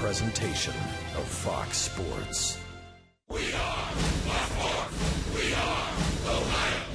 presentation of Fox Sports. We are Buckmore. We are Ohio.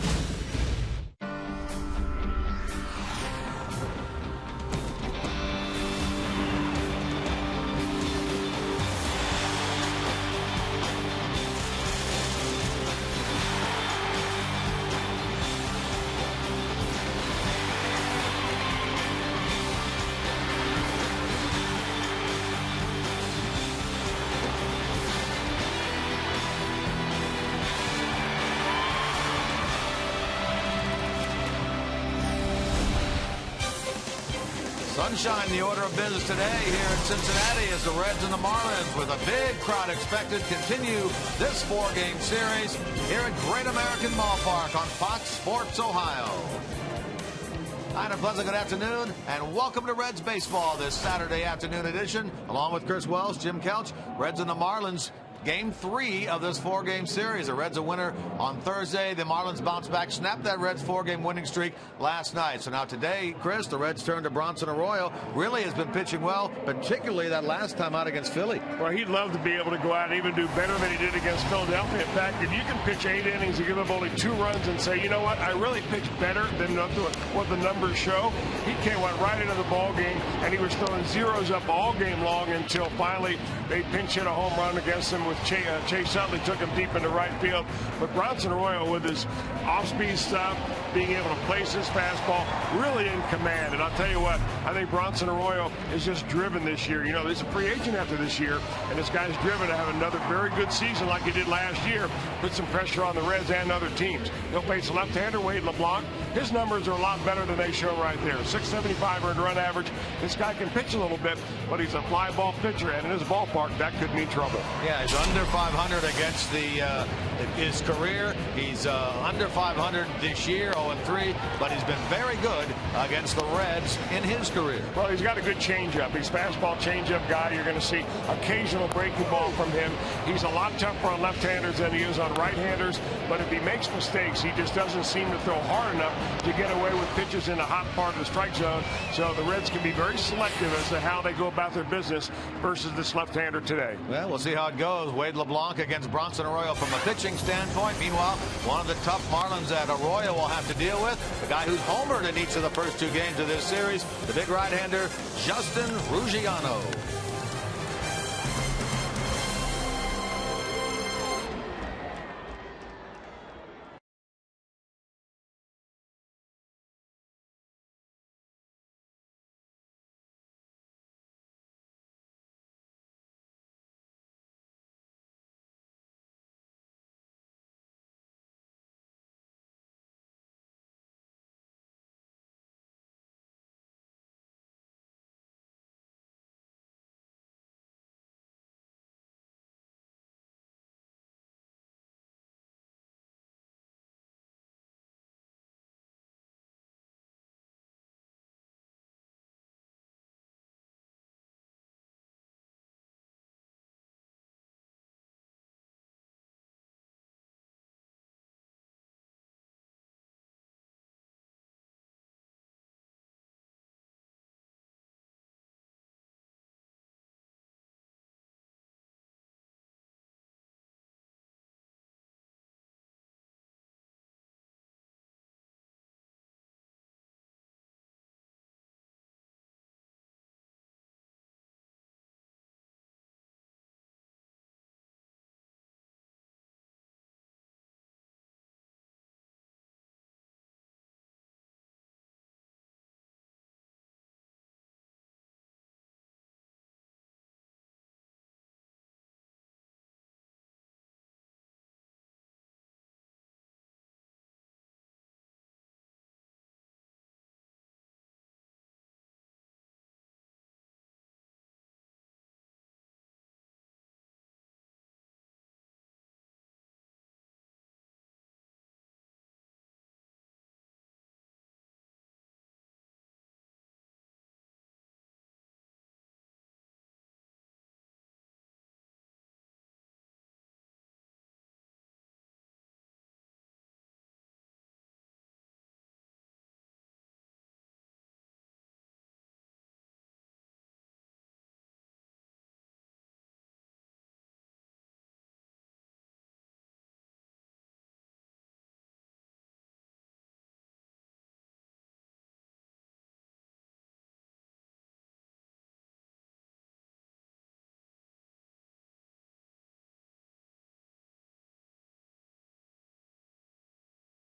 Sunshine, the order of business today here in Cincinnati as the Reds and the Marlins, with a big crowd expected, continue this four-game series here at Great American Ballpark on Fox Sports Ohio. Hi, and a pleasant good afternoon, and welcome to Reds Baseball, this Saturday afternoon edition, along with Chris Wells, Jim Couch, Reds and the Marlins. Game 3 of this four-game series. The Reds a winner on Thursday. The Marlins bounce back, snapped that Reds four-game winning streak last night. So now today, Chris, the Reds turn to Bronson Arroyo. Really has been pitching well, particularly that last time out against Philly. Well, he'd love to be able to go out and even do better than he did against Philadelphia. In fact, if you can pitch 8 innings and give up only 2 runs and say, you know what, I really pitched better than what the numbers show, he went right into the ball game, and he was throwing zeros up all game long until finally they pinch hit a home run against him with Chase Utley, took him deep into right field. But Bronson Arroyo, with his off-speed stuff, being able to place his fastball, really in command. And I'll tell you what, I think Bronson Arroyo is just driven this year. You know, he's a free agent after this year, and this guy's driven to have another very good season like he did last year, put some pressure on the Reds and other teams. He'll face left-hander Wade LeBlanc. His numbers are a lot better than they show right there. 675 earned run average. This guy can pitch a little bit, but he's a fly ball pitcher, and in his ballpark, that could mean trouble. Yeah, he's under 500 against his career. He's under 500 this year, 0-3, but he's been very good against the Reds in his career. Well, he's got a good changeup. He's a fastball changeup guy. You're going to see occasional breaking ball from him. He's a lot tougher on left-handers than he is on right-handers, but if he makes mistakes, he just doesn't seem to throw hard enough to get away with pitches in the hot part of the strike zone. So the Reds can be very selective as to how they go about their business versus this left-hander today. Well, we'll see how it goes. Wade LeBlanc against Bronson Arroyo from a pitching standpoint. Meanwhile, one of the tough Marlins that Arroyo will have to deal with, the guy who's homered in each of the first 2 games of this series, the big right-hander, Justin Ruggiano.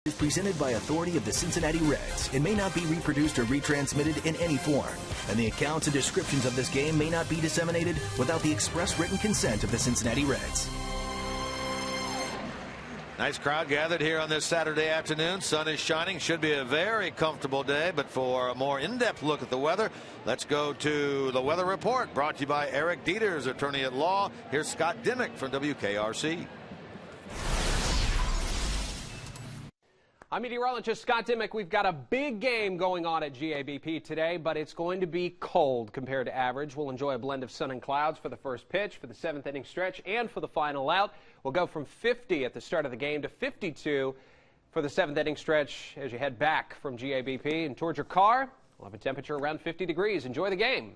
is presented by authority of the Cincinnati Reds and may not be reproduced or retransmitted in any form. And the accounts and descriptions of this game may not be disseminated without the express written consent of the Cincinnati Reds. Nice crowd gathered here on this Saturday afternoon. Sun is shining. Should be a very comfortable day. But for a more in-depth look at the weather, let's go to the weather report brought to you by Eric Dieters, attorney at law. Here's Scott Dimick from WKRC. I'm meteorologist Scott Dimick. We've got a big game going on at GABP today, but it's going to be cold compared to average. We'll enjoy a blend of sun and clouds for the first pitch, for the 7th inning stretch, and for the final out. We'll go from 50 at the start of the game to 52 for the 7th inning stretch as you head back from GABP and towards your car. We'll have a temperature around 50 degrees. Enjoy the game.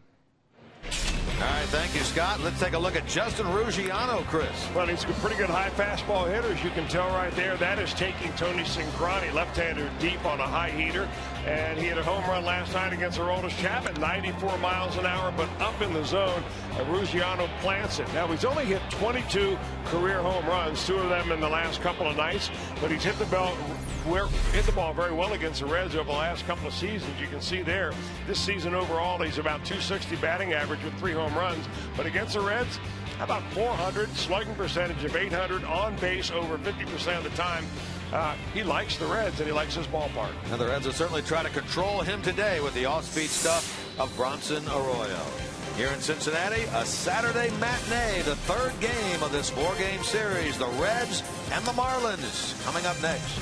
All right, thank you, Scott. Let's take a look at Justin Ruggiano, Chris. Well, he's a pretty good high fastball hitter, as you can tell right there. That is taking Tony Cingrani, left-hander, deep on a high heater. And he hit a home run last night against Aroldis Chapman, 94 miles an hour, but up in the zone. Ruggiano plants it. Now, he's only hit 22 career home runs, 2 of them in the last couple of nights, but he's hit the ball very well against the Reds over the last couple of seasons. You can see there, this season overall, he's about 260 batting average with 3 home runs, but against the Reds, about 400, slugging percentage of 800, on base over 50% of the time. He likes the Reds, and he likes his ballpark. And the Reds will certainly try to control him today with the off-speed stuff of Bronson Arroyo. Here in Cincinnati, a Saturday matinee, the 3rd game of this 4-game series. The Reds and the Marlins coming up next.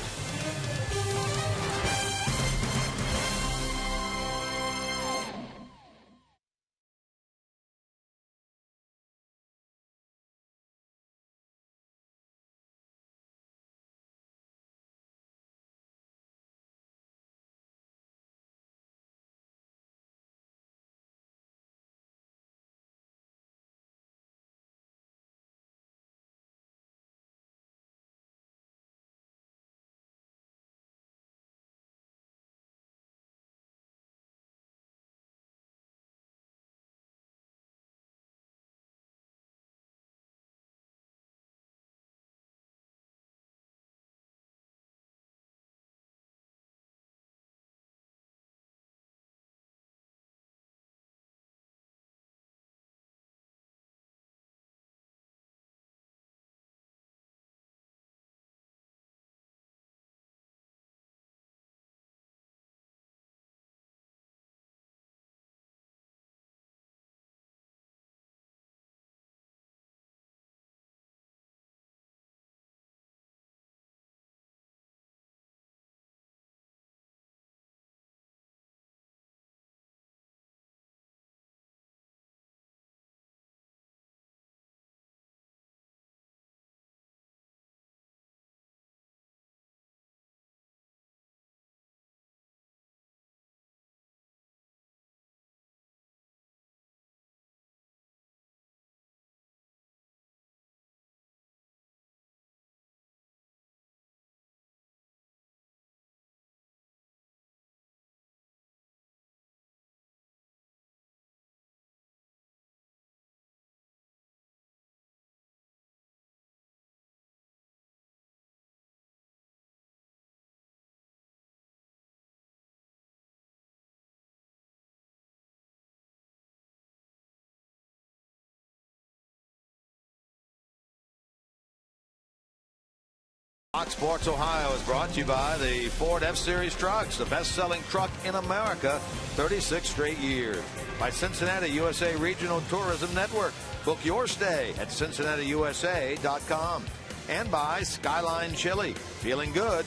Fox Sports Ohio is brought to you by the Ford F-Series trucks, the best-selling truck in America, 36 straight years. By Cincinnati USA Regional Tourism Network. Book your stay at CincinnatiUSA.com. And by Skyline Chili. Feeling good?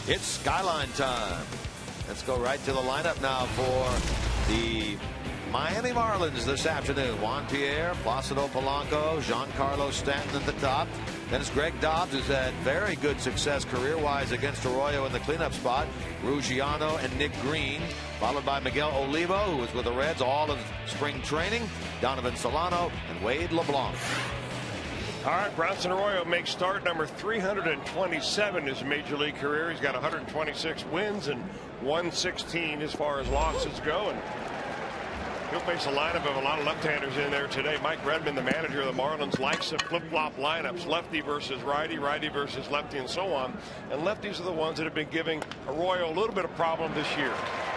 It's Skyline time. Let's go right to the lineup now for the Miami Marlins this afternoon. Juan Pierre, Placido Polanco, Giancarlo Stanton at the top. Then it's Greg Dobbs, who's had very good success career-wise against Arroyo in the cleanup spot. Ruggiano and Nick Green, followed by Miguel Olivo, who was with the Reds all of spring training. Donovan Solano and Wade LeBlanc. All right, Bronson Arroyo makes start number 327 in his major league career. He's got 126 wins and 116 as far as losses go. And He'll face a lineup of a lot of left-handers in there today. Mike Redmond, the manager of the Marlins, likes to flip-flop lineups, lefty versus righty, righty versus lefty, and so on. And lefties are the ones that have been giving Arroyo a little bit of problem this year.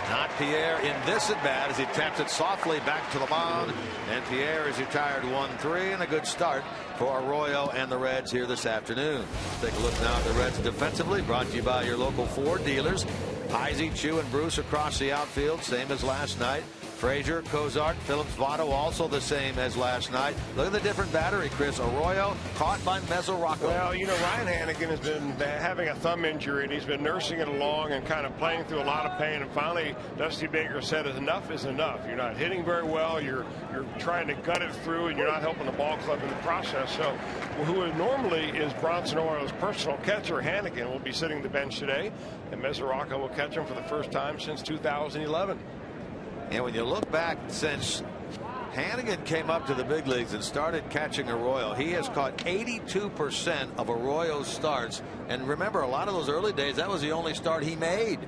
Not Pierre in this at bat as he taps it softly back to the mound. And Pierre is retired 1-3, and a good start for Arroyo and the Reds here this afternoon. Take a look now at the Reds defensively, brought to you by your local Ford dealers. Heisey, Chu, and Bruce across the outfield, same as last night. Frazier, Cozart, Phillips, Votto, also the same as last night. Look at the different battery, Chris. Arroyo caught by Mesoraco. Well, you know, Ryan Hannigan has been having a thumb injury, and he's been nursing it along and kind of playing through a lot of pain. And finally, Dusty Baker said, enough is enough. You're not hitting very well. You're trying to gut it through, and you're not helping the ball club in the process. So, who normally is Bronson Arroyo's personal catcher, Hannigan, will be sitting the bench today, and Mesoraco will catch him for the first time since 2011. And when you look back since Hannigan came up to the big leagues and started catching Arroyo, he has caught 82% of Arroyo's starts. And remember, a lot of those early days, that was the only start he made,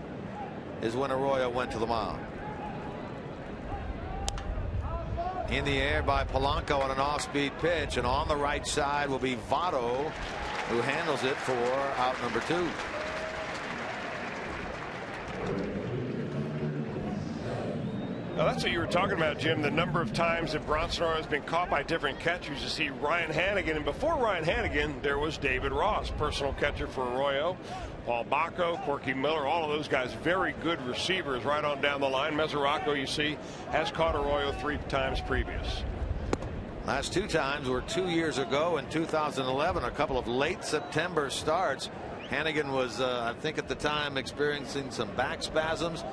is when Arroyo went to the mound. In the air by Polanco on an off-speed pitch, and on the right side will be Votto, who handles it for out number 2. Now, that's what you were talking about, Jim, the number of times that Bronson Arroyo has been caught by different catchers. You see Ryan Hannigan, and before Ryan Hannigan, there was David Ross, personal catcher for Arroyo. Paul Bacco, Corky Miller, all of those guys, very good receivers right on down the line. Mesoraco, you see, has caught Arroyo 3 times previous. Last 2 times were 2 years ago in 2011, a couple of late September starts. Hannigan was, I think at the time, experiencing some back spasms.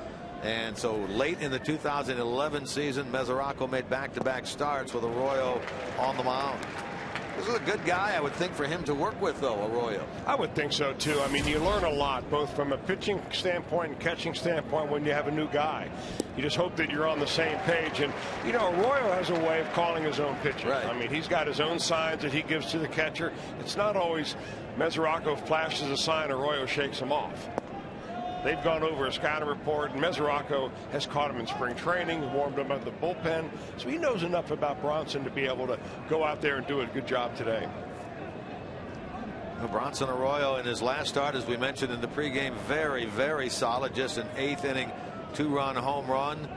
And so late in the 2011 season, Mesoraco made back-to-back starts with Arroyo on the mound. This is a good guy, I would think, for him to work with, though, Arroyo. I would think so, too. I mean, you learn a lot, both from a pitching standpoint and catching standpoint when you have a new guy. You just hope that you're on the same page. And, you know, Arroyo has a way of calling his own pitches. Right. I mean, he's got his own signs that he gives to the catcher. It's not always Mesoraco flashes a sign, Arroyo shakes him off. They've gone over a scouting report, and Mesoraco has caught him in spring training, warmed him up at the bullpen. So he knows enough about Bronson to be able to go out there and do a good job today. Well, Bronson Arroyo in his last start, as we mentioned in the pregame, very, very solid. Just an 8th inning 2-run home run.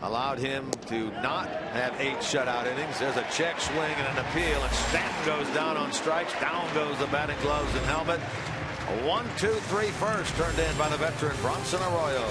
Allowed him to not have 8 shutout innings. There's a check swing and an appeal, and Stanton goes down on strikes. Down goes the batting gloves and helmet. A 1-2-3 first turned in by the veteran Bronson Arroyo.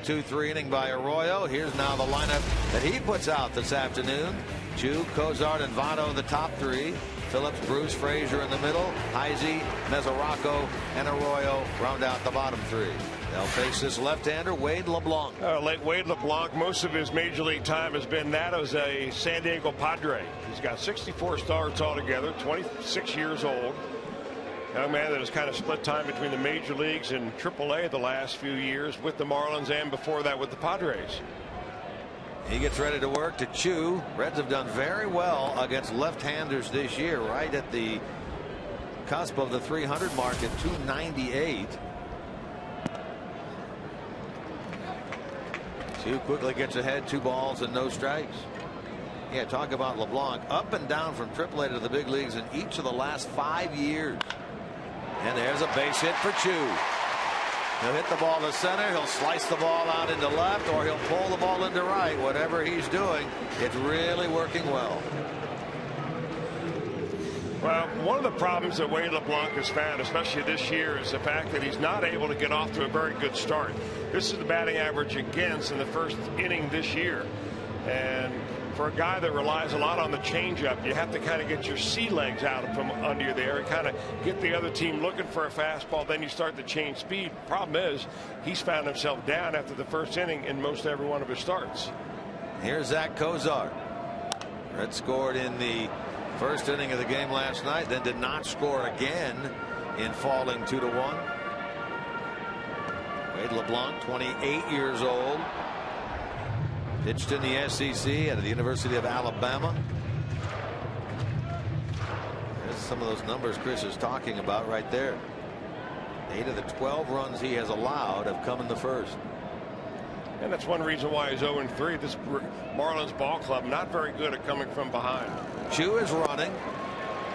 Two-three inning by Arroyo. Here's now the lineup that he puts out this afternoon. Chu, Cozart, and Votto, the top 3. Phillips, Bruce, Frazier in the middle. Heisey, Mesoraco, and Arroyo round out the bottom three. They'll face this left-hander, Wade LeBlanc. Wade LeBlanc, most of his major league time has been that as a San Diego Padre. He's got 64 starts altogether, 26 years old. Young man that has kind of split time between the major leagues and AAA the last few years with the Marlins and before that with the Padres. He gets ready to work to Chu. Reds have done very well against left-handers this year, right at the cusp of the 300 mark at 298. Chu quickly gets ahead, 2 balls and no strikes. Yeah, talk about LeBlanc, up and down from AAA to the big leagues in each of the last 5 years. And there's a base hit for Chu. He'll hit the ball to center, he'll slice the ball out into left, or he'll pull the ball into right. Whatever he's doing, it's really working well. Well, one of the problems that Wade LeBlanc has found, especially this year, is the fact that he's not able to get off to a very good start. This is the batting average against in the first inning this year. And for a guy that relies a lot on the changeup, you have to kind of get your sea legs out from under you there and kind of get the other team looking for a fastball. Then you start to change speed. Problem is, he's found himself down after the first inning in most every one of his starts. Here's Zach Kozar. Red scored in the first inning of the game last night, then did not score again in falling 2-1. Wade LeBlanc, 28 years old. Pitched in the SEC at the University of Alabama. There's some of those numbers Chris is talking about right there. 8 of the 12 runs he has allowed have come in the first. And that's one reason why he's 0-3. This Marlins ball club not very good at coming from behind. Chu is running,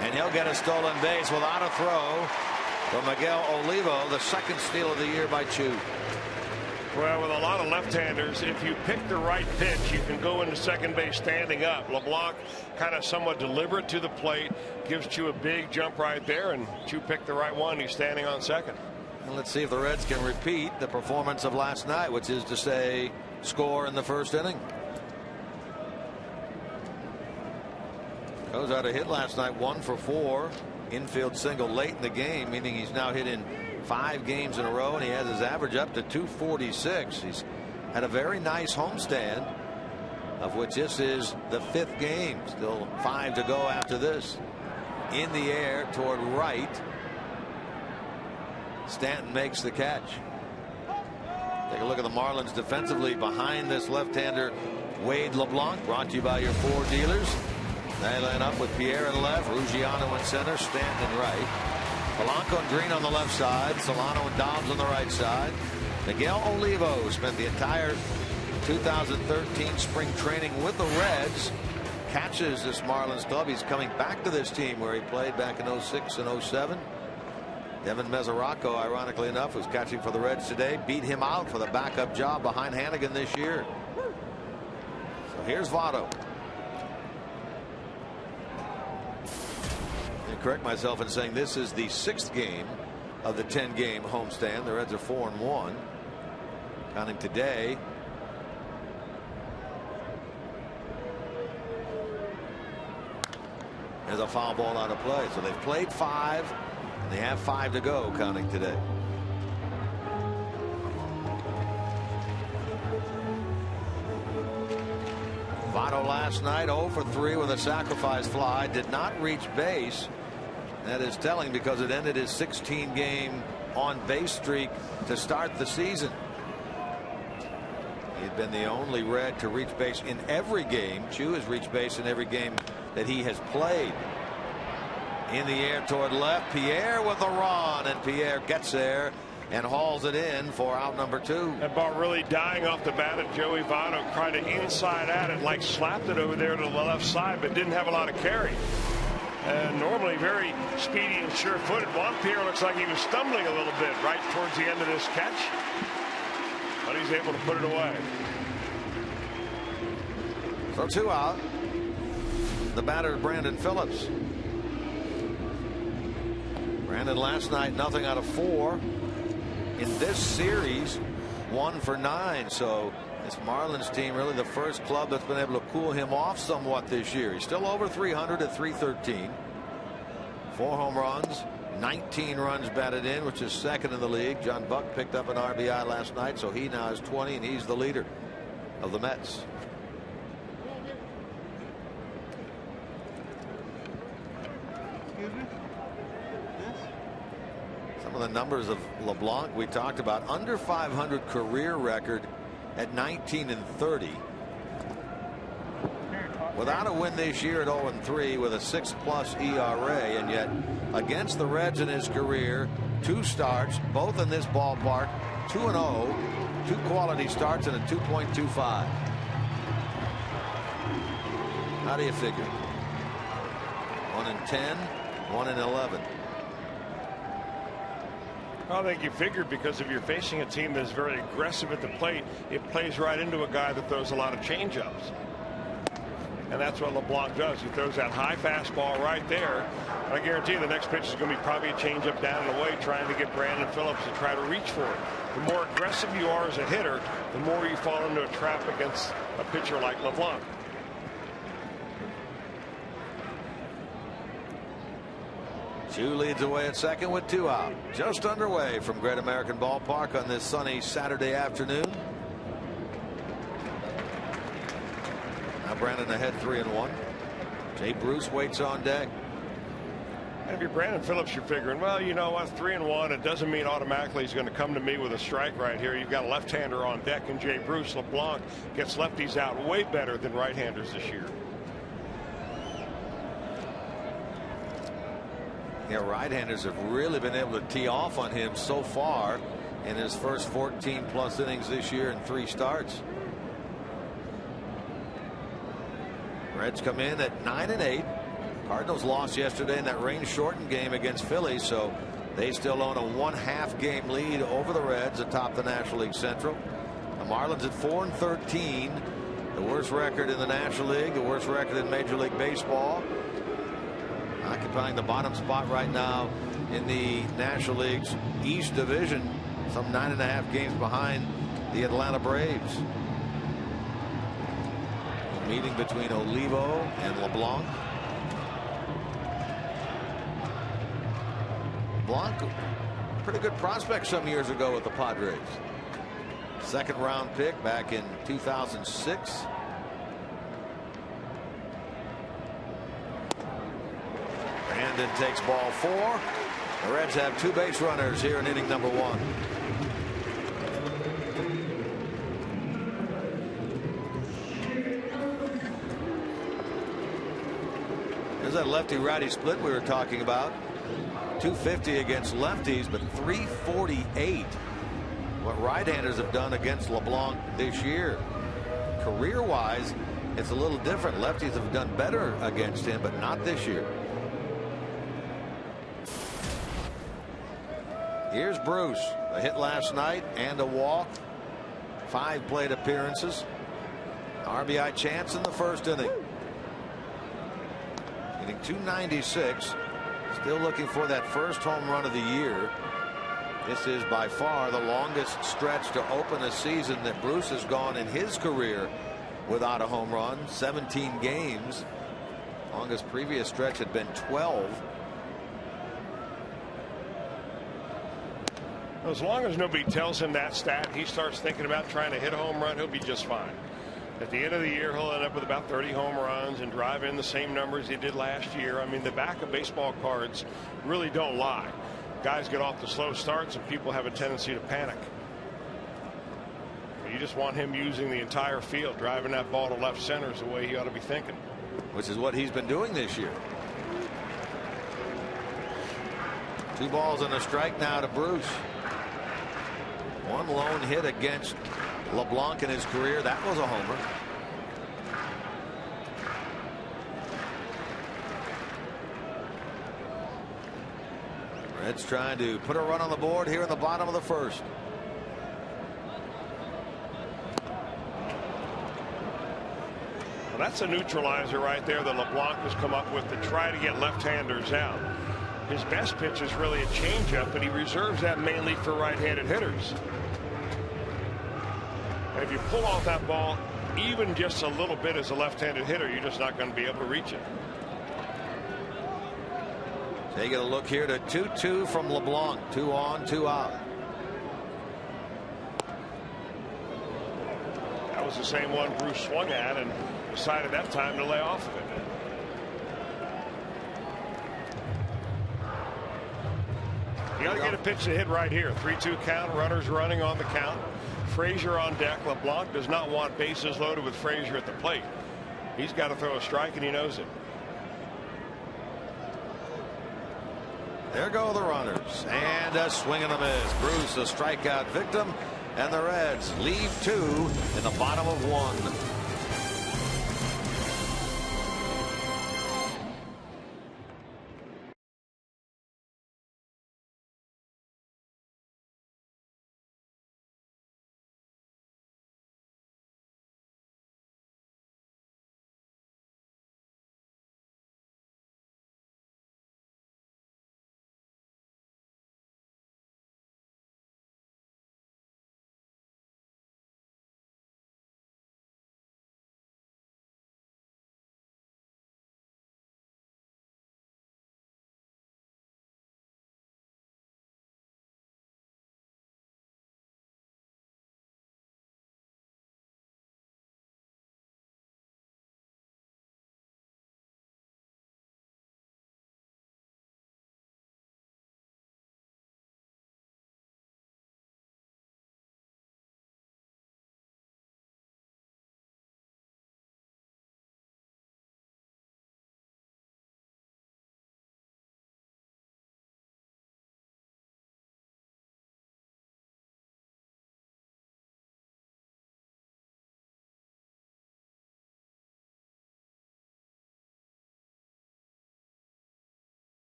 and he'll get a stolen base without a throw from Miguel Olivo, the second steal of the year by Chu. Well, with a lot of left-handers, if you pick the right pitch, you can go into second base standing up. LeBlanc kind of somewhat deliberate to the plate, gives Chu a big jump right there, and Chu picked the right one. He's standing on second. And let's see if the Reds can repeat the performance of last night, which is to say, score in the first inning. Goes out a hit last night, 1 for 4. Infield single late in the game, meaning he's now hit in 5 games in a row, and he has his average up to 246. He's had a very nice homestand, of which this is the 5th game. Still 5 to go after this. In the air toward right. Stanton makes the catch. Take a look at the Marlins defensively behind this left-hander Wade LeBlanc, brought to you by your Ford dealers. They line up with Pierre in left, Ruggiano in center, Stanton in right. Polanco and Green on the left side, Solano and Dobbs on the right side. Miguel Olivo spent the entire 2013 spring training with the Reds. Catches this Marlins club. He's coming back to this team where he played back in 06 and 07. Devin Mesoraco, ironically enough, was catching for the Reds today. Beat him out for the backup job behind Hannigan this year. So here's Votto. I correct myself in saying this is the 6th game of the 10-game homestand. The Reds are 4-1. Counting today. There's a foul ball out of play. So they've played 5. And they have 5 to go, counting today. Votto last night 0 for 3 with a sacrifice fly. Did not reach base. That is telling because it ended his 16-game on-base streak to start the season. He had been the only Red to reach base in every game. Chu has reached base in every game that he has played. In the air toward left, Pierre with a run, and Pierre gets there and hauls it in for out number 2. That ball really dying off the bat of Joey Votto, tried to inside at it, like slapped it over there to the left side, but didn't have a lot of carry. And normally very speedy and sure-footed. Juan Pierre looks like he was stumbling a little bit right towards the end of this catch, but he's able to put it away. So 2 out. The batter, Brandon Phillips. Brandon last night nothing out of 4. In this series 1 for 9. So this Marlins team really the first club that's been able to cool him off somewhat this year. He's still over 300 at 313. 4 home runs, 19 runs batted in, which is second in the league. John Buck picked up an RBI last night, so he now has 20, and he's the leader of the Mets. Some of the numbers of LeBlanc we talked about. Under 500 career record at 19-30. Without a win this year at 0-3 with a 6+ ERA, and yet against the Reds in his career, 2 starts, both in this ballpark, 2-0, 2 quality starts and a 2.25. How do you figure? 1-10, 1-11. I think you figured because if you're facing a team that's very aggressive at the plate, it plays right into a guy that throws a lot of changeups. And that's what LeBlanc does. He throws that high fastball right there. And I guarantee you the next pitch is going to be probably a changeup down and away, trying to get Brandon Phillips to try to reach for it. The more aggressive you are as a hitter, the more you fall into a trap against a pitcher like LeBlanc. Chu leads away at second with 2 out. Just underway from Great American Ballpark on this sunny Saturday afternoon. Now Brandon ahead 3-1. Jay Bruce waits on deck. And if you're Brandon Phillips, you're figuring, well, you know what, 3-1, it doesn't mean automatically he's going to come to me with a strike right here. You've got a left-hander on deck, and Jay Bruce. LeBlanc gets lefties out way better than right-handers this year. Yeah, right-handers have really been able to tee off on him so far in his first 14+ innings this year in 3 starts. Reds come in at 9-8. Cardinals lost yesterday in that rain-shortened game against Philly, so they still own a 1/2 game lead over the Reds atop the National League Central. The Marlins at 4-13, the worst record in the National League, the worst record in Major League Baseball, occupying the bottom spot right now in the National League's East Division, some 9.5 games behind the Atlanta Braves. A meeting between Olivo and LeBlanc. LeBlanc, pretty good prospect some years ago with the Padres. 2nd round pick back in 2006. Brandon takes ball 4. The Reds have 2 base runners here in inning number 1. There's that lefty-righty split we were talking about. 250 against lefties, but 348 what right-handers have done against LeBlanc this year. Career-wise, it's a little different. Lefties have done better against him, but not this year. Here's Bruce. A hit last night and a walk. 5 plate appearances. RBI chance in the first inning. Hitting 296. Still looking for that first home run of the year. This is by far the longest stretch to open a season that Bruce has gone in his career without a home run. 17 games. Longest previous stretch had been 12. As long as nobody tells him that stat, he starts thinking about trying to hit a home run, he'll be just fine. At the end of the year, he'll end up with about 30 home runs and drive in the same numbers he did last year. I mean, the back of baseball cards really don't lie. Guys get off the slow starts and people have a tendency to panic. You just want him using the entire field. Driving that ball to left center is the way he ought to be thinking. Which is what he's been doing this year. 2 balls and a strike now to Bruce. 1 lone hit against LeBlanc in his career. That was a homer. Reds trying to put a run on the board here in the bottom of the first. Well, that's a neutralizer right there that LeBlanc has come up with to try to get left-handers out. His best pitch is really a changeup, but he reserves that mainly for right-handed hitters. And if you pull off that ball even just a little bit as a left-handed hitter, you're just not going to be able to reach it. They get a look here to 2-2 from LeBlanc. 2 on, 2 out. That was the same one Bruce swung at and decided that time to lay off of it. You got to get a pitch to hit right here. 3-2 count. Runners running on the count. Frazier on deck. LeBlanc does not want bases loaded with Frazier at the plate. He's got to throw a strike, and he knows it. There go the runners, and a swing and a miss. Bruce, a strikeout victim, and the Reds leave 2 in the bottom of 1.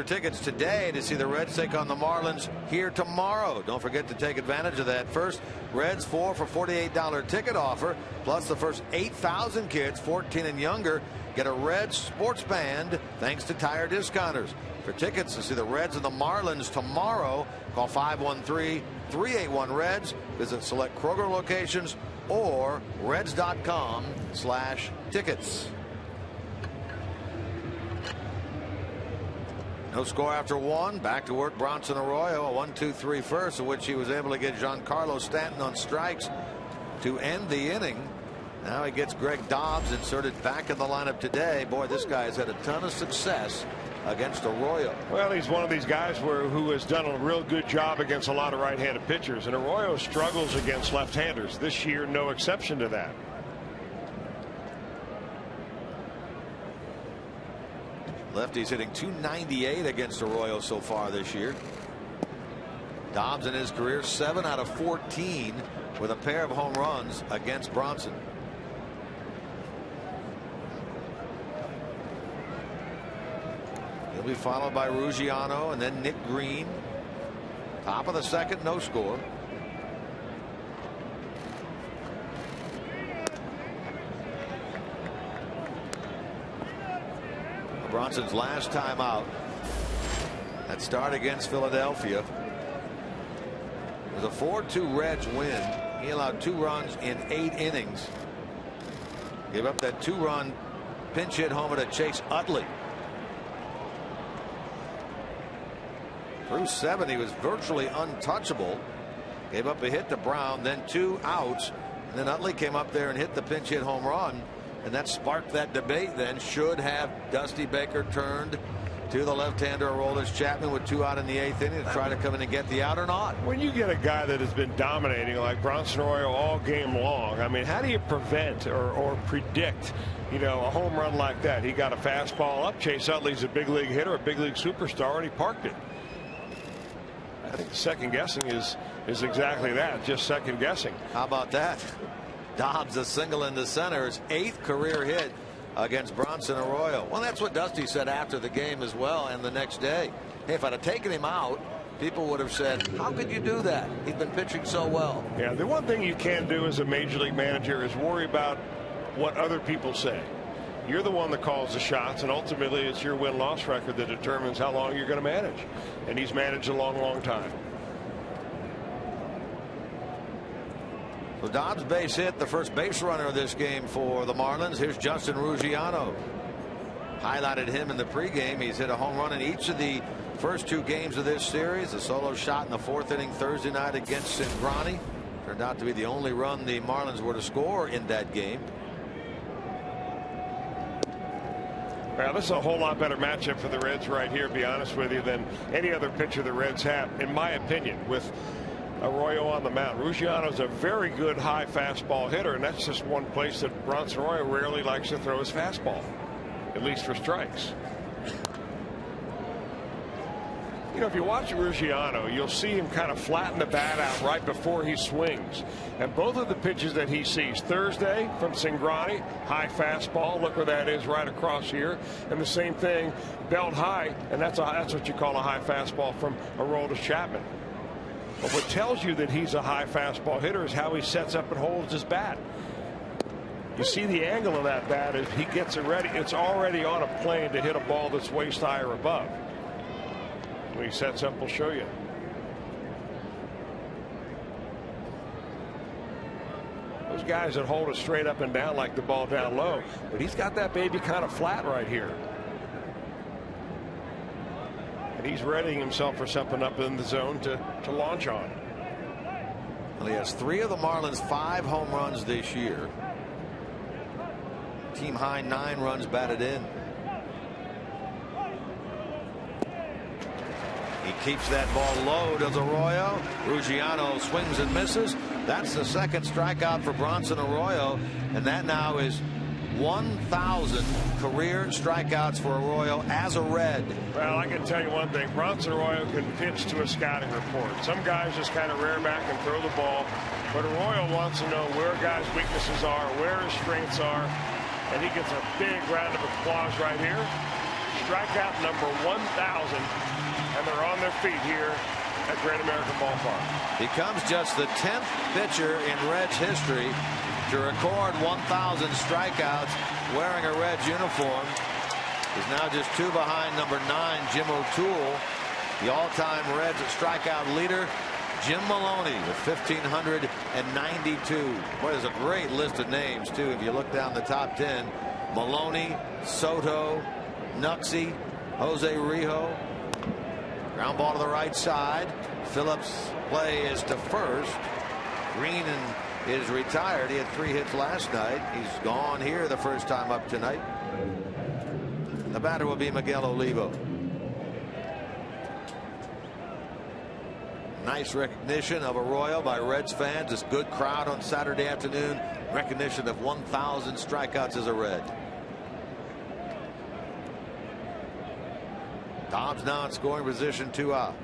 Tickets today to see the Reds take on the Marlins here tomorrow. Don't forget to take advantage of that. First, Reds 4 for $48 ticket offer, plus the first 8,000 kids 14 and younger get a Reds sports band thanks to Tire Discounters. For tickets to see the Reds and the Marlins tomorrow, call 513-381-REDS. Visit select Kroger locations or reds.com/tickets. No score after 1. Back to work Bronson Arroyo, a 1-2-3 first, in which he was able to get Giancarlo Stanton on strikes to end the inning. Now he gets Greg Dobbs inserted back in the lineup today. Boy, this guy has had a ton of success against Arroyo. Well, he's one of these guys who has done a real good job against a lot of right-handed pitchers, and Arroyo struggles against left-handers. This year, no exception to that. Lefty's hitting .298 against Arroyo so far this year. Dobbs in his career 7 out of 14 with a pair of home runs against Bronson. He'll be followed by Ruggiano and then Nick Green. Top of the second, no score. Bronson's last time out. That start against Philadelphia was a 4-2 Reds win. He allowed 2 runs in 8 innings. Gave up that 2-run pinch hit homer to Chase Utley. Through 7, he was virtually untouchable. Gave up a hit to Brown, then 2 outs, and then Utley came up there and hit the pinch hit home run. And that sparked that debate then. Should have Dusty Baker turned to the left-hander Aroldis Chapman with 2 out in the 8th inning to try to come in and get the out or not? When you get a guy that has been dominating like Bronson Arroyo all game long, I mean, how do you prevent or predict, a home run like that? He got a fastball up. Chase Utley's a big league hitter, a big league superstar, and he parked it. I think second guessing is exactly that, just second guessing. How about that? Dobbs a single into center, his 8th career hit against Bronson Arroyo. Well, that's what Dusty said after the game as well, and the next day. Hey, if I'd have taken him out, people would have said, how could you do that? He's been pitching so well. Yeah, the one thing you can't do as a major league manager is worry about what other people say. You're the one that calls the shots, and ultimately it's your win-loss record that determines how long you're going to manage. And he's managed a long, long time. So Dobbs base hit, the first base runner of this game for the Marlins. Here's Justin Ruggiano. Highlighted him in the pregame. He's hit a home run in each of the first 2 games of this series. A solo shot in the 4th inning Thursday night against Cingrani. Turned out to be the only run the Marlins were to score in that game. Well, this is a whole lot better matchup for the Reds right here, to be honest with you, than any other pitcher the Reds have, in my opinion, with Arroyo on the mound. Ruggiano's a very good high fastball hitter, and that's just one place that Bronson Arroyo rarely likes to throw his fastball, at least for strikes. You know, if you watch Ruggiano, you'll see him kind of flatten the bat out right before he swings. And both of the pitches that he sees Thursday from Cingrani, high fastball, look where that is right across here. And the same thing, belt high, and that's what you call a high fastball from Aroldis Chapman. But what tells you that he's a high fastball hitter is how he sets up and holds his bat. You see the angle of that bat as he gets it ready. It's already on a plane to hit a ball that's waist high or above. When he sets up, we'll show you. Those guys that hold it straight up and down like the ball down low, but he's got that baby kind of flat right here. And he's readying himself for something up in the zone to launch on. Well, he has 3 of the Marlins' 5 home runs this year. Team high 9 runs batted in. He keeps that ball low, does Arroyo. Ruggiano swings and misses. That's the 2nd strikeout for Bronson Arroyo, and that now is 1,000 career strikeouts for Arroyo as a Red. Well, I can tell you one thing. Bronson Arroyo can pitch to a scouting report. Some guys just kind of rear back and throw the ball, but Arroyo wants to know where guys' weaknesses are, where his strengths are, and he gets a big round of applause right here. Strikeout number 1,000. And they're on their feet here at Great American Ballpark. Becomes just the 10th pitcher in Reds history to record 1,000 strikeouts wearing a Reds uniform. He's now just 2 behind number 9, Jim O'Toole, the all-time Reds strikeout leader. Jim Maloney with 1,592. Boy, there's a great list of names, too, if you look down the top 10. Maloney, Soto, Nuxie, Jose Rijo. Ground ball to the right side. Phillips' play is to first. Green is retired. He had 3 hits last night. He's gone here the first time up tonight. The batter will be Miguel Olivo. Nice recognition of Arroyo by Reds fans. This good crowd on Saturday afternoon. Recognition of 1,000 strikeouts as a Red. Dobbs now in scoring position, 2 out.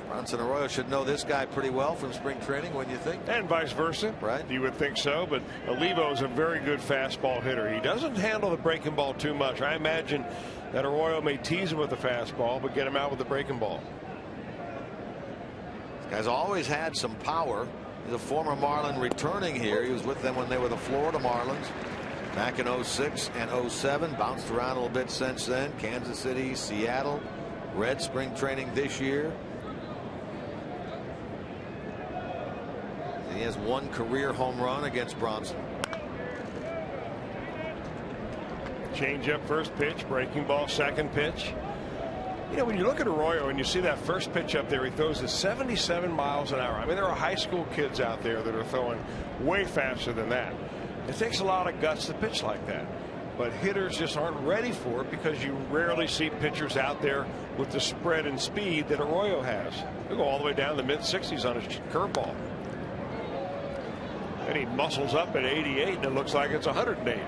Bronson Arroyo should know this guy pretty well from spring training, wouldn't you think? And vice versa. Right. You would think so, but Olivo is a very good fastball hitter. He doesn't handle the breaking ball too much. I imagine that Arroyo may tease him with the fastball, but get him out with the breaking ball. This guy's always had some power. He's a former Marlin returning here. He was with them when they were the Florida Marlins. Back in 06 and 07, bounced around a little bit since then. Kansas City, Seattle, Red spring training this year. And he has 1 career home run against Bronson. Change up first pitch, breaking ball second pitch. You know, when you look at Arroyo and you see that first pitch up there, he throws at 77 miles an hour. I mean, there are high school kids out there that are throwing way faster than that. It takes a lot of guts to pitch like that, but hitters just aren't ready for it because you rarely see pitchers out there with the spread and speed that Arroyo has. He'll go all the way down to the mid-60s on his curveball. And he muscles up at 88 and it looks like it's 108.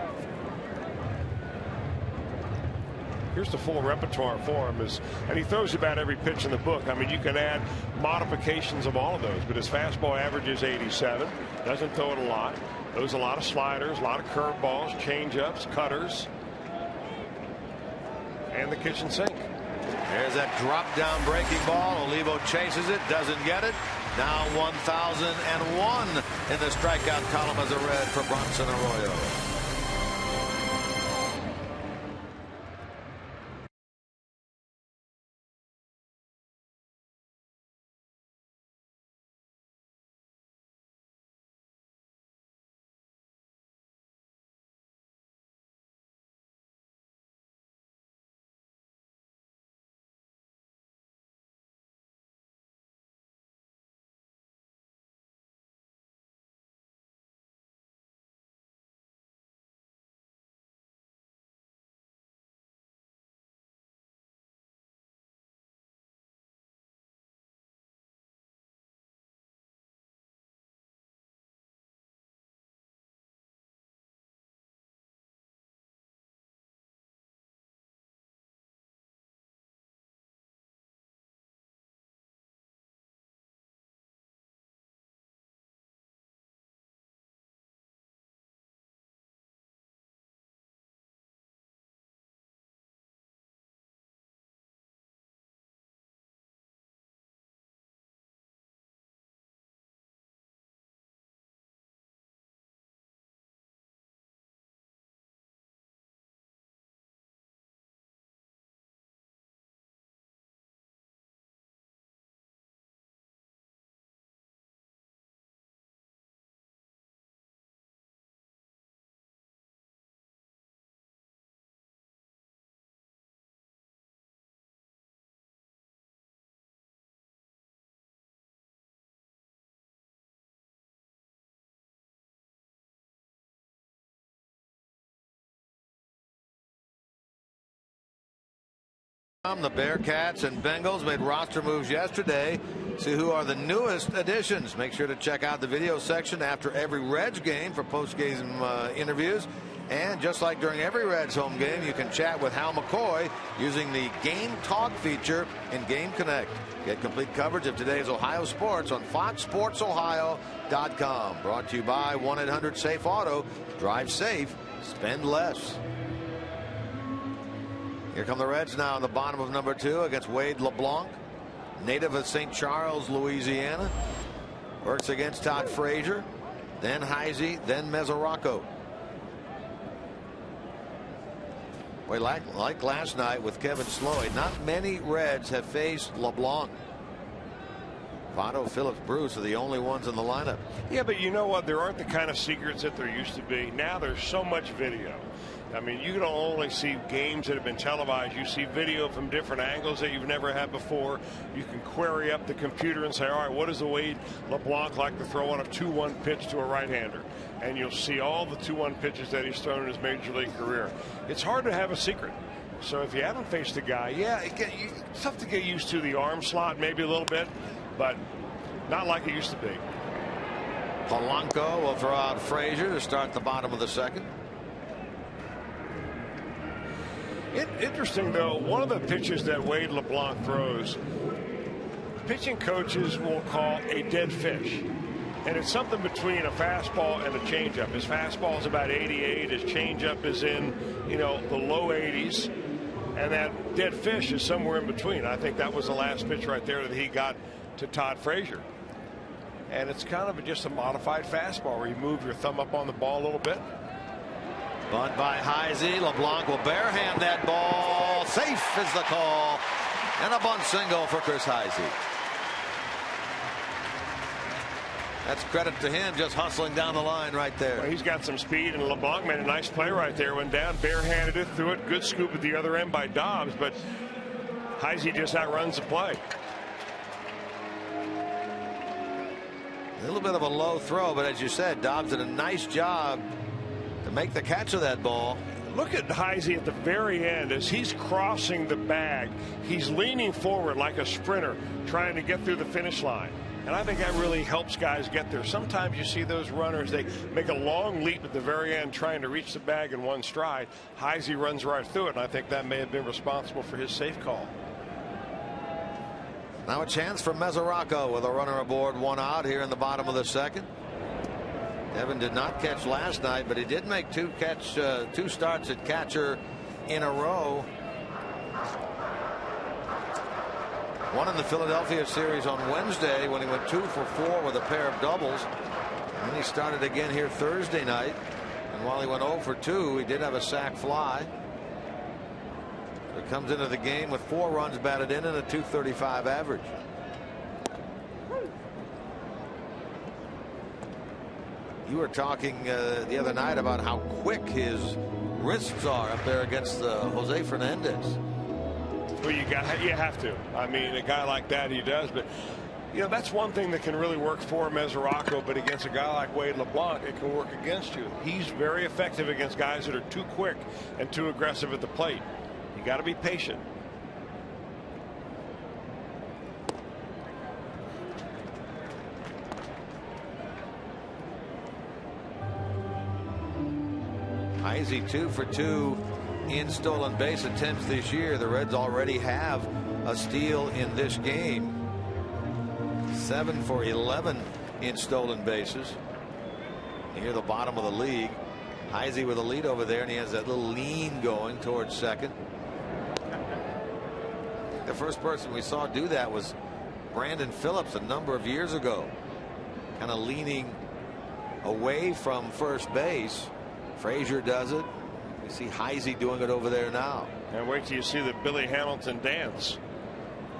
Here's the full repertoire for him, and he throws about every pitch in the book. I mean, you can add modifications of all of those, but his fastball average is 87. Doesn't throw it a lot. Those a lot of sliders, a lot of curveballs, change-ups, cutters, and the kitchen sink. There's that drop down breaking ball. Olivo chases it, doesn't get it. Now 1,001 in the strikeout column as a Red for Bronson Arroyo. The Bearcats and Bengals made roster moves yesterday. See who are the newest additions. Make sure to check out the video section after every Reds game for post-game interviews. And just like during every Reds home game, you can chat with Hal McCoy using the Game Talk feature in Game Connect. Get complete coverage of today's Ohio sports on FoxSportsOhio.com. Brought to you by 1-800-SAFE-AUTO. Drive safe, spend less. Here come the Reds now in the bottom of number 2 against Wade LeBlanc, native of St. Charles, Louisiana. Works against Todd Frazier, then Heisey, then Mesoraco. Well, like last night with Kevin Sloyd, not many Reds have faced LeBlanc. Votto, Phillips, Bruce are the only ones in the lineup. Yeah, but you know what? There aren't the kind of secrets that there used to be. Now there's so much video. I mean, you don't only see games that have been televised. You see video from different angles that you've never had before. You can query up the computer and say, all right, what does the Wade LeBlanc like to throw on a 2-1 pitch to a right-hander? And you'll see all the 2-1 pitches that he's thrown in his major league career. It's hard to have a secret. So if you haven't faced a guy, yeah, it's tough to get used to the arm slot maybe a little bit, but not like it used to be. Polanco will throw out Frazier to start the bottom of the second. Interesting, though, one of the pitches that Wade LeBlanc throws, pitching coaches will call a dead fish. And it's something between a fastball and a changeup. His fastball is about 88. His changeup is in, the low 80s. And that dead fish is somewhere in between. I think that was the last pitch right there that he got to Todd Frazier. And it's kind of just a modified fastball where you move your thumb up on the ball a little bit. Bunt by Heisey. LeBlanc will barehand that ball. Safe is the call. And a bunt single for Chris Heisey. That's credit to him, just hustling down the line right there. Well, he's got some speed, and LeBlanc made a nice play right there. Went down, barehanded it, threw it. Good scoop at the other end by Dobbs, but Heisey just outruns the play. A little bit of a low throw, but as you said, Dobbs did a nice job to make the catch of that ball. Look at Heisey at the very end as he's crossing the bag. He's leaning forward like a sprinter, trying to get through the finish line. And I think that really helps guys get there. Sometimes you see those runners, they make a long leap at the very end trying to reach the bag in one stride. Heisey runs right through it, and I think that may have been responsible for his safe call. Now a chance for Mesoraco with a runner aboard, one out here in the bottom of the second. Evan did not catch last night, but he did make two starts at catcher in a row. One in the Philadelphia series on Wednesday when he went 2 for 4 with a pair of doubles. And then he started again here Thursday night. And while he went 0 for 2, he did have a sac fly. So he comes into the game with 4 runs batted in and a .235 average. You were talking the other night about how quick his wrists are up there against Jose Fernandez. Well, you have to. I mean, a guy like that, he does. But you know, that's one thing that can really work for Mesoraco. But against a guy like Wade LeBlanc, it can work against you. He's very effective against guys that are too quick and too aggressive at the plate. You got to be patient. Heisey 2 for 2 in stolen base attempts this year. The Reds already have a steal in this game. 7 for 11 in stolen bases. Near the bottom of the league. Heisey with a lead over there, and he has that little lean going towards second. The first person we saw do that was Brandon Phillips a number of years ago. Kind of leaning away from first base. Frazier does it. We see Heisey doing it over there now. And wait till you see the Billy Hamilton dance.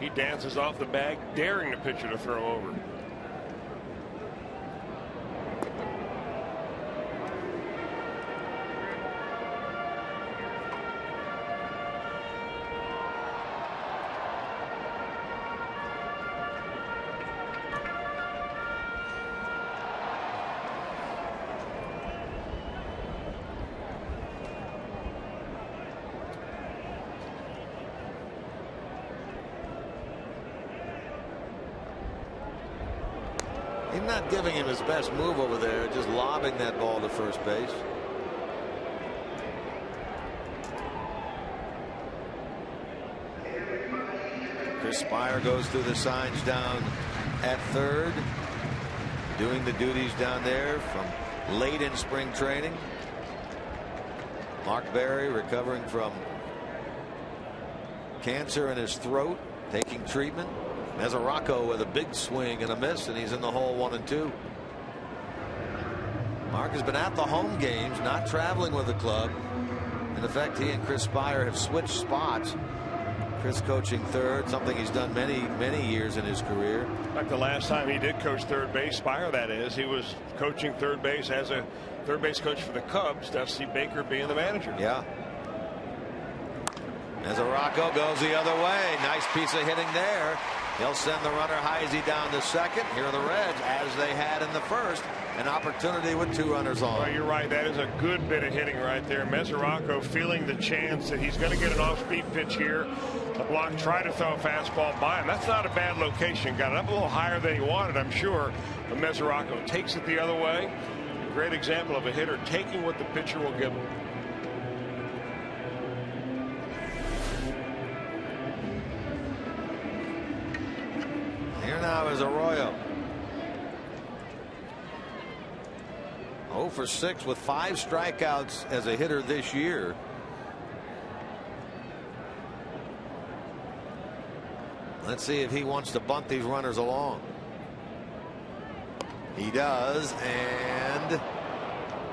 He dances off the bag, daring the pitcher to throw over. He's not giving him his best move over there, just lobbing that ball to first base. Chris Spire goes through the signs down at third, doing the duties down there from late in spring training. Mark Berry recovering from cancer in his throat, taking treatment. Mesoraco with a big swing and a miss, and he's in the hole 1-2. Mark has been at the home games, not traveling with the club. In effect, he and Chris Spire have switched spots. Chris coaching third, something he's done many years in his career. Like the last time he did coach third base, Spire that is, he was coaching third base as a third base coach for the Cubs, Dusty Baker being the manager. Yeah. Mesoraco goes the other way. Nice piece of hitting there. He'll send the runner Heisey down to second. Here are the Reds, as they had in the first, an opportunity with 2 runners on. Well, you're right. That is a good bit of hitting right there. Mesoraco feeling the chance that he's going to get an off-speed pitch here. LeBlanc tried to throw a fastball by him. That's not a bad location. Got it up a little higher than he wanted, I'm sure. But Mesoraco takes it the other way. A great example of a hitter taking what the pitcher will give him. Here now is Arroyo. 0 for 6 with 5 strikeouts as a hitter this year. Let's see if he wants to bunt these runners along. He does, and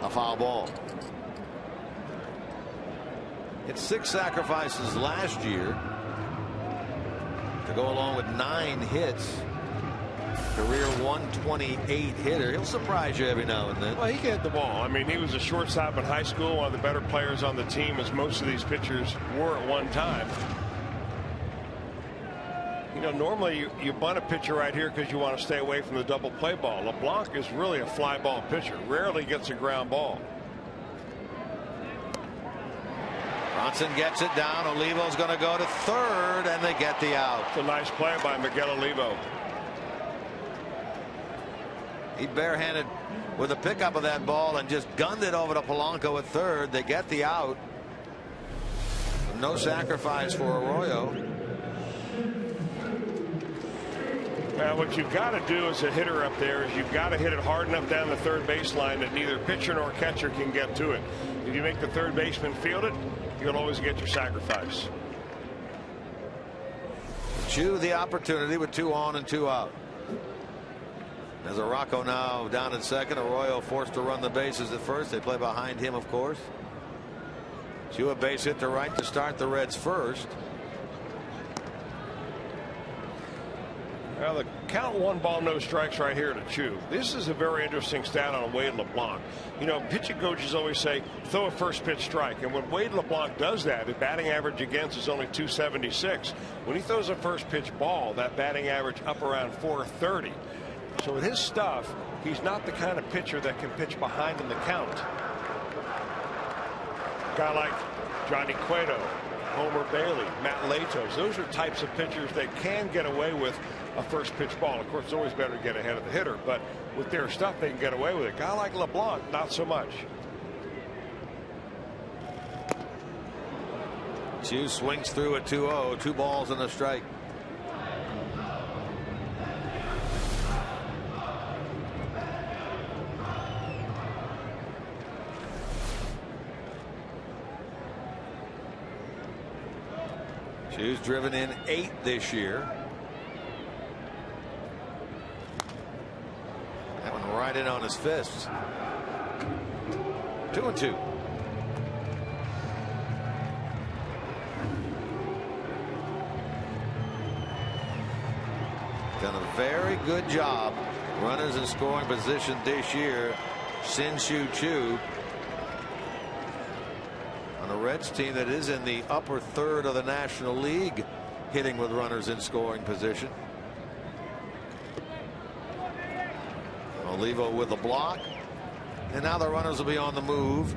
a foul ball. It's 6 sacrifices last year to go along with 9 hits. Career 128 hitter. He'll surprise you every now and then. Well, he can hit the ball. I mean, he was a shortstop in high school, one of the better players on the team, as most of these pitchers were at one time. You know, normally you bunt a pitcher right here because you want to stay away from the double play ball. LeBlanc is really a fly ball pitcher. Rarely gets a ground ball. Bronson gets it down. Olivo's going to go to third, and they get the out. It's a nice play by Miguel Olivo. He barehanded with a pickup of that ball and just gunned it over to Polanco at third. They get the out. No sacrifice for Arroyo. What you've got to do as a hitter up there is you've got to hit it hard enough down the third baseline that neither pitcher nor catcher can get to it. If you make the third baseman field it, you'll always get your sacrifice. Chew the opportunity with 2 on and 2 out. As Arroyo now down at second, Arroyo forced to run the bases at first. They play behind him, of course. Chew a base hit to right to start the Reds first. Well, the count 1 ball, no strikes right here to Chew. This is a very interesting stat on Wade LeBlanc. You know, pitching coaches always say throw a first pitch strike. And when Wade LeBlanc does that, his batting average against is only 276. When he throws a first pitch ball, that batting average up around 430. So with his stuff, he's not the kind of pitcher that can pitch behind in the count. A guy like Johnny Cueto, Homer Bailey, Matt Latos, those are types of pitchers that can get away with a first pitch ball. Of course, it's always better to get ahead of the hitter, but with their stuff, they can get away with it. A guy like LeBlanc, not so much. Chew swings through a 2-0, 2 balls and a strike. Chew's driven in 8 this year. That one right in on his fists. 2-2. Done a very good job. Runners in scoring position this year. Sin-Shu Chew. On a Reds team that is in the upper third of the National League, hitting with runners in scoring position. Olivo with a block, and now the runners will be on the move.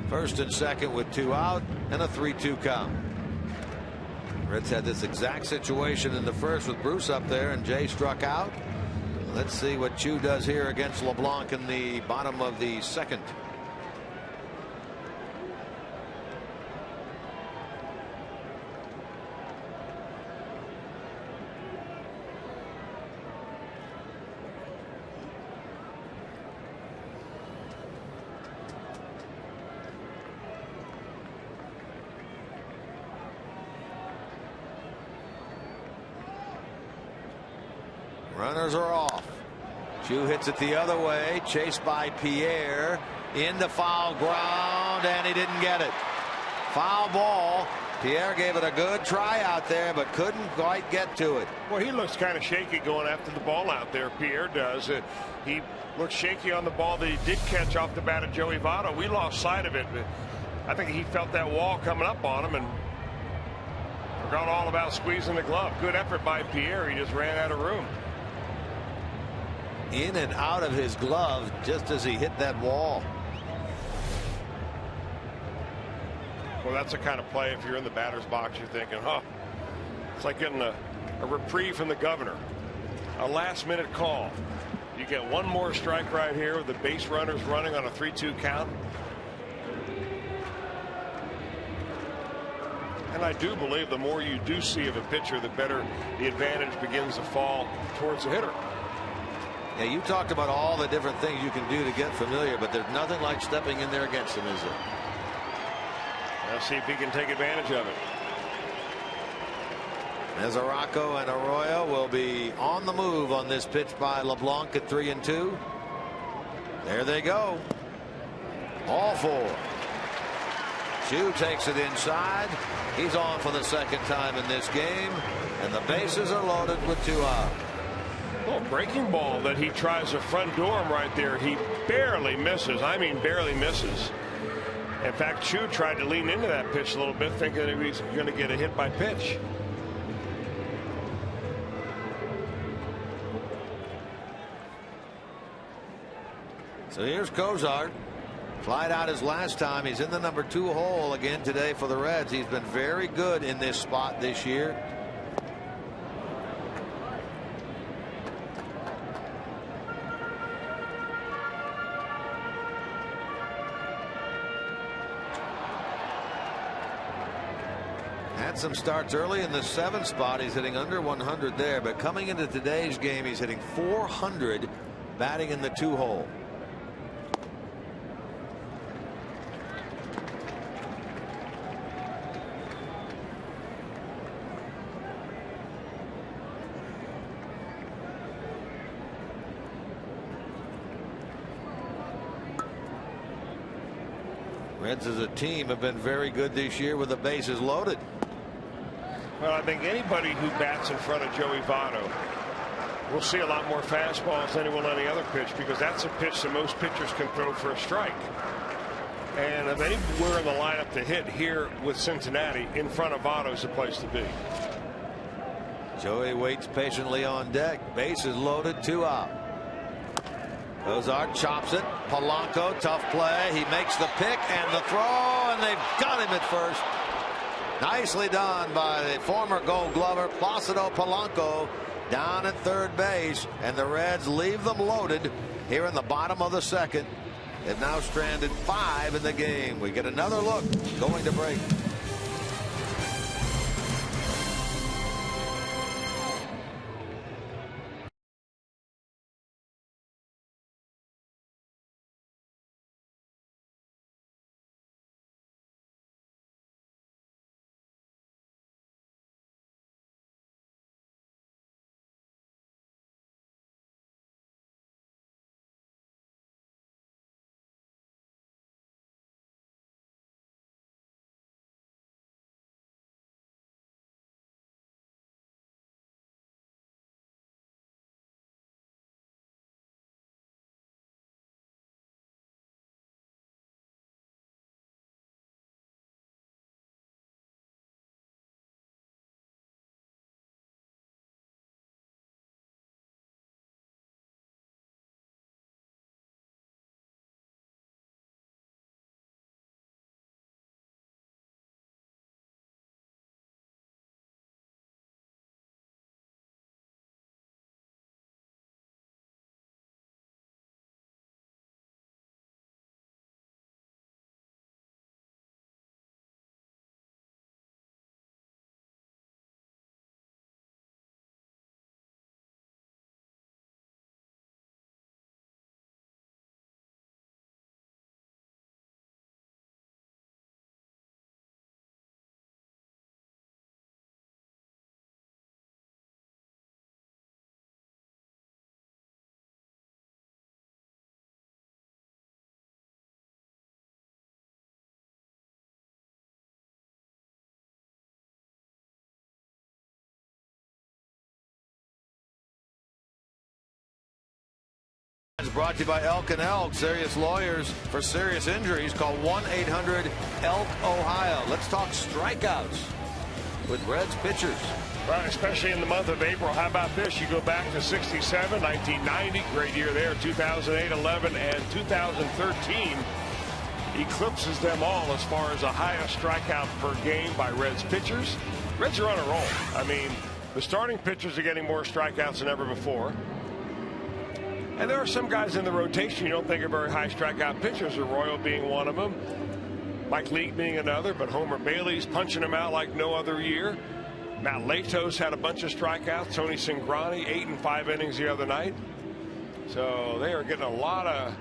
First and second with 2 out and a 3-2 count. Reds had this exact situation in the first with Bruce up there, and Jay struck out. Let's see what Chew does here against LeBlanc in the bottom of the second. Runners are off. Chew hits it the other way, chased by Pierre into foul ground, and he didn't get it. Foul ball. Pierre gave it a good try out there, but couldn't quite get to it. Well, he looks kind of shaky going after the ball out there. Pierre does. He looks shaky on the ball that he did catch off the bat of Joey Votto. We lost sight of it, but I think he felt that wall coming up on him and forgot all about squeezing the glove. Good effort by Pierre. He just ran out of room. In and out of his glove just as he hit that wall. Well, that's the kind of play, if you're in the batter's box, you're thinking, huh, it's like getting a reprieve from the governor. A last-minute call. You get one more strike right here with the base runners running on a 3-2 count. And I do believe the more you do see of a pitcher, the better the advantage begins to fall towards the hitter. Yeah, you talked about all the different things you can do to get familiar, but there's nothing like stepping in there against him, is there? Let's see if he can take advantage of it. As Arroyo and Arroyo will be on the move on this pitch by LeBlanc at 3-2. There they go. All 4. Chew takes it inside. He's on for the second time in this game, and the bases are loaded with 2 out. Oh, breaking ball that he tries to front door him right there. He barely misses. I mean, barely misses. In fact, Chew tried to lean into that pitch a little bit, thinking that he was going to get a hit by pitch. So here's Cozart. Flied out his last time. He's in the number 2 hole again today for the Reds. He's been very good in this spot this year. Had some starts early in the 7th spot. He's hitting under 100 there, but coming into today's game, he's hitting 400, batting in the 2-hole. Reds as a team have been very good this year with the bases loaded. Well, I think anybody who bats in front of Joey Votto will see a lot more fastballs than he will any other pitch, because that's a pitch that most pitchers can throw for a strike. And if anywhere in the lineup to hit here with Cincinnati, in front of Votto is the place to be. Joey waits patiently on deck. Bases loaded, 2 out. Ozark chops it. Polanco, tough play. He makes the pick and the throw, and they've got him at first. Nicely done by the former Gold Glover Placido Polanco down at third base, and the Reds leave them loaded here in the bottom of the 2nd. They've now stranded 5 in the game. We get another look going to break. Brought to you by Elk and Elk, serious lawyers for serious injuries. Call 1-800-ELK-OHIO. Let's talk strikeouts with Reds pitchers. Right, especially in the month of April. How about this? You go back to 67, 1990, great year there, 2008, 11, and 2013 eclipses them all as far as the highest strikeout per game by Reds pitchers. Reds are on a roll. I mean, the starting pitchers are getting more strikeouts than ever before. And there are some guys in the rotation you don't think are very high strikeout pitchers, Arroyo being one of them, Mike Leake being another, but Homer Bailey's punching them out like no other year. Matt Latos had a bunch of strikeouts. Tony Cingrani, 8 and 5 innings the other night. So they are getting a lot of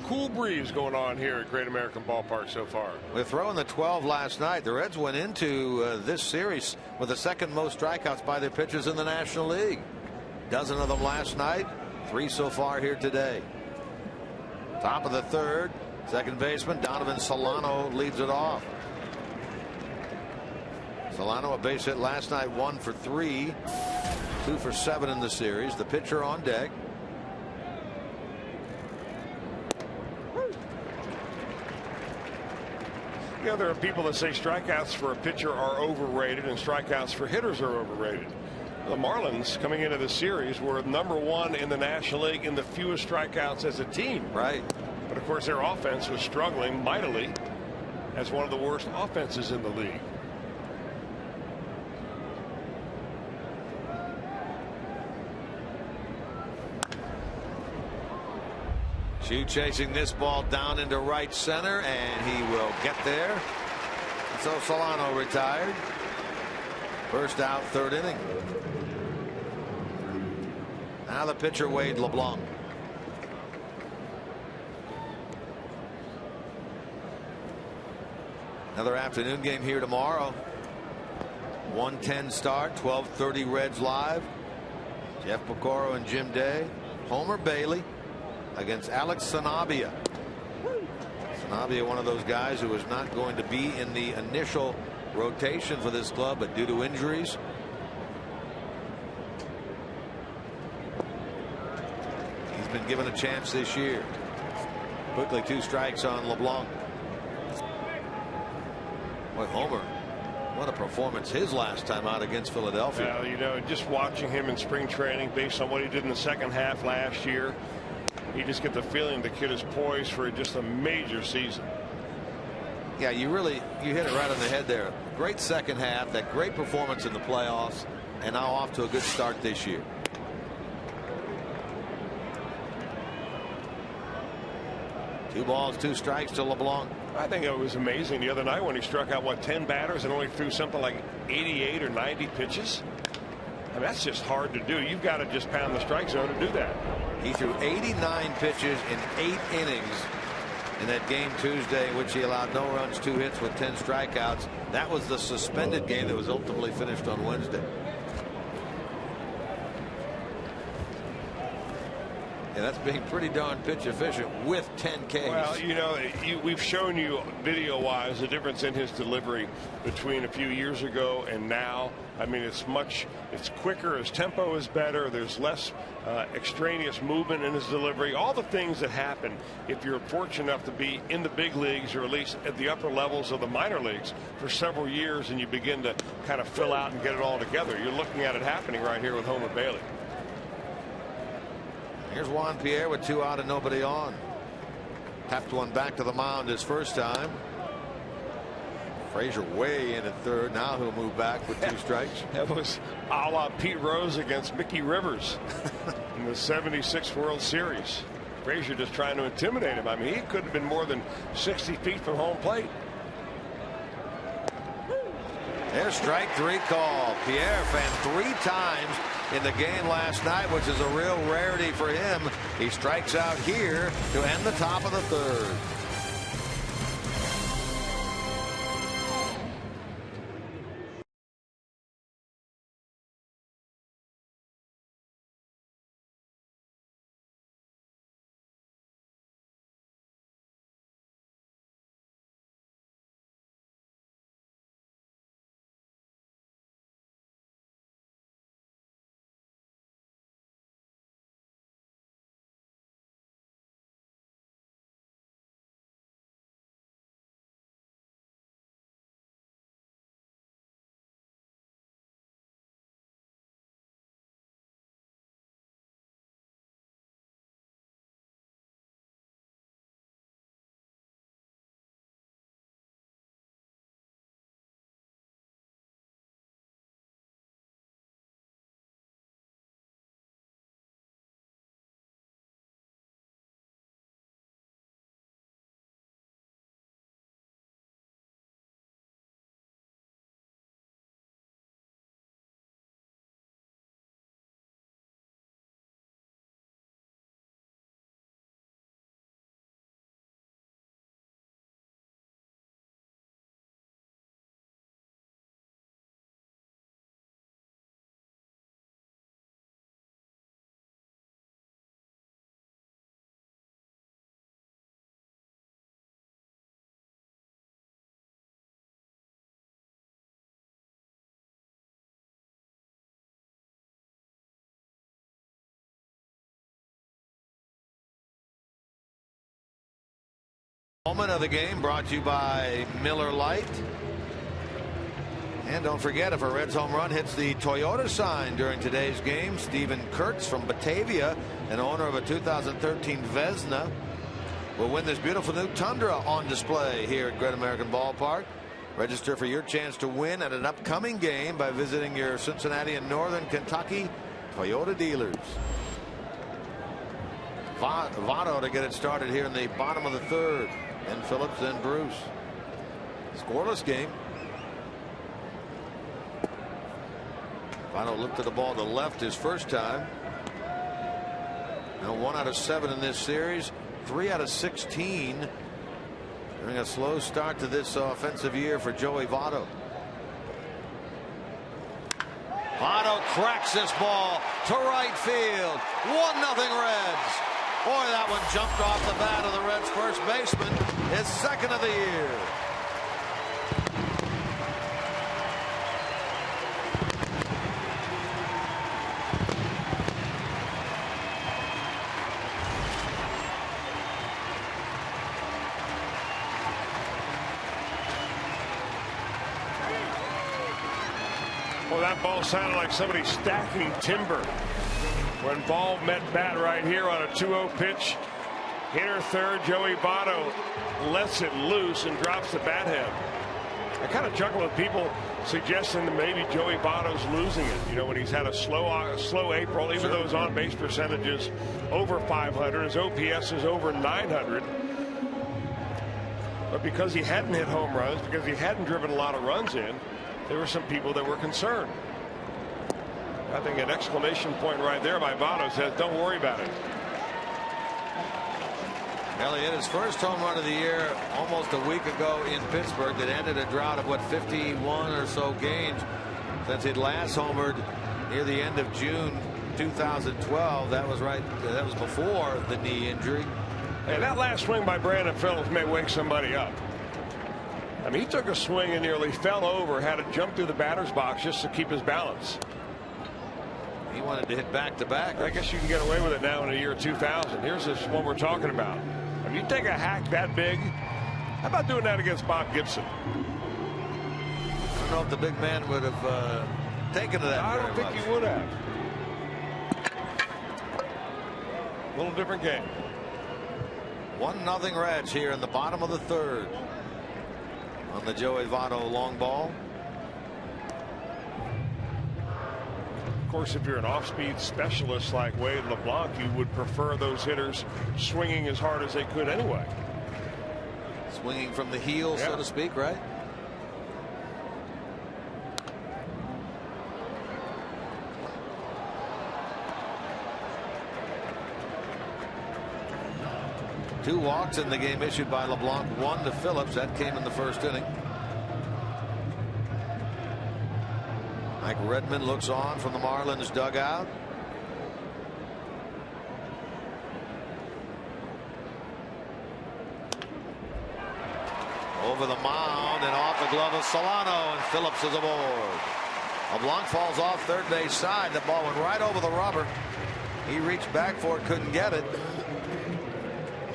cool breeze going on here at Great American Ballpark so far. With throwing the 12 last night, the Reds went into this series with the 2nd most strikeouts by their pitchers in the National League. A dozen of them last night. 3 so far here today. Top of the 3rd, second baseman Donovan Solano leads it off. Solano a base hit last night, 1 for 3, 2 for 7 in the series. The pitcher on deck. Yeah, there are people that say strikeouts for a pitcher are overrated and strikeouts for hitters are overrated. The Marlins coming into the series were #1 in the National League in the fewest strikeouts as a team. Right. But of course their offense was struggling mightily as one of the worst offenses in the league. Shue chasing this ball down into right center, and he will get there. So Solano retired. First out, third inning. Now the pitcher, Wade LeBlanc. Another afternoon game here tomorrow. 1:10 start, 12:30 Reds live. Jeff Pecoro and Jim Day. Homer Bailey against Alex Sanabria. Sanabria, one of those guys who is not going to be in the initial rotation for this club, but due to injuries. He's been given a chance this year. Quickly, 2 strikes on LeBlanc. Boy, Homer, what a performance his last time out against Philadelphia. Well, you know, just watching him in spring training based on what he did in the second half last year, you just get the feeling the kid is poised for just a major season. Yeah, you hit it right on the head there. Great second half, that great performance in the playoffs, and now off to a good start this year. Two balls, 2 strikes to LeBlanc. I think it was amazing the other night when he struck out, what, 10 batters and only threw something like 88 or 90 pitches. I mean, that's just hard to do. You've got to just pound the strike zone to do that. He threw 89 pitches in 8 innings in that game Tuesday, in which he allowed no runs, 2 hits with 10 strikeouts. That was the suspended game that was ultimately finished on Wednesday. Yeah, that's being pretty darn pitch efficient with 10 Ks. Well, you know, we've shown you video-wise the difference in his delivery between a few years ago and now. I mean, it's quicker. His tempo is better. There's less extraneous movement in his delivery. All the things that happen if you're fortunate enough to be in the big leagues, or at least at the upper levels of the minor leagues for several years, and you begin to kind of fill out and get it all together. You're looking at it happening right here with Homer Bailey. Here's Juan Pierre with 2 out and nobody on. Tapped one back to the mound his first time. Frazier way in at third. Now he'll move back with 2 strikes. That was a la Pete Rose against Mickey Rivers in the '76 World Series. Frazier just trying to intimidate him. I mean, he could have been more than 60 feet from home plate. There's strike 3 call. Pierre fanned 3 times in the game last night, which is a real rarity for him. He strikes out here to end the top of the 3rd. Moment of the game brought to you by Miller Lite. And don't forget, if a Reds home run hits the Toyota sign during today's game, Stephen Kurtz from Batavia, an owner of a 2013 Vesna, will win this beautiful new Tundra on display here at Great American Ballpark. Register for your chance to win at an upcoming game by visiting your Cincinnati and Northern Kentucky Toyota dealers. Votto to get it started here in the bottom of the 3rd. Then Phillips, then Bruce. Scoreless game. Votto lifted the ball to left his first time. Now 1 out of 7 in this series, 3 out of 16. Having a slow start to this offensive year for Joey Votto. Votto cracks this ball to right field. 1-0 Reds. Boy, that one jumped off the bat of the Reds first baseman. His second of the year. Well, that ball sounded like somebody stacking timber. When ball met bat right here on a 2-0 pitch. Hitter third, Joey Votto lets it loose and drops the bat hand. I kind of chuckle with people suggesting that maybe Joey Votto's losing it. You know, when he's had a slow April, even though his on-base percentage is over 500, his OPS is over 900. But because he hadn't hit home runs, because he hadn't driven a lot of runs in, there were some people that were concerned. I think an exclamation point right there by Votto says, don't worry about it. Well, he hit his first home run of the year almost a week ago in Pittsburgh that ended a drought of, 51 or so games since he'd last homered near the end of June 2012. That was before the knee injury. And that last swing by Brandon Phillips may wake somebody up. I mean, he took a swing and nearly fell over, had to jump through the batter's box just to keep his balance. He wanted to hit back-to-back. I guess you can get away with it now in the year 2000. Here's this one we're talking about. If you take a hack that big, how about doing that against Bob Gibson? I don't know if the big man would have taken to that. I don't think he would have. A little different game. 1-0 Reds here in the bottom of the third on the Joey Votto long ball. Of course, if you're an off-speed specialist like Wade LeBlanc, you would prefer those hitters swinging as hard as they could anyway. Swinging from the heel, so to speak, right? Two walks in the game issued by LeBlanc, 1 to Phillips. That came in the first inning. Mike Redmond looks on from the Marlins dugout. Over the mound and off the glove of Solano, and Phillips is aboard. LeBlanc falls off third base side. The ball went right over the rubber. He reached back for it, couldn't get it.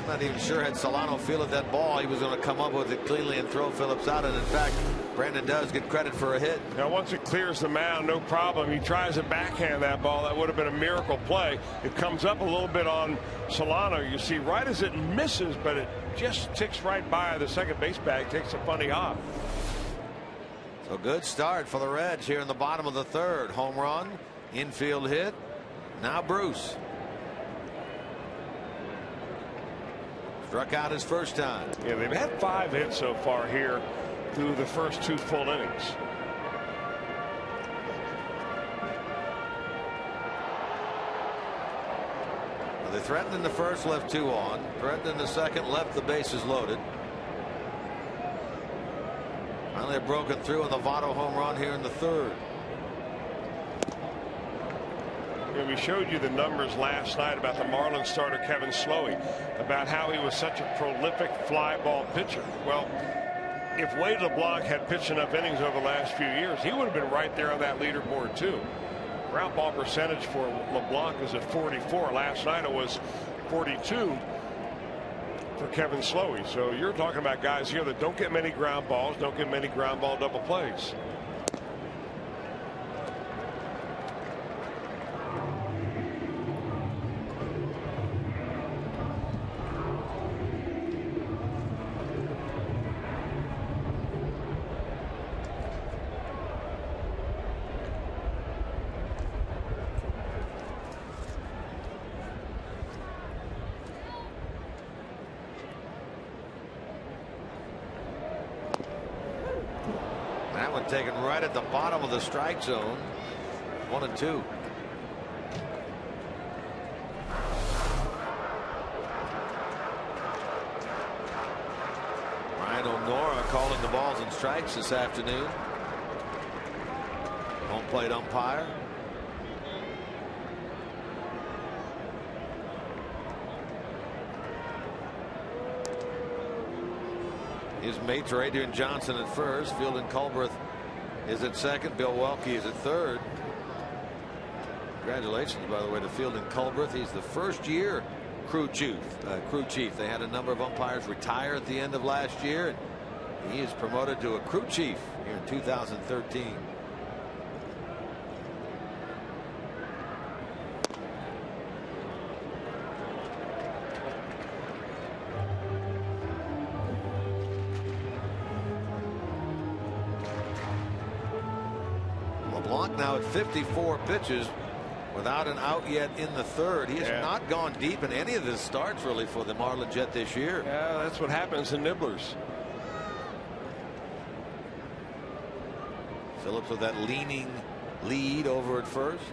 Not even sure had Solano fielded that ball, he was going to come up with it cleanly and throw Phillips out. And in fact, Brandon does get credit for a hit. Now, once it clears the mound, no problem. He tries to backhand that ball. That would have been a miracle play. It comes up a little bit on Solano. You see right as it misses, but it just ticks right by the second base bag, takes a funny hop. So good start for the Reds here in the bottom of the third. Home run, infield hit. Now Bruce. Struck out his first time. Yeah, they've had 5 hits so far here through the first 2 full innings. Well, they threatened in the first, left 2 on. Threatened in the second, left the bases loaded. Finally have broken through on the Votto home run here in the third. We showed you the numbers last night about the Marlins starter Kevin Slowey, about how he was such a prolific fly ball pitcher. Well, if Wade LeBlanc had pitched enough innings over the last few years, he would have been right there on that leaderboard too. Ground ball percentage for LeBlanc is at 44. Last night it was 42 for Kevin Slowey. So you're talking about guys here that don't get many ground balls, don't get many ground ball double plays. That one taken right at the bottom of the strike zone. 1-2. Ryan O'Nora calling the balls and strikes this afternoon. Home plate umpire. His mates are Adrian Johnson at first. Fielding Culbreth is at second. Bill Welke is at third. Congratulations, by the way, to Fielding Culbreth. He's the first-year crew chief. They had a number of umpires retire at the end of last year, and he is promoted to a crew chief here in 2013. LeBlanc now at 54 pitches without an out yet in the third. He has not gone deep in any of his starts really for the Marlins yet this year. Yeah, that's what happens in nibblers. Phillips with that leaning lead over at first.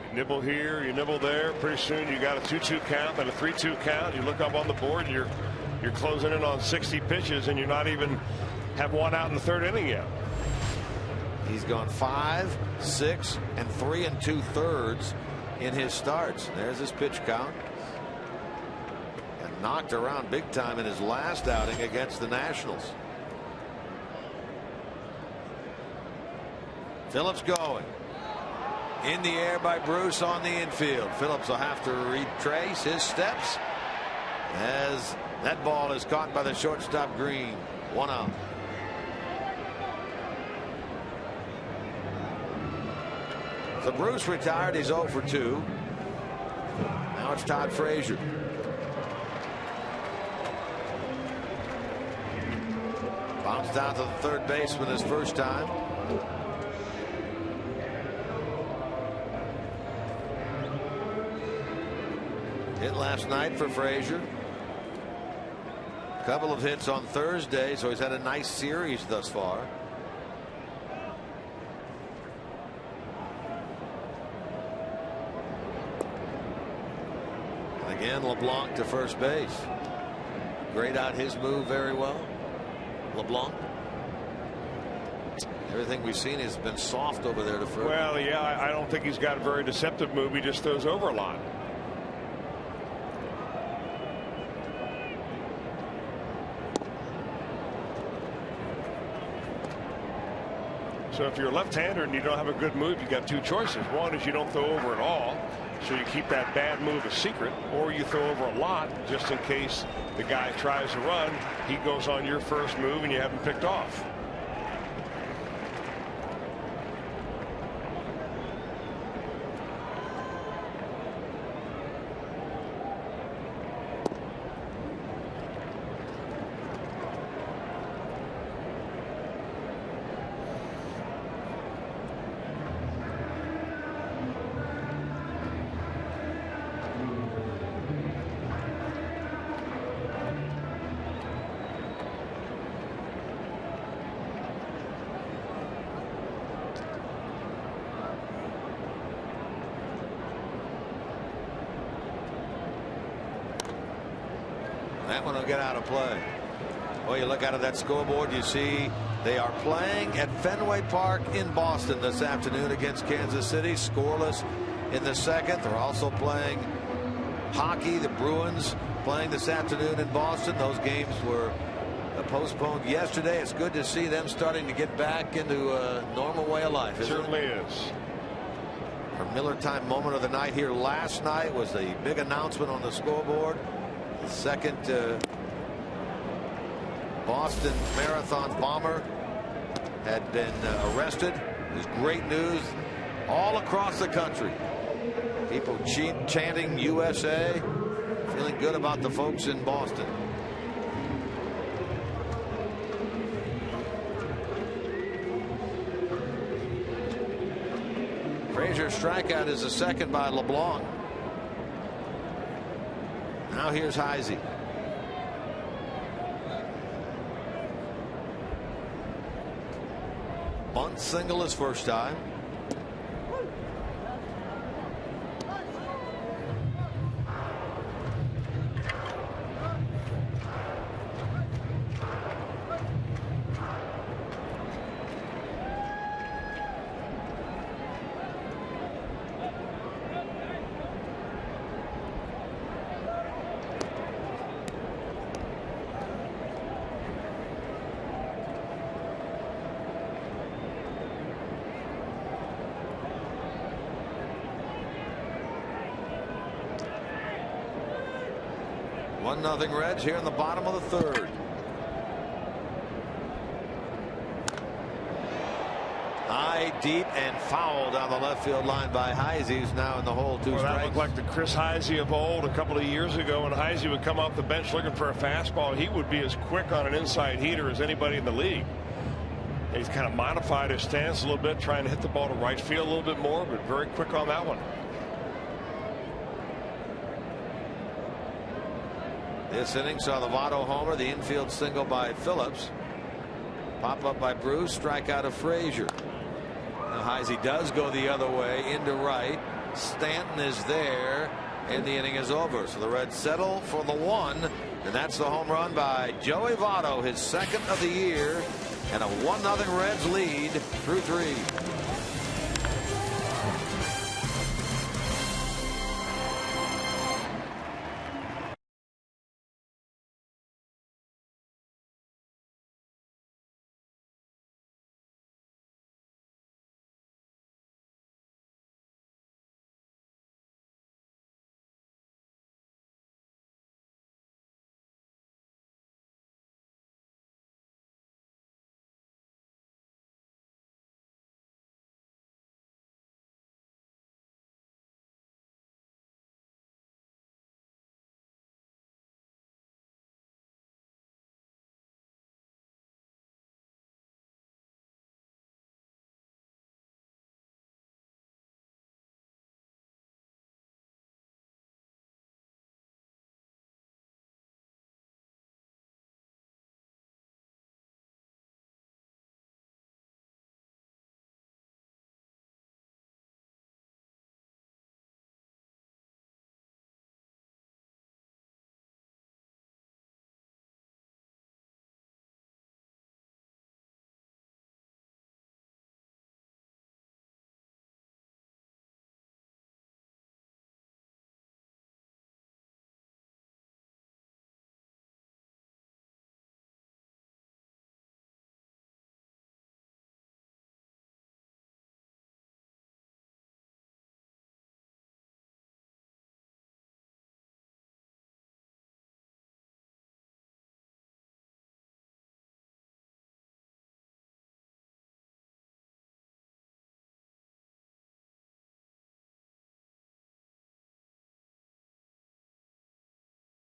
You nibble here, you nibble there. Pretty soon you got a 2-2 count and a 3-2 count. You look up on the board, you're closing in on 60 pitches, and you're not even have one out in the third inning yet. He's gone 5, 6, and 3 2/3 in his starts. There's his pitch count. And knocked around big time in his last outing against the Nationals. Phillips going. In the air by Bruce on the infield. Phillips will have to retrace his steps as that ball is caught by the shortstop Green. 1 out. So Bruce retired. He's 0 for 2. Now it's Todd Frazier. Bounced down to the third baseman his first time. Hit last night for Frazier. A couple of hits on Thursday, so he's had a nice series thus far. Again, LeBlanc to first base. Grayed out his move very well. LeBlanc. Everything we've seen has been soft over there to first. Well, yeah, I don't think he's got a very deceptive move. He just throws over a lot. So if you're a left-hander and you don't have a good move, you got two choices. One is you don't throw over at all, so you keep that bad move a secret, or you throw over a lot just in case the guy tries to run. He goes on your first move and you have him picked off. That one will get out of play. Well, you look out of that scoreboard, you see they are playing at Fenway Park in Boston this afternoon against Kansas City. Scoreless in the second. They're also playing hockey. The Bruins playing this afternoon in Boston. Those games were postponed yesterday. It's good to see them starting to get back into a normal way of life. It certainly is. Our Miller Time moment of the night here last night was the big announcement on the scoreboard. The second Boston Marathon bomber had been arrested. It was great news all across the country. People chanting USA, feeling good about the folks in Boston. Frazier's strikeout is the second by LeBlanc. Now here's Heisey. Bunt single his first time. 1-0 Reds here in the bottom of the third. High, deep, and foul down the left field line by Heisey, who's now in the hole. 2 strikes. That looked like the Chris Heisey of old a couple of years ago, when Heisey would come off the bench looking for a fastball. He would be as quick on an inside heater as anybody in the league. He's kind of modified his stance a little bit, trying to hit the ball to right field a little bit more, but very quick on that one. This inning saw the Votto homer, the infield single by Phillips. Pop up by Bruce, strikeout of Frazier. Now Heisey does go the other way into right. Stanton is there, and the inning is over. So the Reds settle for the 1, and that's the home run by Joey Votto, his 2nd of the year, and a 1-0 Reds lead through 3.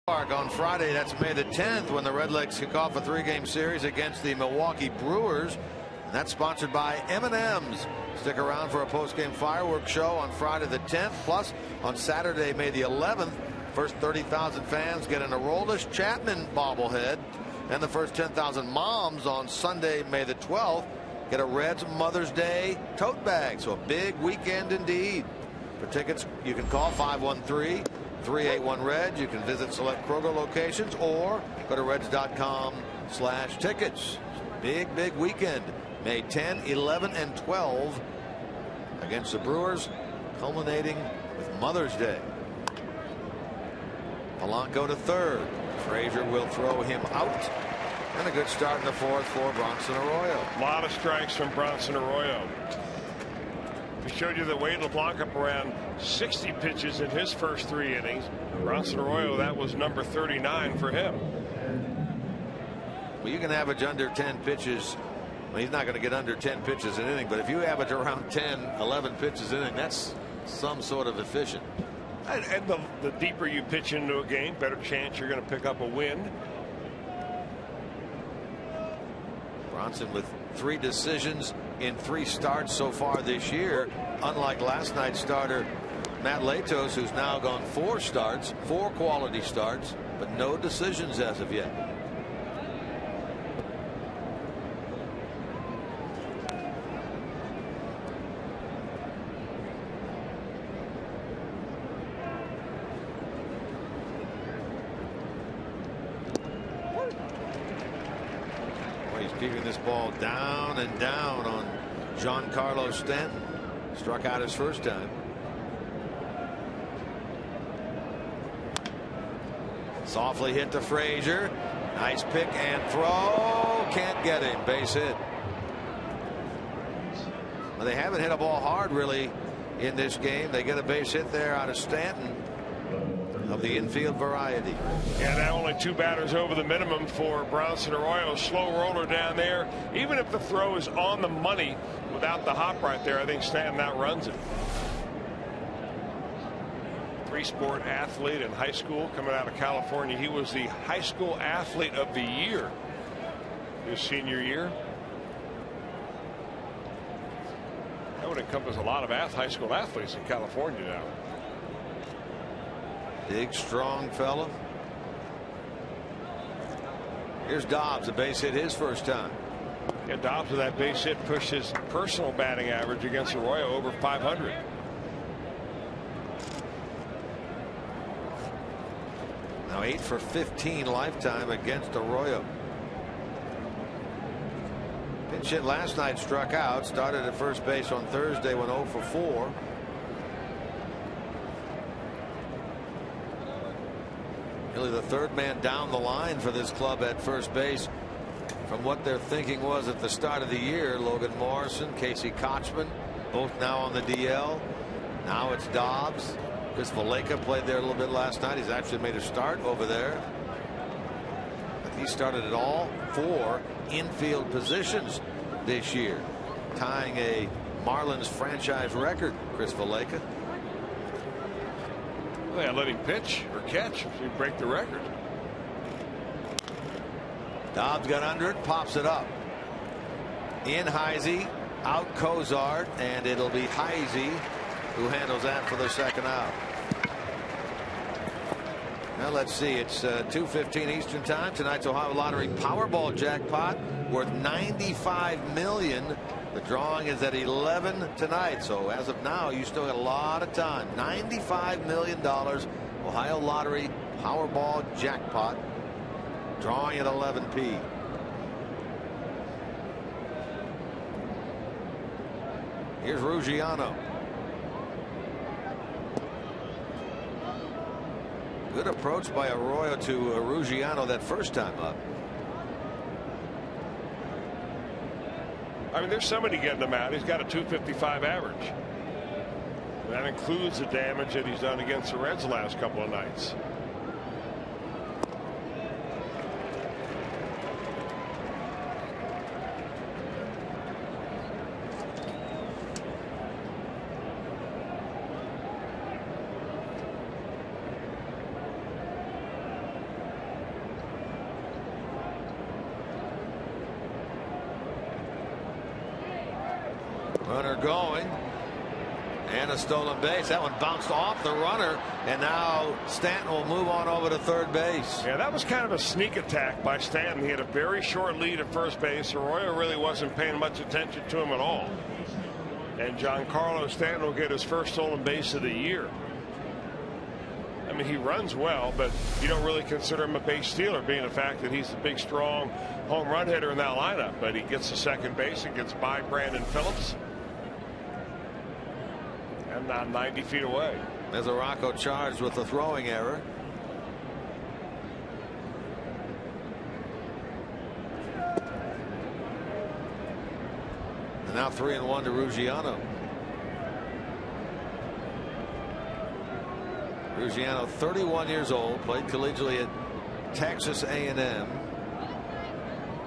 On Friday, that's May the 10th, when the Redlegs kick off a 3-game series against the Milwaukee Brewers. And that's sponsored by M&M's. Stick around for a post-game fireworks show on Friday the 10th. Plus, on Saturday, May the 11th, first 30,000 fans get an Aroldis Chapman bobblehead. And the first 10,000 moms on Sunday, May the 12th, get a Reds Mother's Day tote bag. So a big weekend indeed. For tickets, you can call 513-381-RED. You can visit select Kroger locations or go to reds.com/tickets. Big weekend. May 10, 11, and 12 against the Brewers, culminating with Mother's Day. Polanco to third. Frazier will throw him out. And a good start in the fourth for Bronson Arroyo. A lot of strikes from Bronson Arroyo. We showed you that Wade LeBlanc up around 60 pitches in his first 3 innings. Bronson Arroyo, that was number 39 for him. Well, you can average under 10 pitches. Well, he's not going to get under 10 pitches an inning, but if you average around 10, 11 pitches an inning, that's some sort of efficient. And the deeper you pitch into a game, better chance you're going to pick up a win. Bronson with 3 decisions in 3 starts so far this year, unlike last night's starter Matt Latos, who's now gone 4 starts, 4 quality starts, but no decisions as of yet. Keeping this ball down and down on Giancarlo Stanton. Struck out his first time. Softly hit to Frazier. Nice pick and throw. Can't get him. Base hit. Well, they haven't hit a ball hard really in this game. They get a base hit there out of Stanton. of the infield variety. Yeah, now only 2 batters over the minimum for Bronson. Arroyo, slow roller down there. Even if the throw is on the money without the hop right there, I think Stanton outruns it. 3-sport athlete in high school coming out of California. He was the high school athlete of the year his senior year. That would encompass a lot of high school athletes in California now. Big, strong fella. Here's Dobbs, a base hit his first time. Yeah, Dobbs with that base hit pushed his personal batting average against Arroyo over 500. Now 8 for 15 lifetime against Arroyo. Pinch hit last night, struck out, started at first base on Thursday, went 0 for 4. Really the third man down the line for this club at first base from what their thinking was at the start of the year. Logan Morrison, Casey Kochman, both now on the DL. Now it's Dobbs. Chris Valleca played there a little bit last night. He's actually made a start over there. He started at all 4 infield positions this year, tying a Marlins franchise record. Chris Valleca. Well, they let him pitch or catch if you break the record. Dobbs got under it, pops it up. In Heisey, out Cozart, and it'll be Heisey who handles that for the second out. Now let's see, it's 2:15 Eastern time. Tonight's Ohio Lottery Powerball jackpot worth $95 million. The drawing is at 11 tonight, so as of now you still got a lot of time. $95 million Ohio Lottery Powerball jackpot, drawing at 11 p. Here's Ruggiano. Good approach by Arroyo to Ruggiano that first time up. I mean, there's somebody getting him out. He's got a 255 average. And that includes the damage that he's done against the Reds the last couple of nights. Runner going, and a stolen base. That one bounced off the runner, and now Stanton will move on over to third base. Yeah, that was kind of a sneak attack by Stanton. He had a very short lead at first base. Arroyo really wasn't paying much attention to him at all. And Giancarlo Stanton will get his first stolen base of the year. I mean, he runs well, but you don't really consider him a base stealer, being the fact that he's the big, strong home run hitter in that lineup. But he gets to second base and gets by Brandon Phillips. And now 90 feet away. Mesoraco charged with the throwing error. And now 3-1 to Ruggiano. Ruggiano, 31 years old, played collegiately at Texas A&M.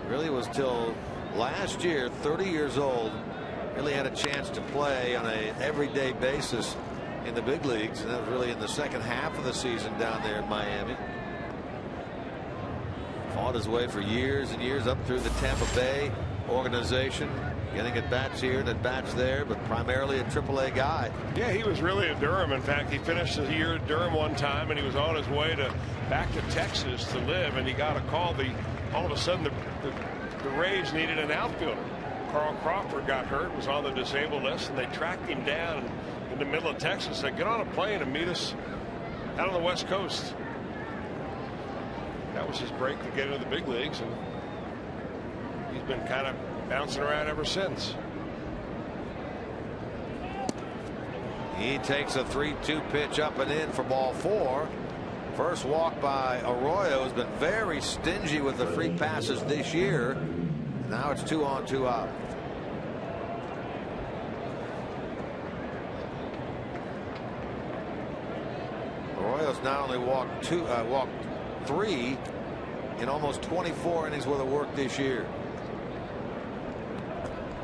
Really was till last year, 30 years old, really had a chance to play on a everyday basis in the big leagues, and that was really in the second half of the season down there in Miami. Fought his way for years and years up through the Tampa Bay organization, getting at bats here and at bats there, but primarily a AAA guy. Yeah, he was really at Durham. In fact, he finished the year at Durham one time, and he was on his way back to Texas to live, and he got a call. All of a sudden, the Rays needed an outfielder. Carl Crawford got hurt, was on the disabled list, and they tracked him down in the middle of Texas. Said, get on a plane and meet us out on the West Coast. That was his break to get into the big leagues, and he's been kind of bouncing around ever since. He takes a 3-2 pitch up and in for ball 4. First walk by Arroyo. Has been very stingy with the free passes this year. Now it's 2 on, 2 out. Arroyo Arroyo's now only walked 3 in almost 24 innings worth of work this year.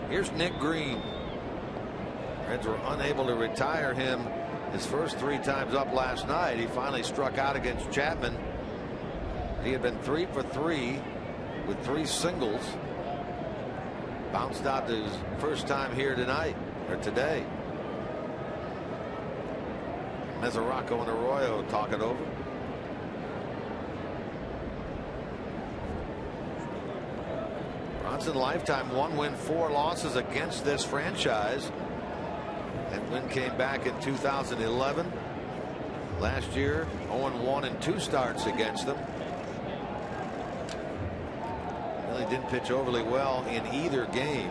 Here's Nick Green. Reds were unable to retire him his first 3 times up last night. He finally struck out against Chapman. He had been 3 for 3 with 3 singles. Bounced out his first time here tonight or today. Mesoraco and Arroyo talk it over. Bronson lifetime 1 win 4 losses against this franchise. That win came back in 2011. Last year 0-1 in 2 starts against them. Really didn't pitch overly well in either game.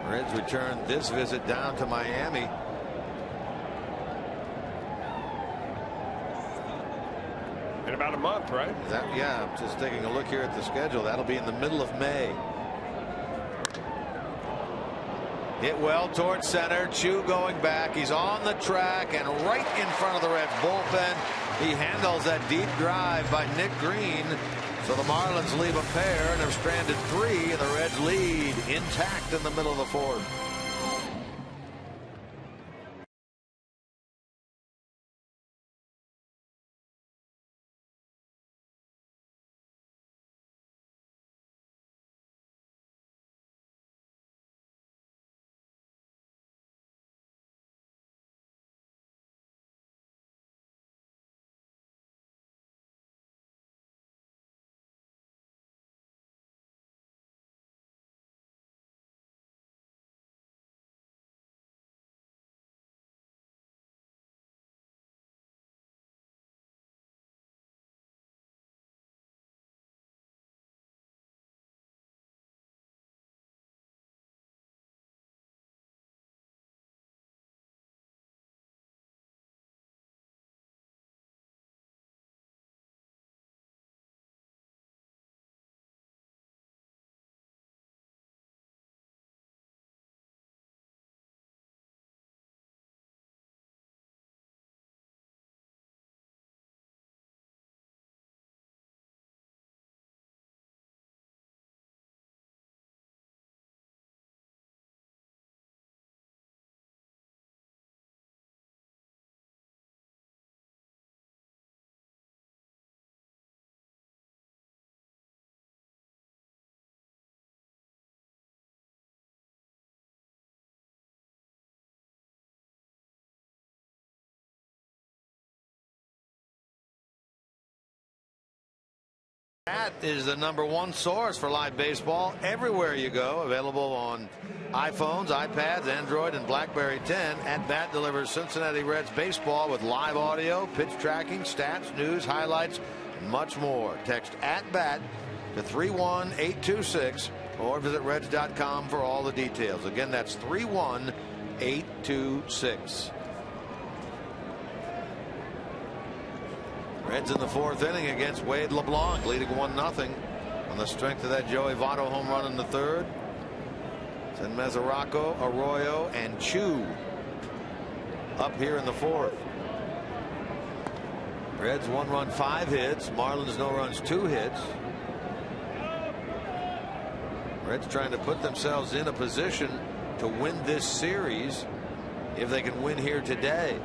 Reds return this visit down to Miami. In about a month, right? Yeah, I'm just taking a look here at the schedule. That'll be in the middle of May. Hit well towards center. Chu going back. He's on the track and right in front of the Reds bullpen. He handles that deep drive by Nick Green. So the Marlins leave a pair and have stranded 3, and the Reds lead intact in the middle of the 4th. That is the #1 source for live baseball everywhere you go. Available on iPhones, iPads, Android, and BlackBerry 10. At Bat delivers Cincinnati Reds baseball with live audio, pitch tracking, stats, news, highlights, and much more. Text at Bat to 31826 or visit Reds.com for all the details. Again, that's 31826. Reds in the 4th inning against Wade LeBlanc, leading 1-0 on the strength of that Joey Votto home run in the 3rd. Then Mesoraco, Arroyo, and Chu up here in the 4th. Reds 1 run, 5 hits. Marlins no runs, 2 hits. Reds trying to put themselves in a position to win this series if they can win here today.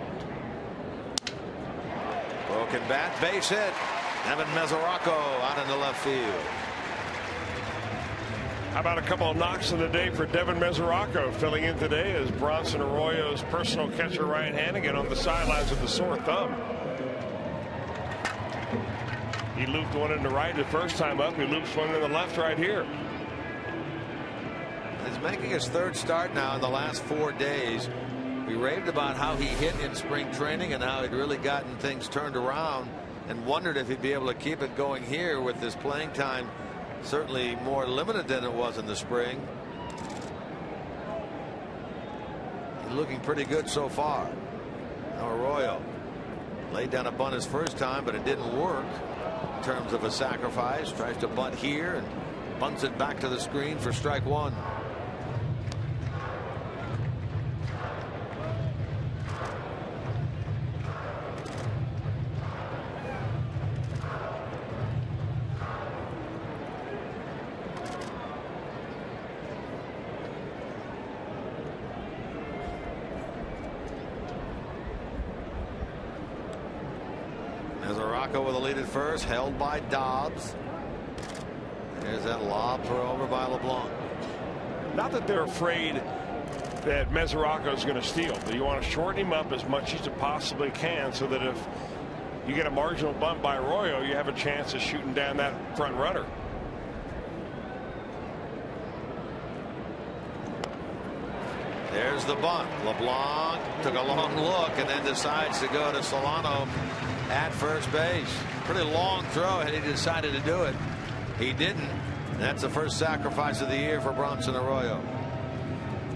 Broken bat, base hit. Evan Mesoraco out into left field. How about a couple of knocks in the day for Devin Mesoraco, filling in today as Bronson Arroyo's personal catcher Ryan Hannigan on the sidelines with the sore thumb. He looped one into right the first time up. He loops one in the left right here. He's making his 3rd start now in the last 4 days. We raved about how he hit in spring training and how he'd really gotten things turned around, and wondered if he'd be able to keep it going here with his playing time certainly more limited than it was in the spring. He's looking pretty good so far. Now Arroyo laid down a bunt his first time, but it didn't work in terms of a sacrifice. Tries to bunt here and bunts it back to the screen for strike 1. Rocco with a lead at first, held by Dobbs. There's that lob throw over by LeBlanc. Not that they're afraid that Mesoraco is going to steal, but you want to shorten him up as much as you possibly can so that if you get a marginal bump by Arroyo, you have a chance of shooting down that front runner. There's the bunt. LeBlanc took a long look and then decides to go to Solano at first base. Pretty long throw, and he decided to do it. He didn't. That's the first sacrifice of the year for Bronson Arroyo.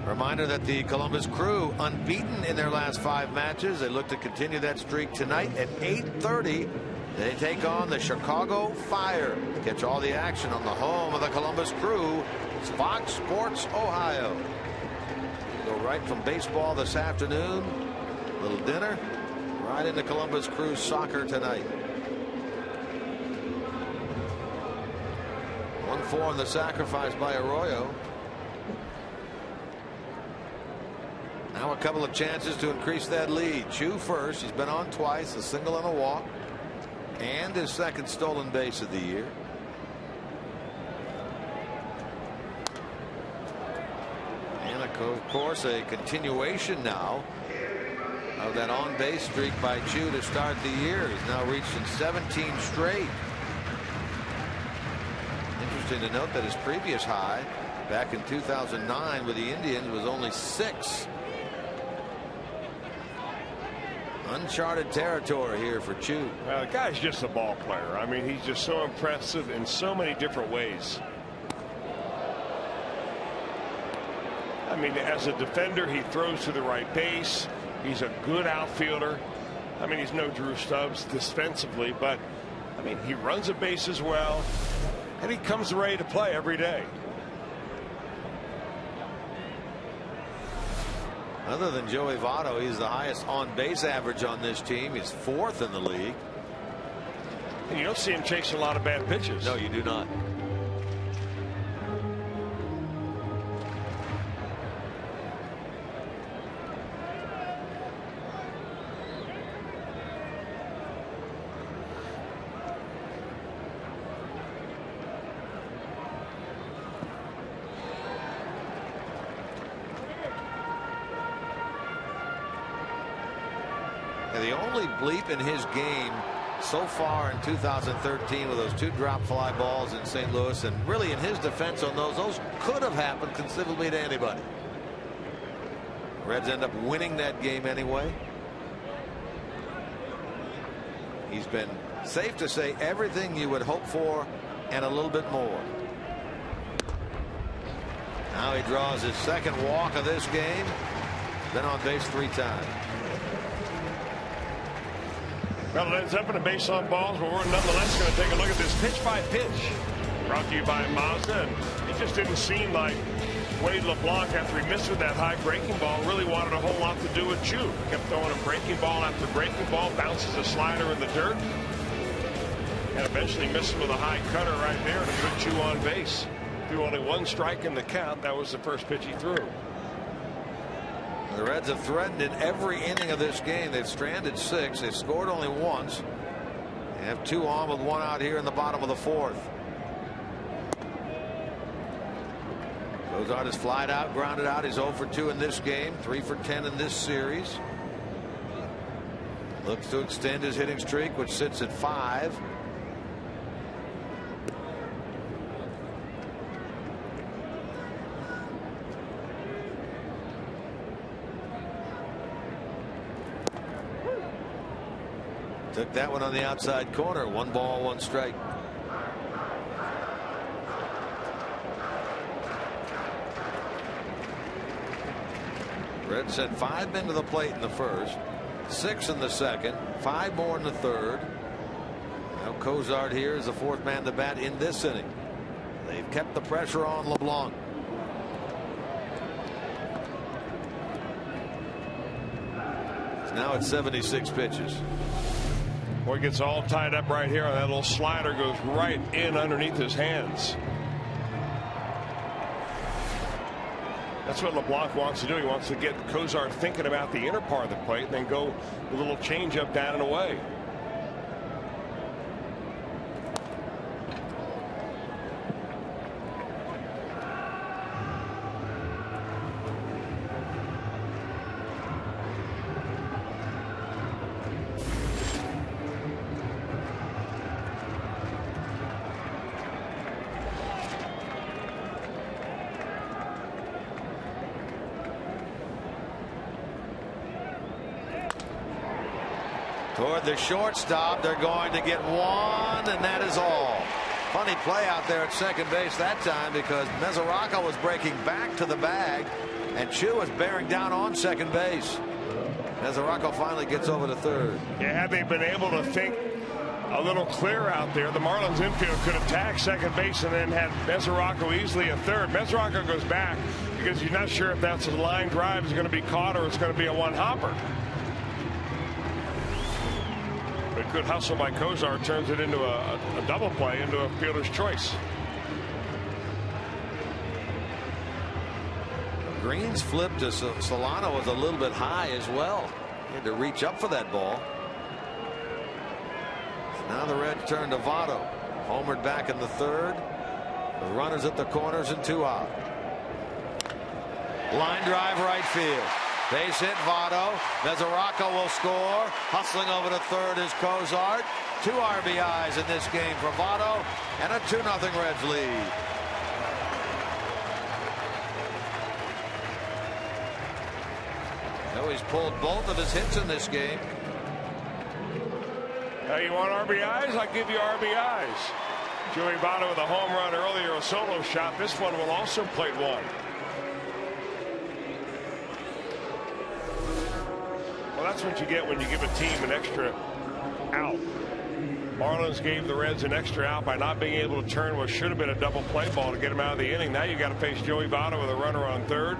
Reminder that the Columbus Crew unbeaten in their last 5 matches. They look to continue that streak tonight at 8:30. They take on the Chicago Fire. Catch all the action on the home of the Columbus Crew. It's Fox Sports Ohio. Go right from baseball this afternoon. Little dinner. Right into Columbus Crew soccer tonight. 1-4 on the sacrifice by Arroyo. Now a couple of chances to increase that lead. Chu first. He's been on twice, a single and a walk, and his second stolen base of the year. And of course a continuation now of that on base streak by Chu to start the year. He's now reached in 17 straight. Interesting to note that his previous high back in 2009 with the Indians was only 6. Uncharted territory here for Chu. Well, the guy's just a ball player. I mean, he's just so impressive in so many different ways. I mean, as a defender, he throws to the right base. He's a good outfielder. I mean, he's no Drew Stubbs defensively, but I mean, he runs the bases well, and he comes ready to play every day. Other than Joey Votto, he's the highest on base average on this team. He's 4th in the league. And you don't see him chasing a lot of bad pitches. No, you do not. The only bleep in his game so far in 2013 with those 2 drop fly balls in St. Louis, and really in his defense on those could have happened conceivably to anybody. Reds end up winning that game anyway. He's been, safe to say, everything you would hope for and a little bit more. Now he draws his second walk of this game. Been on base 3 times. Well, it ends up in a base on balls, but we're nonetheless going to take a look at this pitch by pitch. Brought to you by Mazda. And it just didn't seem like Wade LeBlanc, after he missed with that high breaking ball, really wanted a whole lot to do with Chu. Kept throwing a breaking ball after breaking ball, bounces a slider in the dirt, and eventually misses with a high cutter right there and a good Chu on base. Threw only 1 strike in the count. That was the first pitch he threw. The Reds have threatened in every inning of this game. They've stranded 6. They've scored only once. They have 2 on with 1 out here in the bottom of the 4th. Cozart is flied out, grounded out. He's 0 for 2 in this game, 3 for 10 in this series. Looks to extend his hitting streak, which sits at 5. Took that one on the outside corner. 1 ball, 1 strike. Reds sent 5 men to the plate in the first, 6 in the second, 5 more in the third. Now Cozart here is the 4th man to bat in this inning. They've kept the pressure on LeBlanc. It's now at 76 pitches. Boy, he gets all tied up right here. That little slider goes right in underneath his hands. That's what LeBlanc wants to do. He wants to get Cozart thinking about the inner part of the plate and then go a little change up, down and away. toward the shortstop. They're going to get one, and that is all. Funny play out there at second base that time because Mesoraco was breaking back to the bag, and Chu was bearing down on second base. Mesoraco finally gets over to third. Yeah, had they been able to think a little clear out there, the Marlins infield could attack second base and then had Mesoraco easily at third. Mesoraco goes back because he's not sure if that's a line drive is going to be caught or it's going to be a one-hopper. But good hustle by Kozar turns it into a double play, into a fielder's choice. Green's flip to Solano was a little bit high as well. He had to reach up for that ball. So now the Reds turn to Votto. Homered back in the third. The runners at the corners and 2 out. Line drive right field. Base hit Votto. Mesoraco will score. Hustling over to third is Kozart. 2 RBIs in this game for Votto and a 2-0 Reds lead. So he's pulled both of his hits in this game. Now you want RBIs? I'll give you RBIs. Joey Votto with a home run earlier, a solo shot. This one will also plate one. Well, that's what you get when you give a team an extra out. Marlins gave the Reds an extra out by not being able to turn what should have been a double play ball to get him out of the inning. Now you got to face Joey Votto with a runner on third.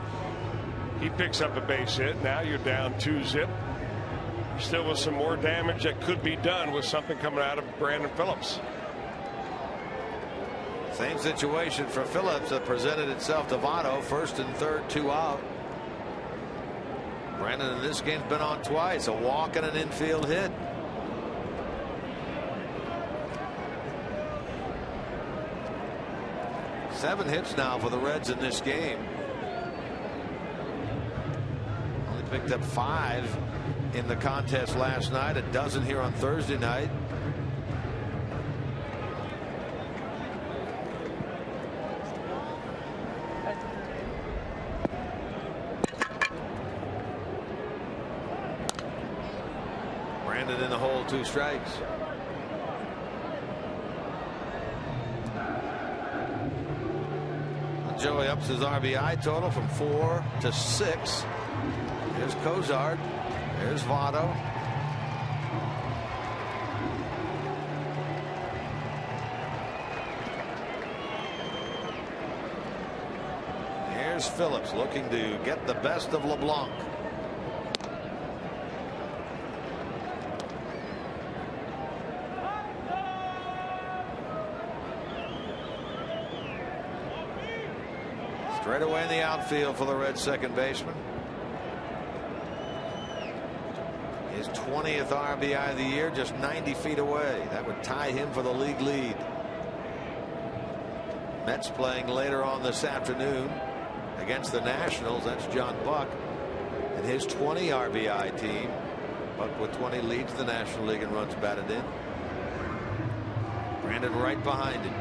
He picks up a base hit. Now you're down 2-zip. Still with some more damage that could be done with something coming out of Brandon Phillips. Same situation for Phillips that presented itself to Votto. First and third, 2 out. Brandon in this game's been on twice, a walk and an infield hit. Seven hits now for the Reds in this game. Only picked up 5 in the contest last night, a dozen here on Thursday night. Brandon in the hole, 2 strikes. Joey ups his RBI total from 4 to 6. Here's Kozart. There's Votto. Here's Phillips looking to get the best of LeBlanc. Straight away in the outfield for the Reds second baseman. His 20th RBI of the year, just 90 feet away. That would tie him for the league lead. Mets playing later on this afternoon against the Nationals. That's John Buck and his 20 RBI team. Buck with 20 leads the National League and runs batted in. Brandon right behind him.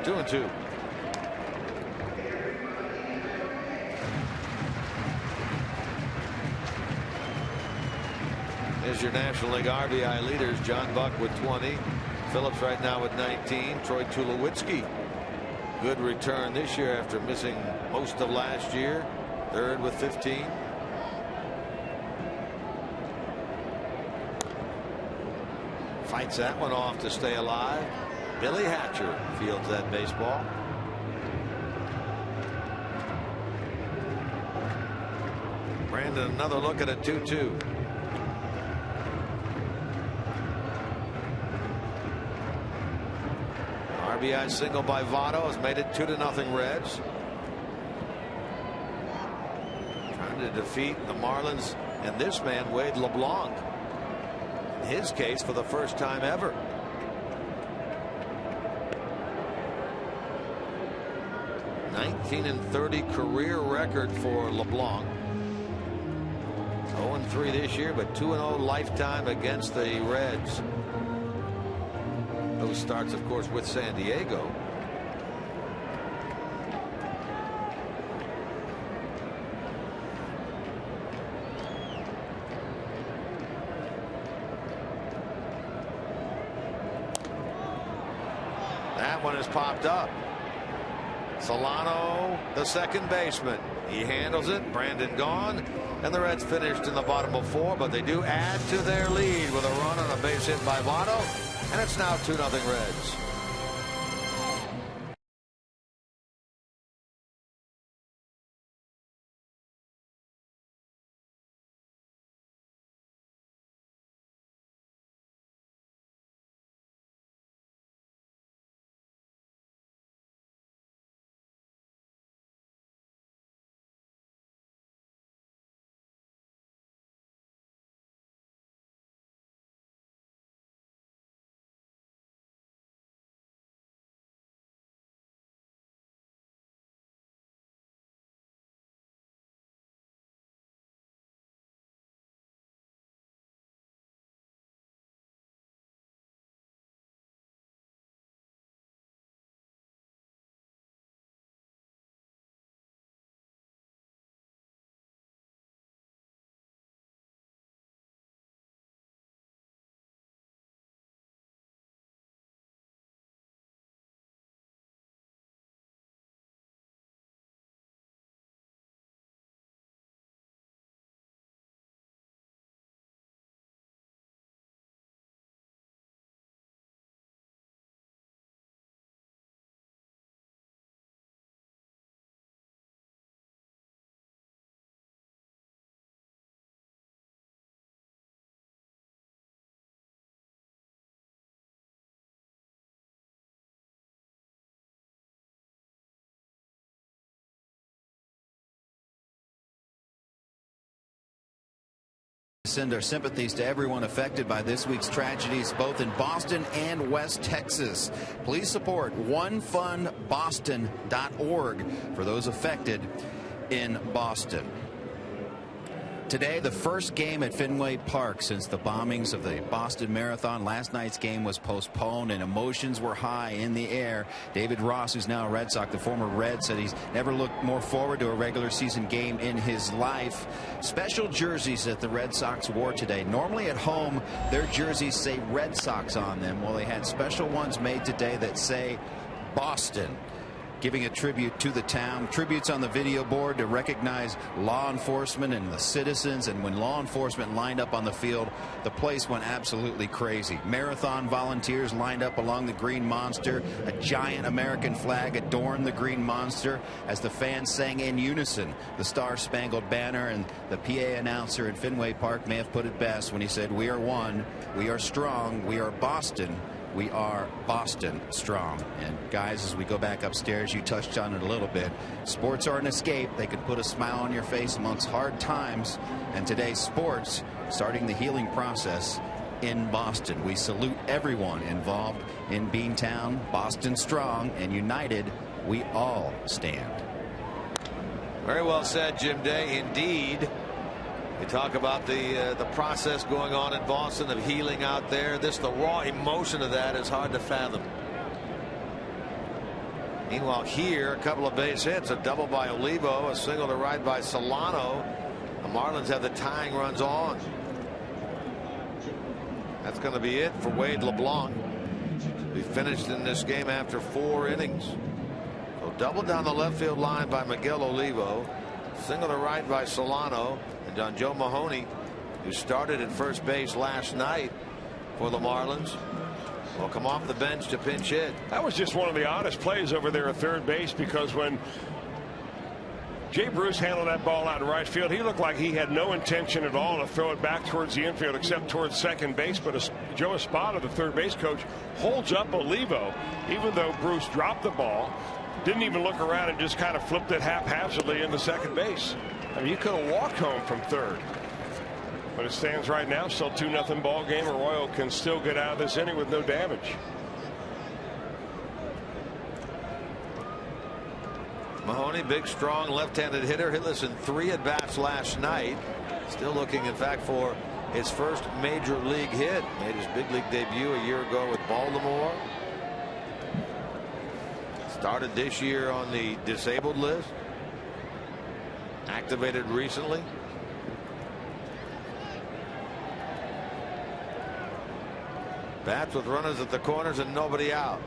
Two and two. There's your National League RBI leaders. John Buck with 20. Phillips right now with 19. Troy Tulowitzki. Good return this year after missing most of last year. Third with 15. Fights that one off to stay alive. Billy Hatcher fields that baseball. Brandon another look at a 2-2. RBI single by Votto has made it 2-0 Reds. Trying to defeat the Marlins and this man Wade LeBlanc. In his case for the first time ever. 19-30 career record for LeBlanc. 0-3 this year, but 2-0 lifetime against the Reds. Those starts, of course, with San Diego. That one is popped up. Solano, the second baseman. He handles it. Brandon gone. And the Reds finished in the bottom of 4, but they do add to their lead with a run on a base hit by Votto. And it's now 2-0 Reds. Send our sympathies to everyone affected by this week's tragedies, both in Boston and West Texas. Please support onefundboston.org for those affected in Boston. Today, the first game at Fenway Park since the bombings of the Boston Marathon. Last night's game was postponed and emotions were high in the air. David Ross, who's now a Red Sox, the former Red, said he's never looked more forward to a regular season game in his life. Special jerseys that the Red Sox wore today. Normally at home, their jerseys say Red Sox on them. Well, they had special ones made today that say Boston, giving a tribute to the town. Tributes on the video board to recognize law enforcement and the citizens. And when law enforcement lined up on the field, the place went absolutely crazy. Marathon volunteers lined up along the Green Monster. A giant American flag adorned the Green Monster as the fans sang in unison the Star-Spangled Banner. And the PA announcer at Fenway Park may have put it best when he said, "We are one, we are strong, we are Boston. We are Boston strong." And guys, as we go back upstairs, you touched on it a little bit. Sports are an escape. They can put a smile on your face amongst hard times. And today's sports starting the healing process in Boston. We salute everyone involved in Beantown. Boston strong and united, we all stand. Very well said, Jim Day. Indeed. You talk about the process going on in Boston of healing out there. The raw emotion of that is hard to fathom. Meanwhile, here, a couple of base hits, a double by Olivo, a single to right by Solano. The Marlins have the tying runs on. That's going to be it for Wade LeBlanc. We finished in this game after 4 innings. So double down the left field line by Miguel Olivo, single to right by Solano. On Joe Mahoney, who started at first base last night for the Marlins, will come off the bench to pinch hit. That was just one of the oddest plays over there at third base, because when Jay Bruce handled that ball out in right field, he looked like he had no intention at all to throw it back towards the infield except towards second base. But Joe Espada, the third base coach, holds up Olivo, even though Bruce dropped the ball, didn't even look around and just kind of flipped it haphazardly into second base. I mean, you could have walked home from third. But it stands right now, still 2-0 ball game. Arroyo can still get out of this inning with no damage. Mahoney, big, strong, left-handed hitter, hitless in 3 at-bats last night. Still looking, in fact, for his first major league hit. Made his big league debut a year ago with Baltimore. Started this year on the disabled list. Activated recently. Bats with runners at the corners and nobody out.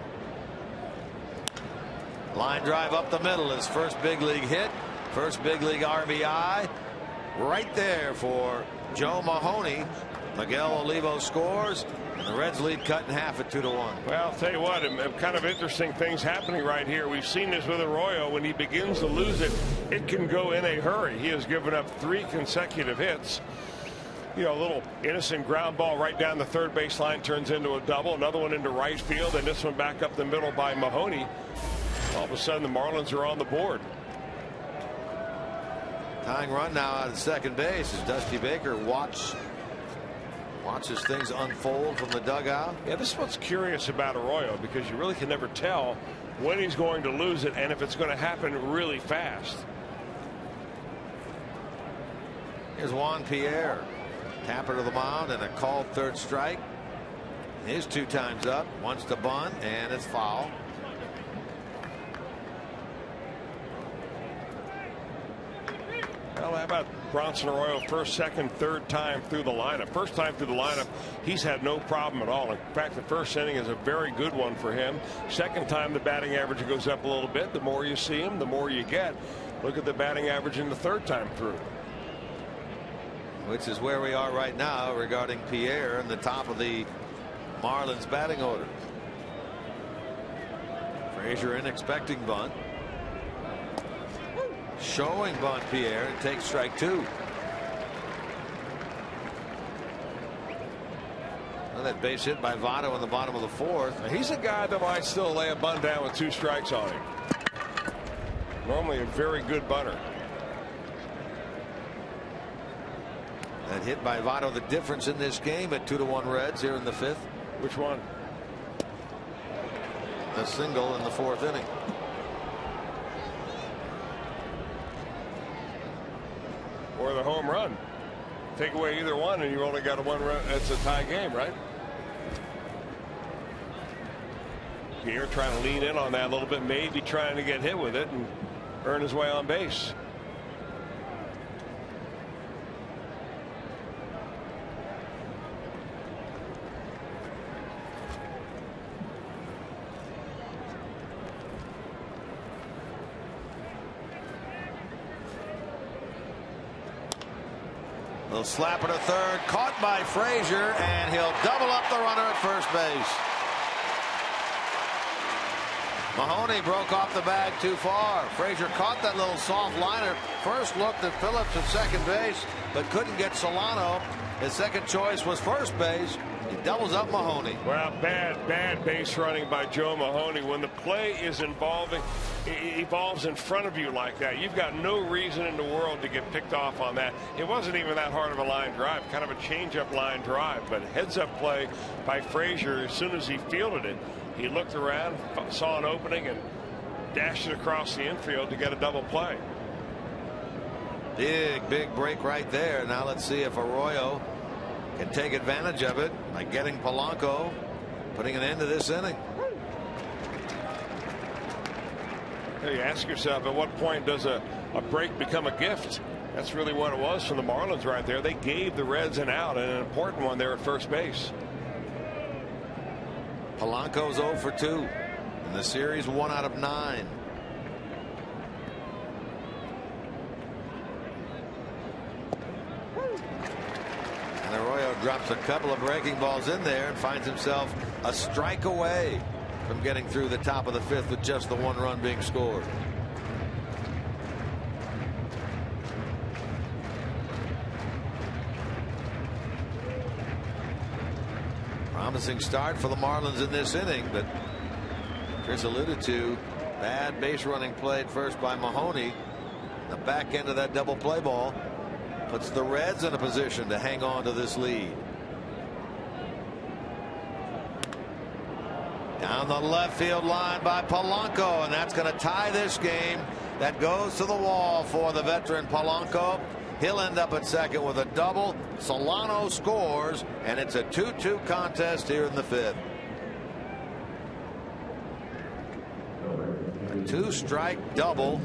Line drive up the middle. His first big league hit. First big league RBI. Right there for Joe Mahoney. Miguel Olivo scores. And the Reds lead cut in half at 2-1. Well, I'll tell you what, kind of interesting things happening right here. We've seen this with Arroyo. When he begins to lose it, it can go in a hurry. He has given up 3 consecutive hits. You know, a little innocent ground ball right down the third base line turns into a double. Another one into right field, and this one back up the middle by Mahoney. All of a sudden, the Marlins are on the board. Tying run now out at second base as Dusty Baker watches things unfold from the dugout. Yeah, this is what's curious about Arroyo, because you really can never tell when he's going to lose it and if it's going to happen really fast. Here's Juan Pierre. Tapper to the mound and a called third strike. His 2 times up. Wants to bunt, and it's foul. Well, how about Bronson Arroyo first, second, third time through the lineup? First time through the lineup, he's had no problem at all. In fact, the first inning is a very good one for him. Second time, the batting average goes up a little bit. The more you see him, the more you get. Look at the batting average in the third time through. Which is where we are right now regarding Pierre in the top of the Marlins batting order. Frazier in, expecting bunt. Showing bunt Pierre, and takes strike 2. Well, that base hit by Votto in the bottom of the 4th. Now, he's a guy that might still lay a bunt down with 2 strikes on him. Normally a very good bunter. That hit by Votto, the difference in this game at 2-1 Reds here in the 5th. Which one? The single in the 4th inning. Or the home run. Take away either one and you only got a 1 run. It's a tie game, right? Pierre trying to lean in on that a little bit, maybe trying to get hit with it and earn his way on base. Little slap at a third, caught by Frazier, and he'll double up the runner at first base. Mahoney broke off the bag too far. Frazier caught that little soft liner. First looked at Phillips at second base, but couldn't get Solano. His second choice was first base. He doubles up Mahoney. Well, bad base running by Joe Mahoney. When the play is evolves in front of you like that, you've got no reason in the world to get picked off on that. It wasn't even that hard of a line drive, kind of a change-up line drive, but heads-up play by Frazier. As soon as he fielded it, he looked around, saw an opening, and dashed it across the infield to get a double play. Big break right there. Now let's see if Arroyo can take advantage of it by getting Polanco, putting an end to this inning. You ask yourself, at what point does a break become a gift? That's really what it was from the Marlins right there. They gave the Reds an out, and an important one there at first base. Polanco's 0 for 2 in the series, 1 out of 9. And Arroyo drops a couple of breaking balls in there and finds himself a strike away from getting through the top of the 5th with just the 1 run being scored. Promising start for the Marlins in this inning, but Chris alluded to bad base running played first by Mahoney. The back end of that double play ball puts the Reds in a position to hang on to this lead. Down the left field line by Polanco, and that's going to tie this game. That goes to the wall for the veteran Polanco. He'll end up at second with a double. Solano scores, and it's a 2-2 contest here in the 5th. A 2-strike double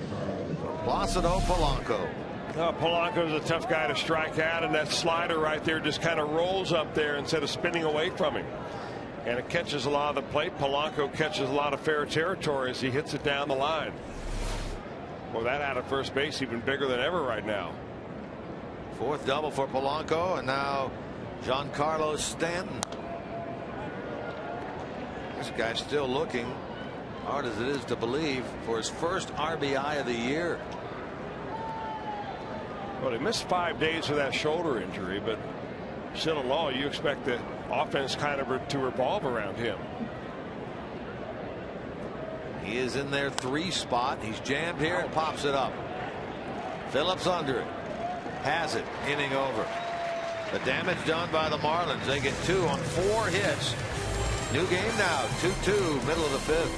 for Placido Polanco. Polanco's a tough guy to strike out, and that slider right there just kind of rolls up there instead of spinning away from him. And it catches a lot of the plate. Polanco catches a lot of fair territory as he hits it down the line. Well, that out of first base even bigger than ever right now. 4th double for Polanco, and now Giancarlo Stanton. This guy's still looking, hard as it is to believe, for his first RBI of the year. Well, he missed 5 days with that shoulder injury, but still in law, you expect the offense kind of to revolve around him. He is in their 3 spot. He's jammed here and pops it up. Phillips under it. Has it. Inning over. The damage done by the Marlins. They get 2 on 4 hits. New game now. 2-2, middle of the 5th.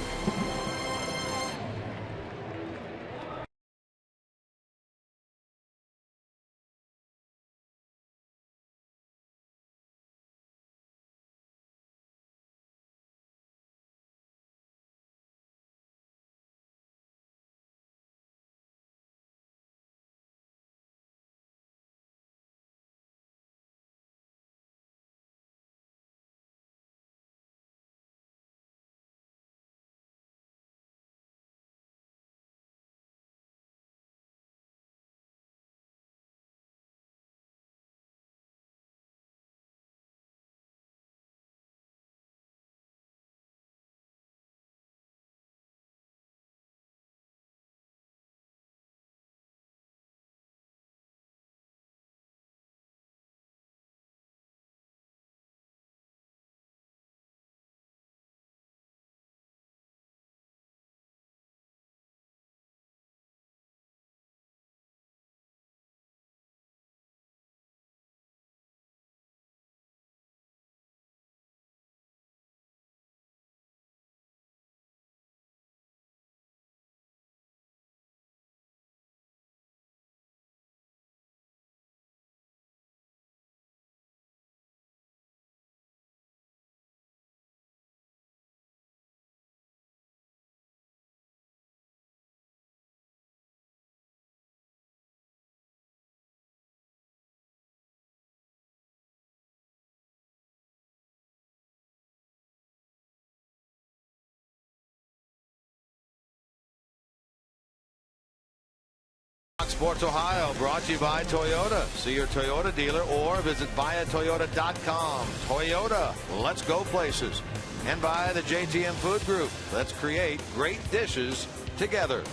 Sports Ohio brought to you by Toyota. See your Toyota dealer or visit buyatoyota.com. Toyota, let's go places. And by the JTM Food Group. Let's create great dishes together.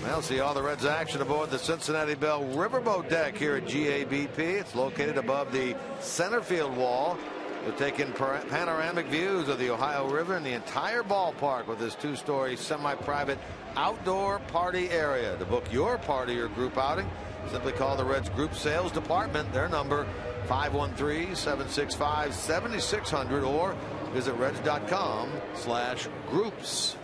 Well, see all the Reds action aboard the Cincinnati Bell Riverboat deck here at GABP. It's located above the center field wall. You'll take in panoramic views of the Ohio River and the entire ballpark with this 2-story semi-private outdoor party area. To book your party or group outing, simply call the Reds Group Sales Department. Their number 513-765-7600 or visit reds.com/groups.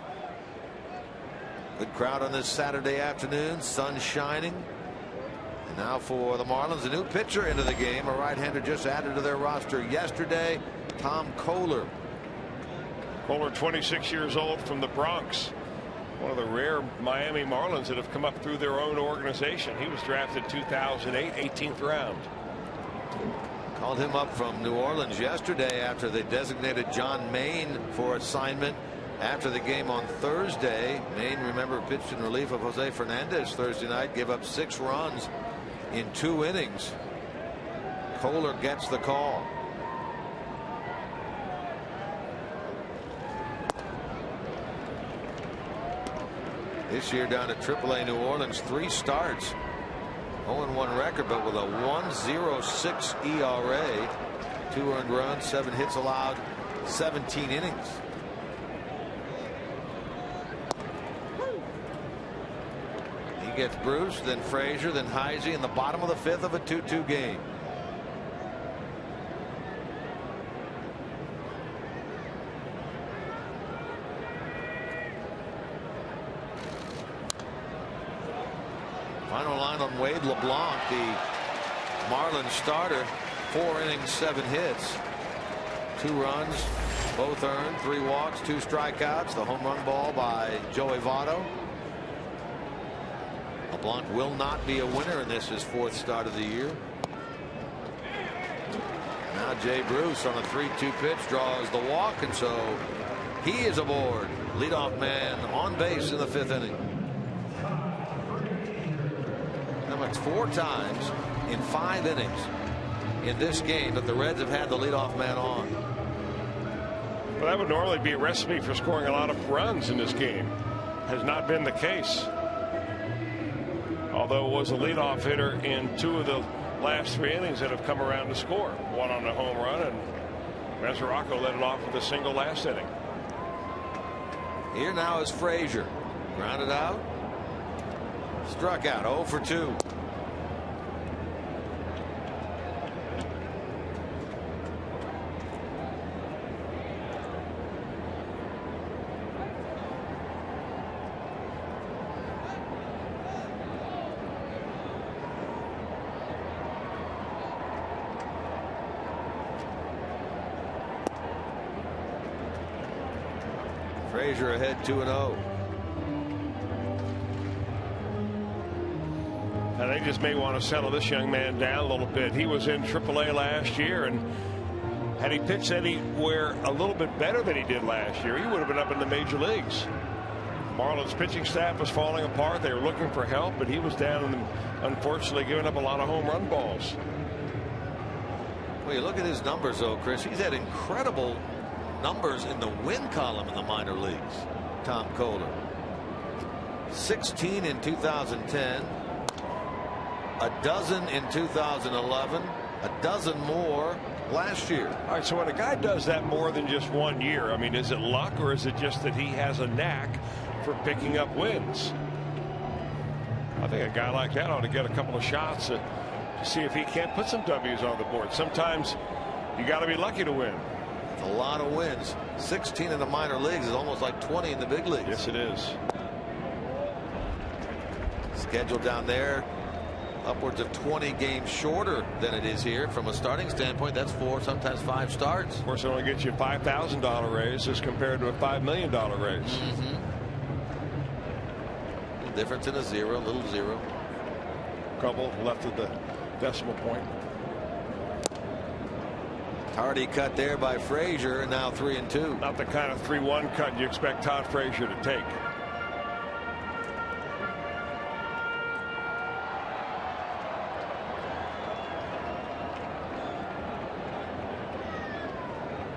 Good crowd on this Saturday afternoon. Sun shining. And now for the Marlins, a new pitcher into the game. A right-hander just added to their roster yesterday, Tom Kohler. Kohler, 26 years old, from the Bronx. One of the rare Miami Marlins that have come up through their own organization. He was drafted 2008, 18th round. Called him up from New Orleans yesterday after they designated John Maine for assignment after the game on Thursday. Maine, remember, pitched in relief of Jose Fernandez Thursday night, gave up 6 runs in 2 innings. Kohler gets the call. This year down at AAA New Orleans, 3 starts, 0-1 record, but with a 1.06 ERA, 2 earned runs, 7 hits allowed, 17 innings. He gets Bruce, then Frazier, then Heisey in the bottom of the 5th of a 2-2 game. Final line on Wade LeBlanc, the Marlins starter. 4 innings, 7 hits, 2 runs, both earned, 3 walks, 2 strikeouts. The home run ball by Joey Votto. LeBlanc will not be a winner in this, his 4th start of the year. Now Jay Bruce on a 3-2 pitch draws the walk, and so he is aboard. Leadoff man on base in the 5th inning. Now it's 4 times in 5 innings in this game that the Reds have had the leadoff man on. Well, that would normally be a recipe for scoring a lot of runs in this game. Has not been the case. Although it was a leadoff hitter in 2 of the last 3 innings that have come around to score. 1 on a home run, and Mesoraco led it off with a single last inning. Here now is Frazier. Grounded out. Struck out 0 for 2. Frazier ahead 2-0. Now they just may want to settle this young man down a little bit. He was in AAA last year, and had he pitched anywhere a little bit better than he did last year, he would have been up in the major leagues. Marlins pitching staff was falling apart. They were looking for help, but he was down and unfortunately giving up a lot of home run balls. Well, you look at his numbers, though, Chris. He's had incredible numbers in the win column in the minor leagues. Tom Kohler. 16 in 2010. A dozen in 2011. A dozen more last year. All right, so when a guy does that more than just 1 year, I mean, is it luck, or is it just that he has a knack for picking up wins? I think a guy like that ought to get a couple of shots to see if he can't put some W's on the board. Sometimes you got to be lucky to win. A lot of wins. 16 in the minor leagues is almost like 20 in the big leagues. Yes, it is. Schedule down there upwards of 20 games shorter than it is here. From a starting standpoint, that's 4, sometimes 5 starts. Of course, it only gets you a $5,000 raise as compared to a $5 million raise. Difference in a 0, little 0. Couple left of the decimal point. Hardy cut there by Frazier, and now 3-2. Not the kind of 3-1 cut you expect Todd Frazier to take.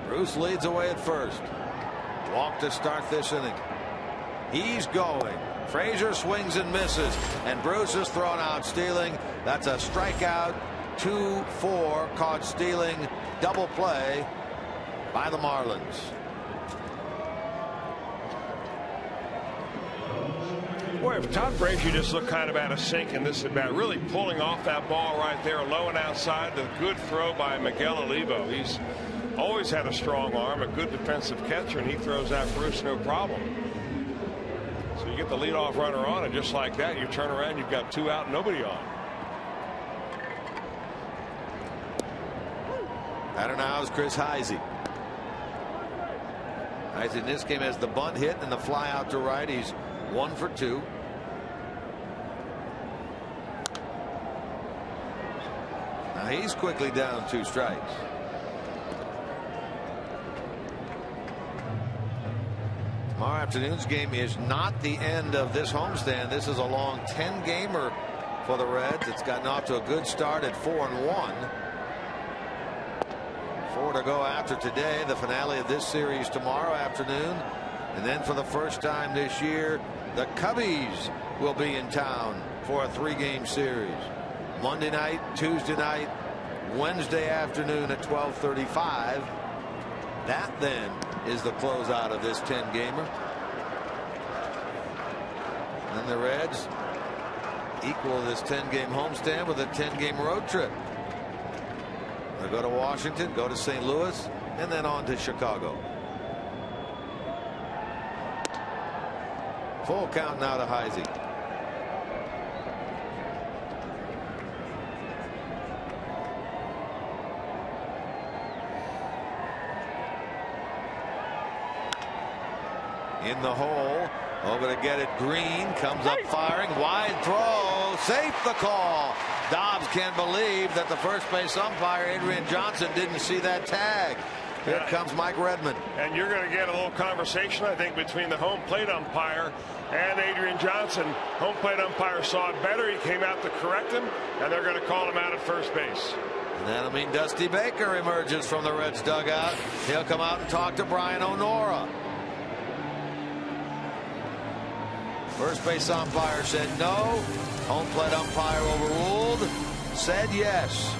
Bruce leads away at first. Walk to start this inning. He's going. Frazier swings and misses, and Bruce is thrown out stealing. That's a strikeout. 2-4 caught stealing. Double play by the Marlins. Boy, if Todd Frazier just looked kind of out of sync in this at bat, really pulling off that ball right there, low and outside. The good throw by Miguel Olivo. He's always had a strong arm, a good defensive catcher, and he throws out Bruce no problem. So you get the leadoff runner on, and just like that, you turn around, you've got 2 out, nobody on. Batter now is Chris Heisey. Heisey in this game has the bunt hit and the fly out to right. He's 1 for 2. Now he's quickly down 2 strikes. Tomorrow afternoon's game is not the end of this homestand. This is a long 10-gamer for the Reds. It's gotten off to a good start at 4-1. 4 to go after today. The finale of this series tomorrow afternoon. And then for the first time this year, the Cubbies will be in town for a 3-game series. Monday night, Tuesday night, Wednesday afternoon at 12:35. That then is the closeout of this 10-gamer. And the Reds equal this 10-game homestand with a 10-game road trip. They'll go to Washington, go to St. Louis, and then on to Chicago. Full count now to Heisey. in the hole. Over to get it. Green comes up firing. Wide throw. Safe the call. Dobbs can't believe that the first base umpire, Adrian Johnson, didn't see that tag. Here comes Mike Redmond. And you're going to get a little conversation, I think, between the home plate umpire and Adrian Johnson. Home plate umpire saw it better. He came out to correct him, and they're going to call him out at first base. And that'll mean Dusty Baker emerges from the Reds dugout. He'll come out and talk to Brian O'Nora. First base umpire said no. Home plate umpire overruled. Said yes.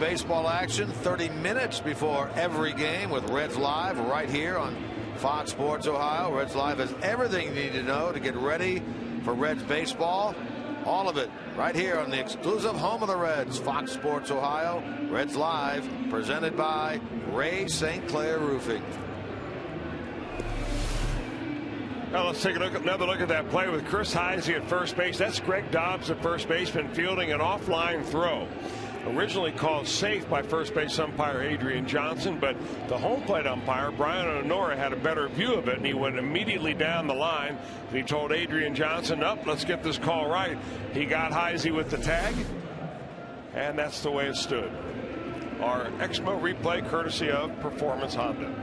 Baseball action 30 minutes before every game with Reds Live right here on Fox Sports Ohio. Reds Live has everything you need to know to get ready for Reds baseball. All of it right here on the exclusive home of the Reds, Fox Sports Ohio. Reds Live presented by Ray St. Clair Roofing. Now let's take another look at that play with Chris Heisey at first base. That's Greg Dobbs at first baseman fielding an offline throw. Originally called safe by first base umpire Adrian Johnson, but the home plate umpire Brian O'Nora had a better view of it, and he went immediately down the line. And he told Adrian Johnson, "Up, let's get this call right." He got Heisey with the tag, and that's the way it stood. Our Exmo replay courtesy of Performance Honda.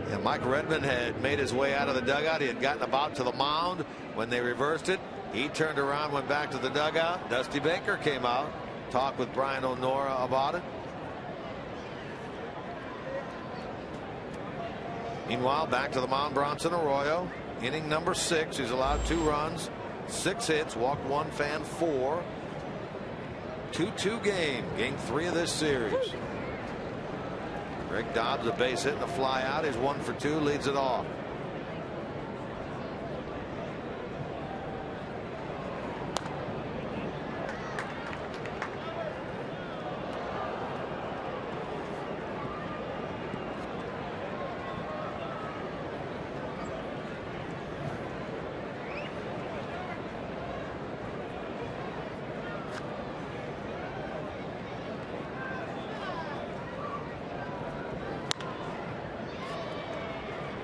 Yeah, Mike Redmond had made his way out of the dugout. He had gotten about to the mound when they reversed it. He turned around, went back to the dugout. Dusty Baker came out. Talk with Brian O'Nora about it. Meanwhile, back to the mound, Bronson Arroyo. Inning number 6. He's allowed 2 runs, 6 hits, walked 1, fan 4. 2-2 game. Game 3 of this series. Greg Dobbs, a base hit and a fly out. He's 1 for 2, leads it off.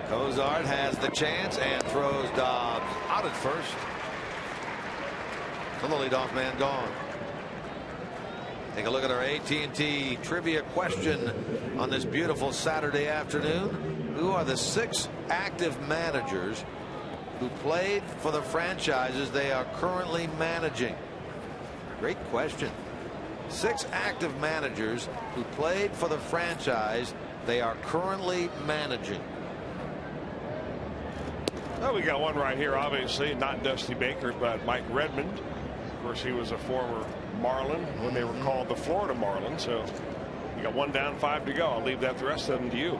Cozart has the chance and throws Dobbs out at first. So the leadoff man gone. Take a look at our AT&T trivia question on this beautiful Saturday afternoon. Who are the 6 active managers who played for the franchises they are currently managing? Great question. 6 active managers who played for the franchise they are currently managing. Well, we got one right here, obviously, not Dusty Baker, but Mike Redmond. Of course, he was a former Marlin when they were called the Florida Marlins. So you got 1 down, 5 to go. I'll leave that the rest of them to you.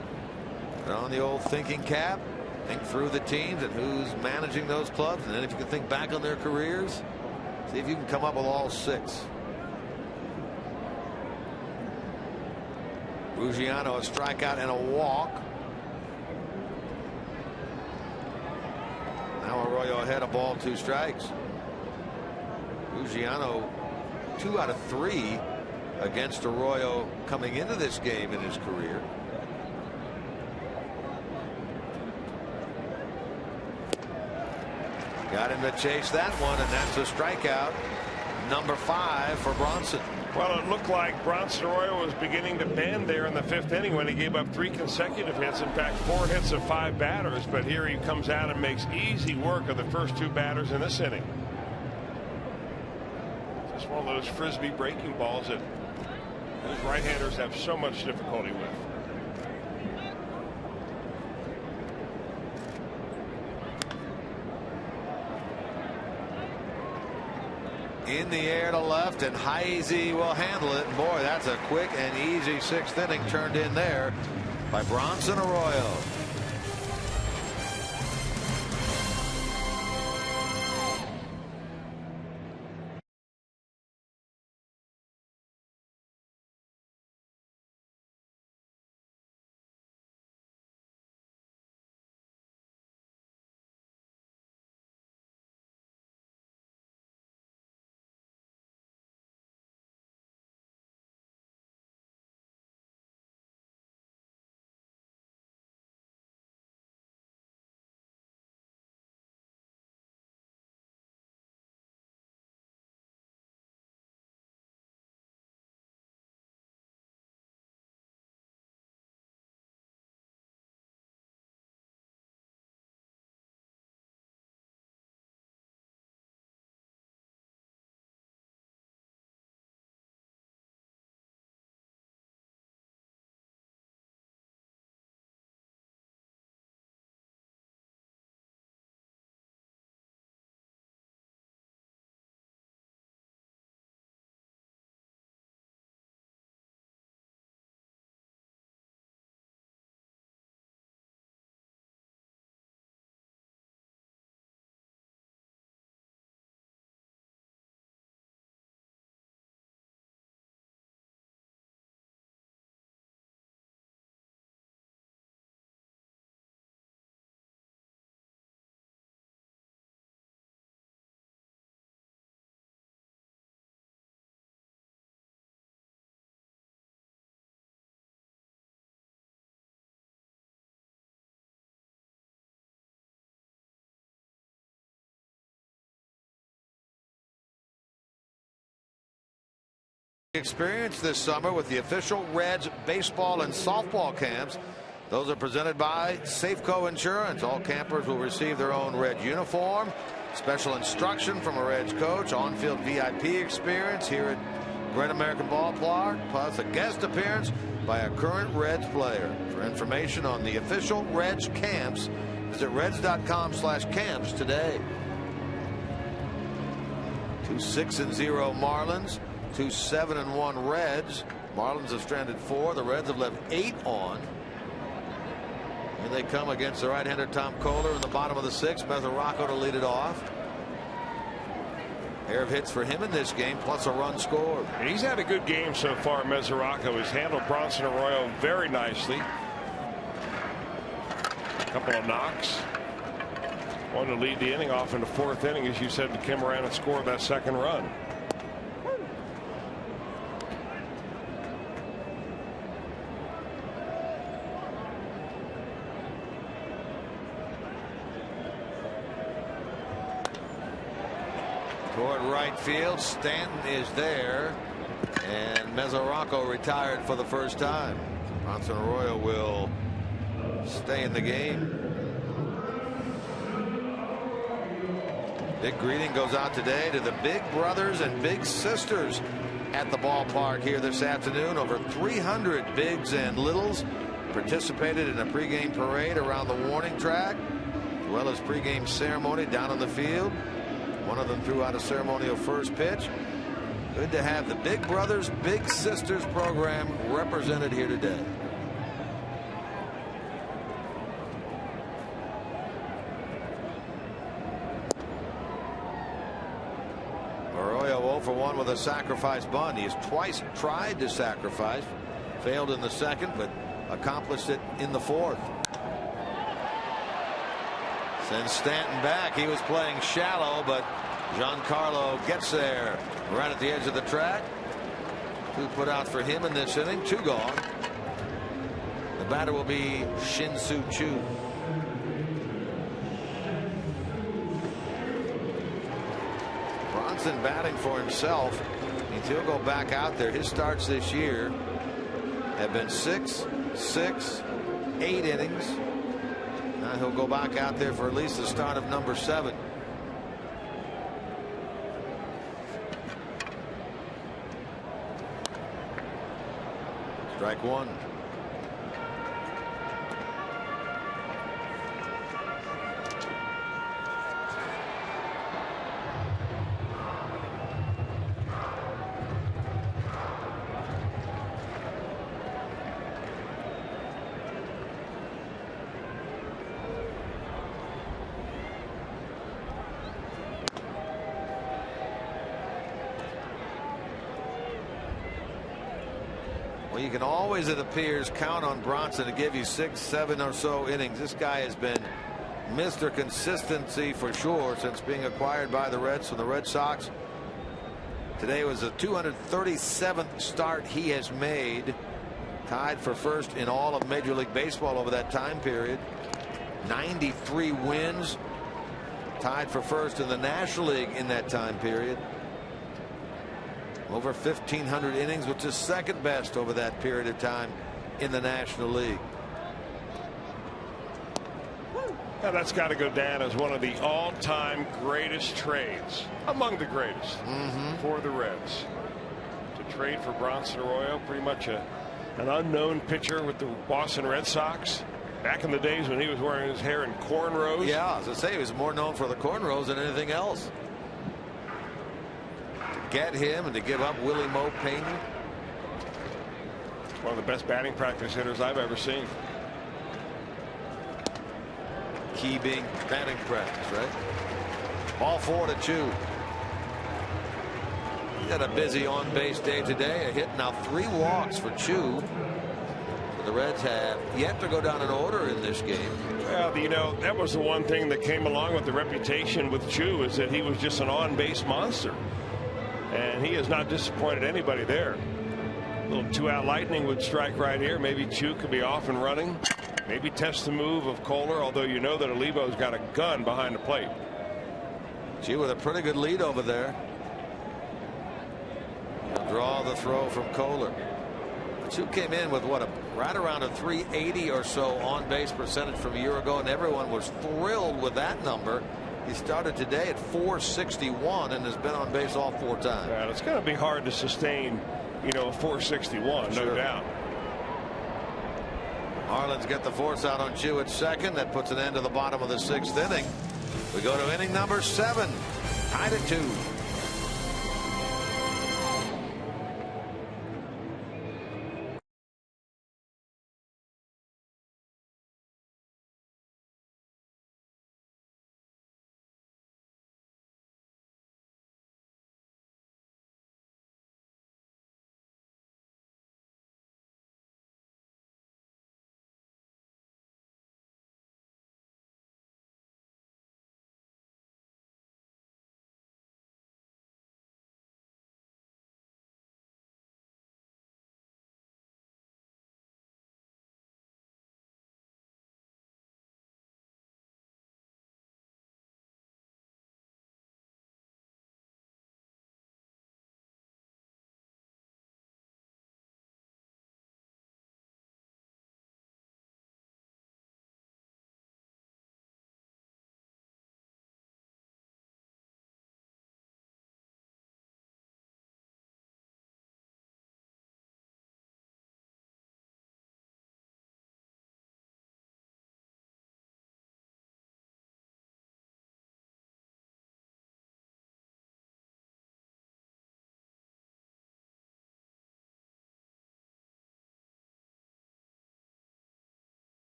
Put on the old thinking cap. Think through the teams and who's managing those clubs. And then if you can think back on their careers. See if you can come up with all 6. Ruggiano, a strikeout and a walk. Now Arroyo ahead, a ball, 2 strikes. Ruggiano 2 out of 3 against Arroyo coming into this game in his career. Got him to chase that one, and that's a strikeout. Number 5 for Bronson. Well, it looked like Bronson Arroyo was beginning to bend there in the 5th inning when he gave up 3 consecutive hits. In fact, 4 hits of 5 batters. But here he comes out and makes easy work of the first 2 batters in this inning. Just one of those frisbee breaking balls that those right-handers have so much difficulty with. In the air to left, and Heisey will handle it. Boy, that's a quick and easy 6th inning turned in there by Bronson Arroyo. Experience this summer with the official Reds baseball and softball camps. Those are presented by Safeco Insurance. All campers will receive their own Red uniform, special instruction from a Reds coach, on-field VIP experience here at Great American Ballpark, plus a guest appearance by a current Reds player. For information on the official Reds camps, visit reds.com/camps today. 2 6-0 Marlins. 2 7-1 Reds. Marlins have stranded 4. The Reds have left 8 on. And they come against the right-hander Tom Kohler in the bottom of the 6th. Mesoraco to lead it off. Pair of hits for him in this game, plus a run scored. He's had a good game so far. Mesoraco has handled Bronson Arroyo very nicely. A couple of knocks. One to lead the inning off in the 4th inning, as you said, to come around and score that 2nd run. Toward right field, Stanton is there, and Mesoraco retired for the first time. Bronson Arroyo will stay in the game. Big greeting goes out today to the big brothers and big sisters at the ballpark here this afternoon. Over 300 bigs and littles participated in a pregame parade around the warning track, as well as pregame ceremony down on the field. One of them threw out a ceremonial first pitch. Good to have the Big Brothers Big Sisters program represented here today. Arroyo 0 for 1 with a sacrifice bunt. He has twice tried to sacrifice, failed in the second, but accomplished it in the fourth. Sends Stanton back. He was playing shallow, but Giancarlo gets there right at the edge of the track. 2 put out for him in this inning, 2 gone. The batter will be Shin-Soo Choo. Bronson batting for himself. Means he'll go back out there. His starts this year have been 6, 6, 8 innings. Now he'll go back out there for at least the start of number 7. Strike 1. You can always, it appears, count on Bronson to give you 6, 7 or so innings. This guy has been Mr. Consistency for sure since being acquired by the Reds from the Red Sox. Today was the 237th start he has made, tied for first in all of Major League Baseball over that time period. 93 wins, tied for first in the National League in that time period. Over 1,500 innings, which is second best over that period of time in the National League. Now that's got to go down as one of the all-time greatest trades, among the greatest, for the Reds. To trade for Bronson Arroyo, pretty much an unknown pitcher with the Boston Red Sox. Back in the days when he was wearing his hair in cornrows. Yeah, as I say, he was more known for the cornrows than anything else. Get him and to give up Willie Mo Payne. One of the best batting practice hitters I've ever seen. Key being batting practice, right? Ball 4 to Choo. He had a busy on base day today. A hit, now 3 walks for Choo. So the Reds have yet to go down an order in this game. Well, you know, that was the one thing that came along with the reputation with Choo, is that he was just an on base monster. And he has not disappointed anybody there. A little 2-out lightning would strike right here. Maybe Choo could be off and running. Maybe test the move of Kohler, although you know that Olivo's got a gun behind the plate. Choo with a pretty good lead over there. He'll draw the throw from Kohler. Choo came in with what, right around a 380 or so on base percentage from a year ago, and everyone was thrilled with that number. He started today at 461 and has been on base all 4 times. Yeah, it's going to be hard to sustain, you know, 461, no doubt. Marlins get the force out on Choo at second. That puts an end to the bottom of the 6th inning. We go to inning number 7, tied at 2.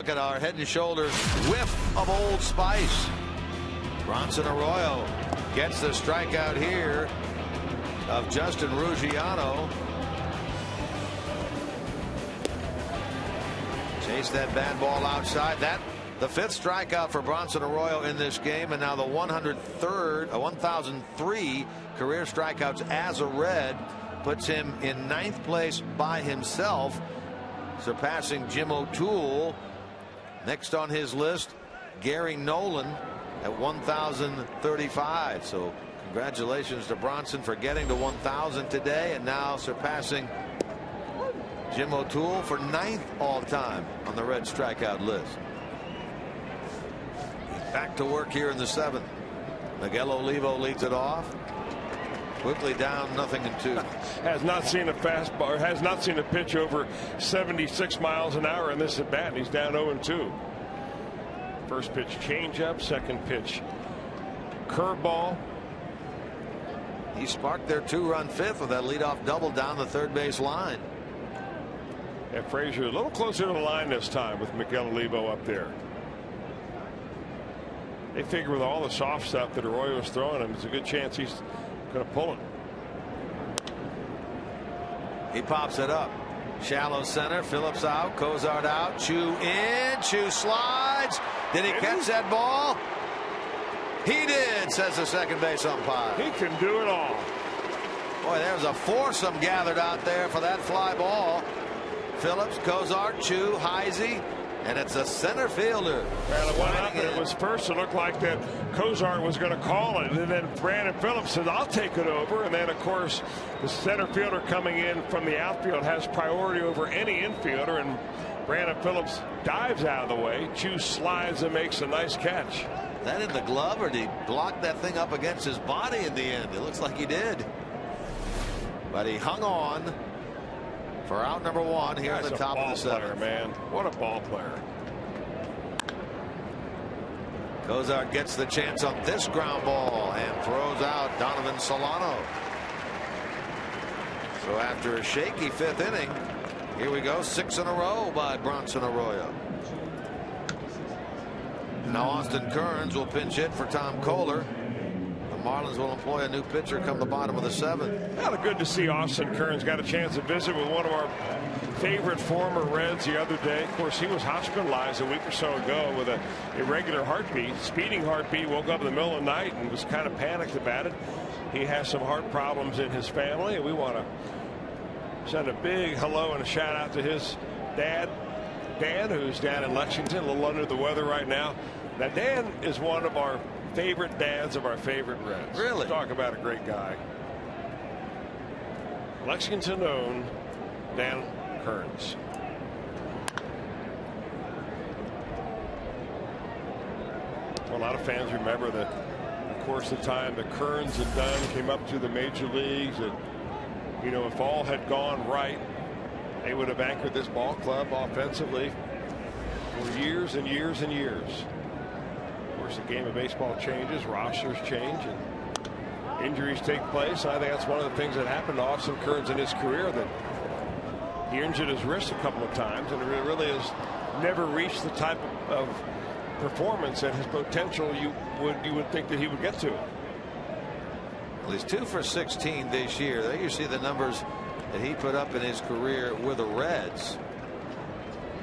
Look at our Head and Shoulders whiff of Old Spice. Bronson Arroyo gets the strikeout here of Justin Ruggiano. Chase that bad ball outside. That the 5th strikeout for Bronson Arroyo in this game, and now the 1003 career strikeouts as a Red puts him in 9th place by himself, surpassing Jim O'Toole. Next on his list, Gary Nolan at 1,035. So congratulations to Bronson for getting to 1,000 today, and now surpassing Jim O'Toole for 9th all time on the Red strikeout list. Back to work here in the 7th. Miguel Olivo leads it off. Quickly down 0-2. Has not seen a fastball, has not seen a pitch over 76 miles an hour in this at bat. He's down 0-2. First pitch changeup, second pitch curveball. He sparked their 2-run 5th with that leadoff double down the third base line. And Frazier a little closer to the line this time with Miguel Olivo up there. They figure with all the soft stuff that Arroyo's throwing him, there's a good chance he's going to pull it. He pops it up. Shallow center. Phillips out. Cozart out. Chu in. Chu slides. Did he catch that ball? He did, says the second base umpire. He can do it all. Boy, there's a foursome gathered out there for that fly ball. Phillips, Cozart, Chu, Heisey, and it's a center fielder. Well, it went up, and it was first. It looked like that Cozart was going to call it, and then Brandon Phillips said, "I'll take it over." And then, of course, the center fielder coming in from the outfield has priority over any infielder, and Brandon Phillips dives out of the way. Chu slides and makes a nice catch. That in the glove, or did he block that thing up against his body in the end? It looks like he did. But he hung on for out number 1 here at the top of the 7th. Man, what a ball player. Cozart gets the chance on this ground ball and throws out Donovan Solano. So after a shaky 5th inning, here we go, 6 in a row by Bronson Arroyo. Now Austin Kearns will pinch hit for Tom Kohler. The Marlins will employ a new pitcher come the bottom of the 7th. Well, good to see Austin Kearns. Got a chance to visit with one of our favorite former Reds the other day. Of course, he was hospitalized a week or so ago with a irregular heartbeat, speeding heartbeat. Woke up in the middle of the night and was kind of panicked about it. He has some heart problems in his family, and we want to send a big hello and a shout out to his dad, Dan, who's down in Lexington, a little under the weather right now. Now, Dan is one of our favorite dads of our favorite Reds. Really? Talk about a great guy. Lexington owned Dan Kearns. Well, a lot of fans remember that, of course, the time that Kearns and Dunn came up to the major leagues, and, you know, if all had gone right, they would have anchored this ball club offensively for years and years and years. Of course, the game of baseball changes, rosters change, and injuries take place. I think that's one of the things that happened to Austin Kearns in his career, that he injured his wrist a couple of times, and it really has never reached the type of performance and his potential you would think that he would get to. Well, he's 2 for 16 this year. There you see the numbers that he put up in his career with the Reds.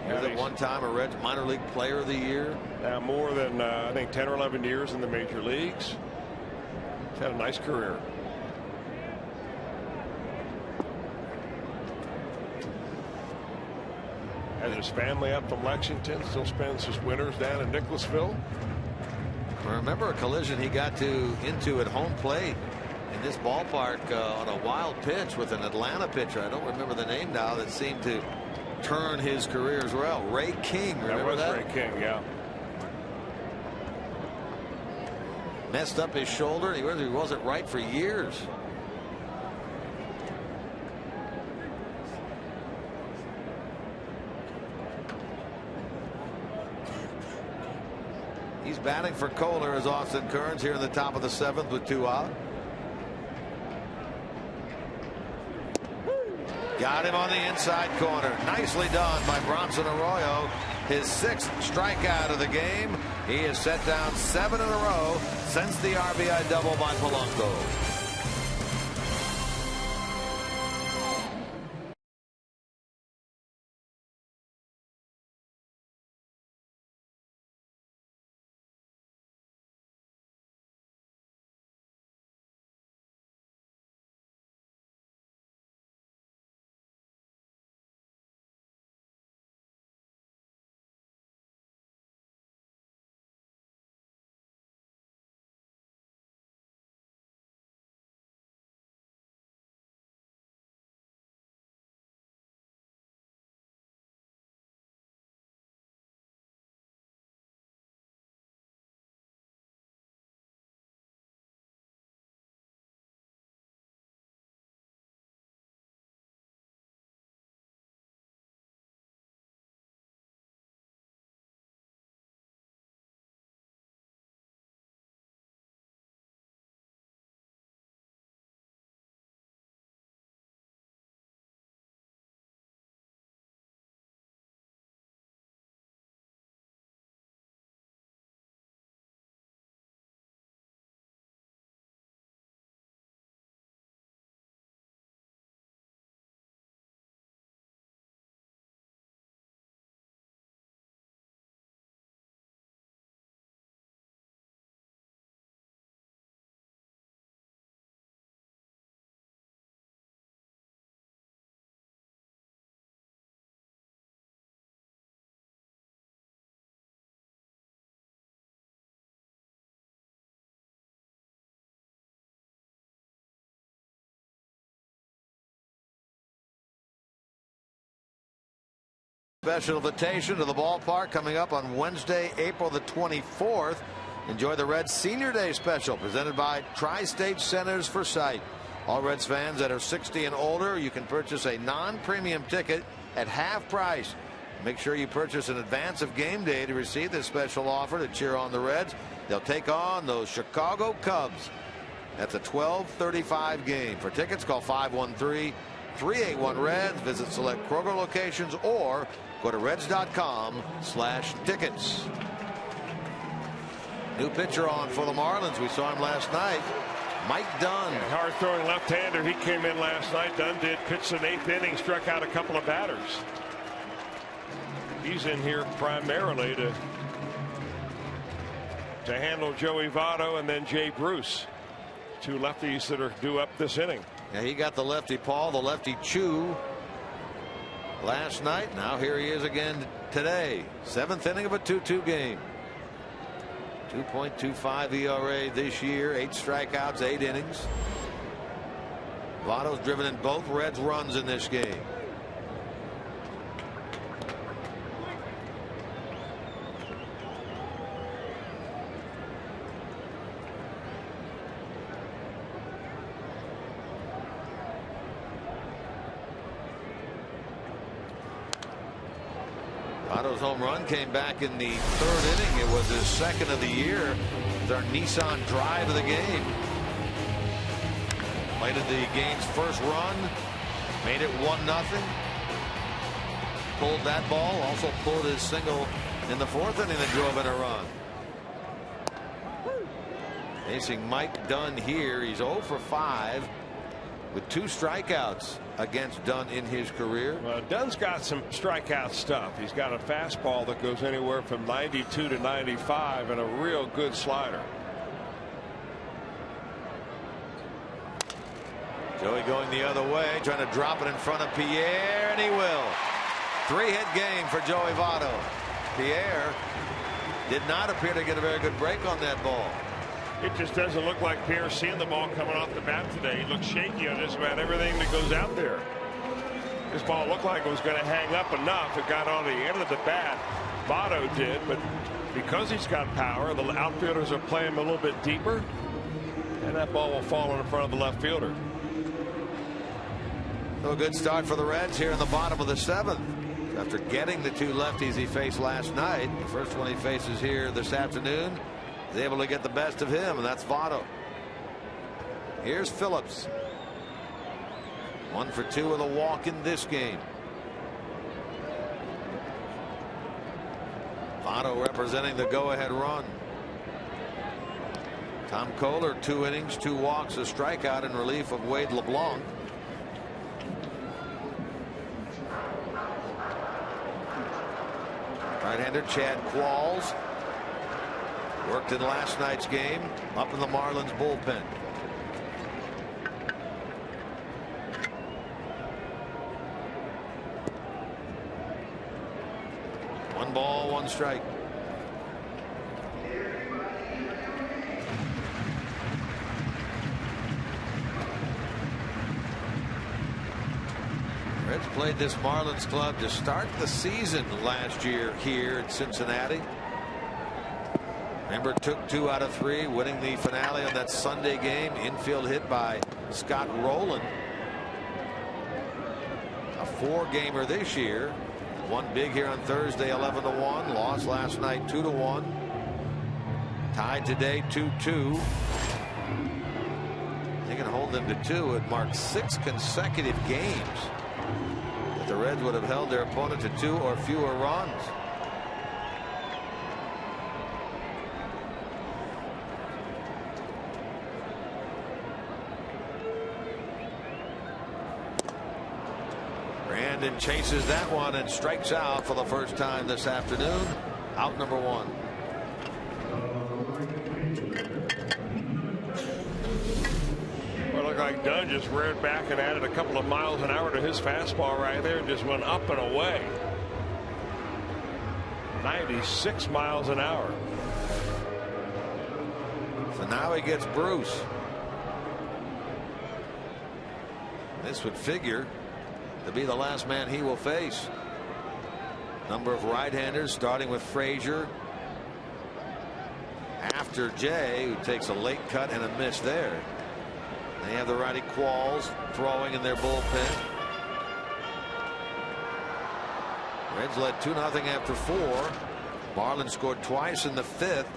He was at one time a Reds minor league player of the year. Now more than I think 10 or 11 years in the major leagues. He's had a nice career. Has his family up from Lexington, still spends his winters down in Nicholasville. I remember a collision he got into at home plate in this ballpark on a wild pitch with an Atlanta pitcher. I don't remember the name now, that seemed to turn his career as well. Ray King, remember that? Ray King, yeah. Messed up his shoulder. He wasn't right for years. He's batting for Kohler as Austin Kearns here in the top of the 7th with 2 out. Got him on the inside corner. Nicely done by Bronson Arroyo. his 6th strikeout of the game. He has set down 7 in a row since the RBI double by Polanco. Special invitation to the ballpark coming up on Wednesday, April the 24th. Enjoy the Reds Senior Day special presented by Tri-State Centers for Sight. All Reds fans that are 60 and older, you can purchase a non-premium ticket at half price. Make sure you purchase in advance of game day to receive this special offer to cheer on the Reds. They'll take on those Chicago Cubs. That's a 12:35 game. For tickets, call 513-381-REDS. Visit select Kroger locations or go to Reds.com/tickets. New pitcher on for the Marlins. We saw him last night. Mike Dunn. Hard throwing left-hander. He came in last night. Dunn did. Pitched an 8th inning. Struck out a couple of batters. He's in here primarily to handle Joey Votto and then Jay Bruce. 2 lefties that are due up this inning. Yeah, he got the lefty Paul, the lefty Chu last night. Now here he is again today. 7th inning of a 2-2 game. 2.25 ERA this year. 8 strikeouts, 8 innings. Votto's driven in both Reds runs in this game. Votto's home run came back in the 3rd inning. It was his 2nd of the year. Their Nissan drive of the game. Lighted the game's first run. Made it 1-0. Pulled that ball. Also pulled his single in the 4th inning that drove in a run. Facing Mike Dunn here. He's 0 for 5 with 2 strikeouts against Dunn in his career. Well, Dunn's got some strikeout stuff. He's got a fastball that goes anywhere from 92 to 95 and a real good slider. Joey going the other way, trying to drop it in front of Pierre, and he will. 3-hit game for Joey Votto. Pierre did not appear to get a very good break on that ball. It just doesn't look like Pierre's seeing the ball coming off the bat today. He looks shaky on just about everything that goes out there. This ball looked like it was going to hang up enough. It got on the end of the bat. Votto did, but because he's got power, the outfielders are playing a little bit deeper, and that ball will fall in front of the left fielder. So a good start for the Reds here in the bottom of the 7th. After getting the 2 lefties he faced last night, the first one he faces here this afternoon, is able to get the best of him, and that's Votto. Here's Phillips. 1 for 2 with a walk in this game. Votto representing the go-ahead run. Tom Kohler, 2 innings, 2 walks, a strikeout in relief of Wade LeBlanc. Right-hander Chad Qualls worked in last night's game up in the Marlins bullpen. One ball, 1 strike. Reds played this Marlins club to start the season last year here in Cincinnati. Remember, took 2 out of 3, winning the finale on that Sunday game. Infield hit by Scott Rowland. A 4-gamer this year. Won big here on Thursday, 11-1. Lost last night, 2-1. Tied today, 2-2. They can hold them to 2. It marks 6 consecutive games that the Reds would have held their opponent to 2 or fewer runs. Brandon chases that one and strikes out for the first time this afternoon. Out number 1. Well, it looked like Dunn just reared back and added a couple of miles an hour to his fastball right there. Just went up and away. 96 miles an hour. So now he gets Bruce. This would figure to be the last man he will face. Number of right-handers, starting with Frazier. After Jay, who takes a late cut and a miss there. They have the righty Qualls throwing in their bullpen. Reds led 2-0 after 4. Marlins scored twice in the 5th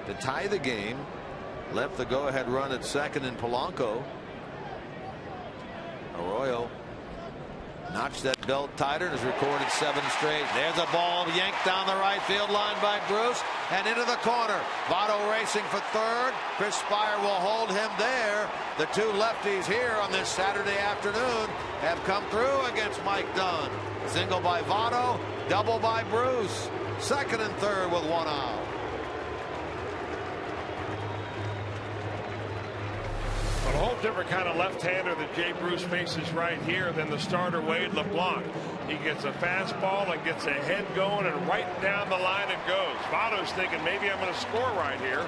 to tie the game. Left the go-ahead run at second in Polanco. Arroyo notched that belt tighter and has recorded 7 straight. There's a ball yanked down the right field line by Bruce and into the corner. Votto racing for third. Chris Spire will hold him there. The 2 lefties here on this Saturday afternoon have come through against Mike Dunn. Single by Votto, double by Bruce. Second and third with 1 out. A whole different kind of left-hander that Jay Bruce faces right here than the starter Wade LeBlanc. He gets a fastball and gets a head going, and right down the line it goes. Votto's thinking maybe I'm going to score right here.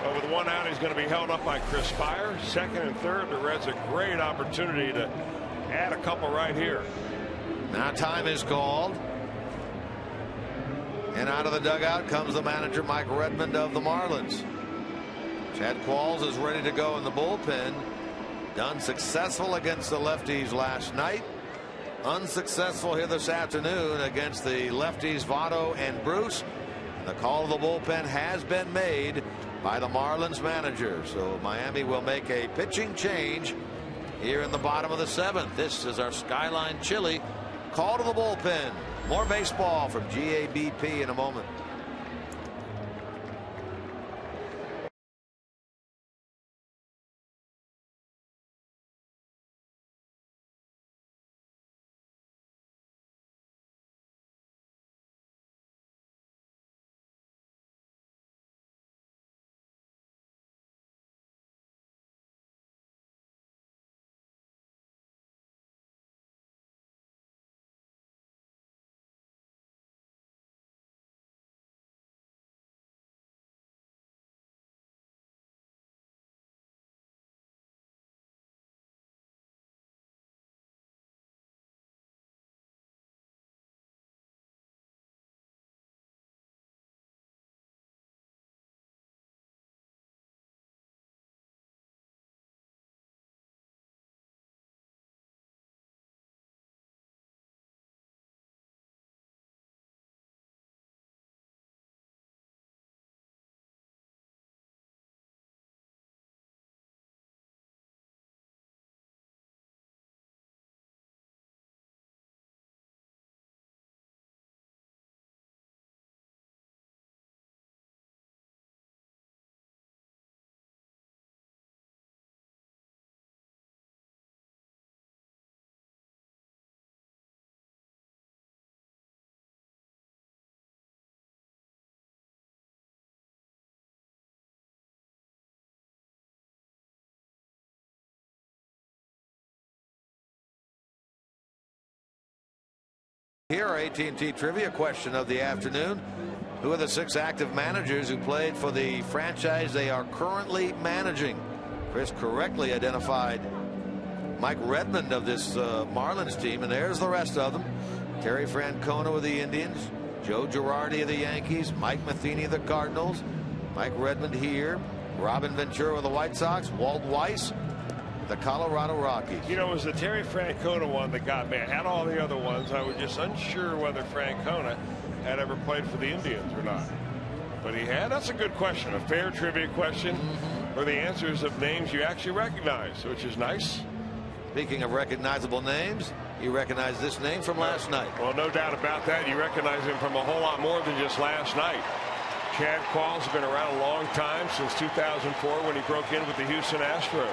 But with 1 out, he's going to be held up by Chris Spire. Second and third, the Reds a great opportunity to add a couple right here. Now time is called. And out of the dugout comes the manager, Mike Redmond of the Marlins. Chad Qualls is ready to go in the bullpen. Dunn successful against the lefties last night. Unsuccessful here this afternoon against the lefties Votto and Bruce. The call of the bullpen has been made by the Marlins manager. So Miami will make a pitching change here in the bottom of the 7th. This is our Skyline Chili call to the bullpen. More baseball from GABP in a moment. Here, our AT&T trivia question of the afternoon. Who are the 6 active managers who played for the franchise they are currently managing? Chris correctly identified Mike Redmond of this Marlins team, and there's the rest of them. Terry Francona of the Indians, Joe Girardi of the Yankees, Mike Matheny of the Cardinals, Mike Redmond here, Robin Ventura of the White Sox, Walt Weiss, the Colorado Rockies. You know, it was the Terry Francona one that got me. I had all the other ones. I was just unsure whether Francona had ever played for the Indians or not. But he had. That's a good question. A fair trivia question for the answers of names you actually recognize, which is nice. Speaking of recognizable names, you recognize this name from last night. Well, no doubt about that. You recognize him from a whole lot more than just last night. Chad Qualls has been around a long time, since 2004 when he broke in with the Houston Astros.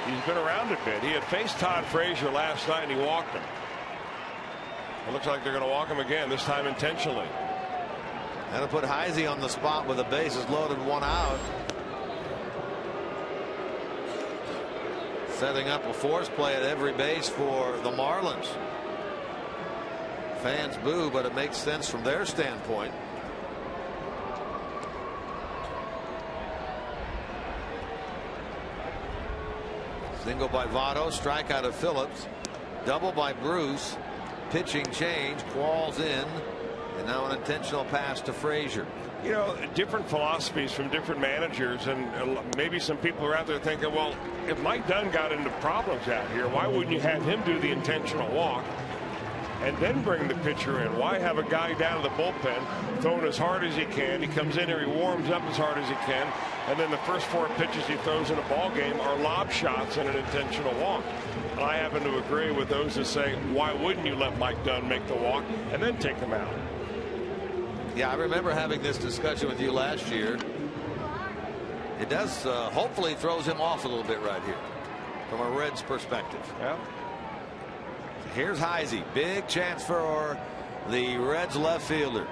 He's been around a bit. He had faced Todd Frazier last night and he walked him. It looks like they're going to walk him again, this time intentionally. That'll put Heisey on the spot with the bases loaded, 1 out. Setting up a force play at every base for the Marlins. Fans boo, but it makes sense from their standpoint. Single by Votto, strikeout of Phillips, double by Bruce, pitching change, Qualls in, and now an intentional pass to Frazier. You know, different philosophies from different managers, and maybe some people are out there thinking, well, if Mike Dunn got into problems out here, why wouldn't you have him do the intentional walk and then bring the pitcher in? Why have a guy down in the bullpen throwing as hard as he can? He comes in here, he warms up as hard as he can, and then the first 4 pitches he throws in a ball game are lob shots and an intentional walk. And I happen to agree with those that say, why wouldn't you let Mike Dunn make the walk and then take him out? Yeah, I remember having this discussion with you last year. It does hopefully throws him off a little bit right here from a Reds perspective. Yeah. Here's Heisey. Big chance for the Reds left fielder.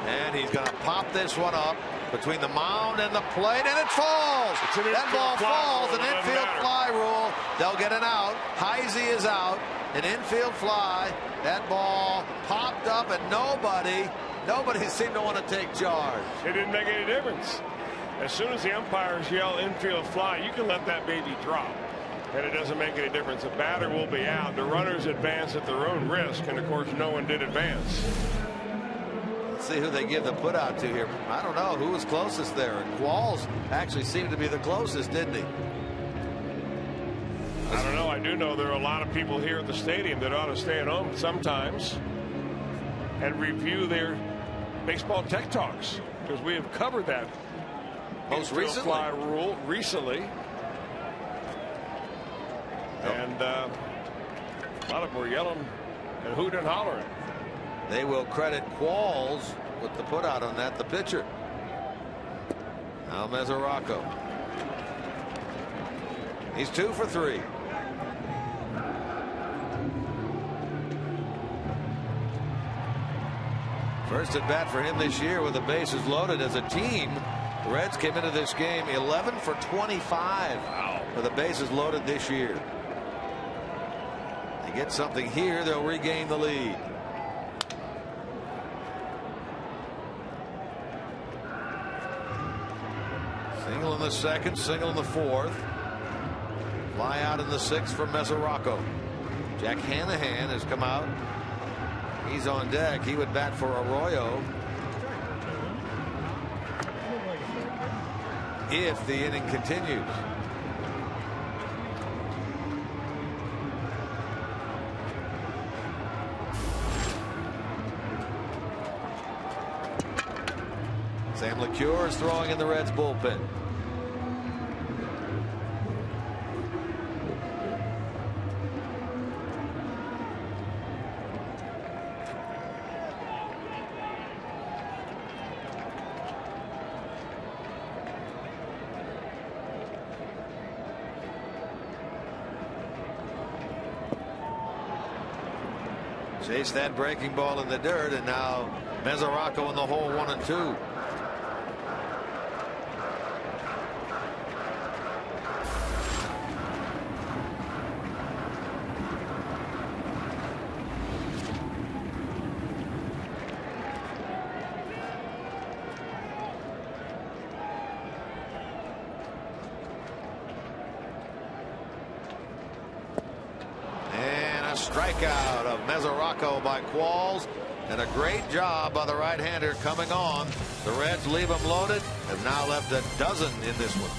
And he's going to pop this one up between the mound and the plate, and it falls. That ball falls. An infield fly rule. They'll get an out. Heisey is out. An infield fly. That ball popped up, and nobody seemed to want to take charge. It didn't make any difference. As soon as the umpires yell infield fly, you can let that baby drop, and it doesn't make any difference. The batter will be out. The runners advance at their own risk, and of course no one did advance. Let's see who they give the put out to here. I don't know who was closest there. And Qualls actually seemed to be the closest, didn't he? I don't know. I do know there are a lot of people here at the stadium that ought to stay at home sometimes and review their baseball tech talks, because we have covered that most recently fly rule recently. And a lot of them were yelling and hooting and hollering. They will credit Qualls with the put out on that, the pitcher. Now Mesoraco. He's 2 for 3. First at bat for him this year with the bases loaded as a team. The Reds came into this game 11 for 25 with the bases loaded this year. They get something here, they'll regain the lead. Single in the second, single in the fourth. Fly out in the sixth for Mesoraco. Jack Hanahan has come out. He's on deck. He would bat for Arroyo if the inning continues. Sam LeCure is throwing in the Reds bullpen. Chase that breaking ball in the dirt, and now Mesoraco in the hole, 1-2. strikeout of Mesoraco by Qualls. And a great job by the right-hander coming on. The Reds leave him loaded. Have now left a dozen in this one.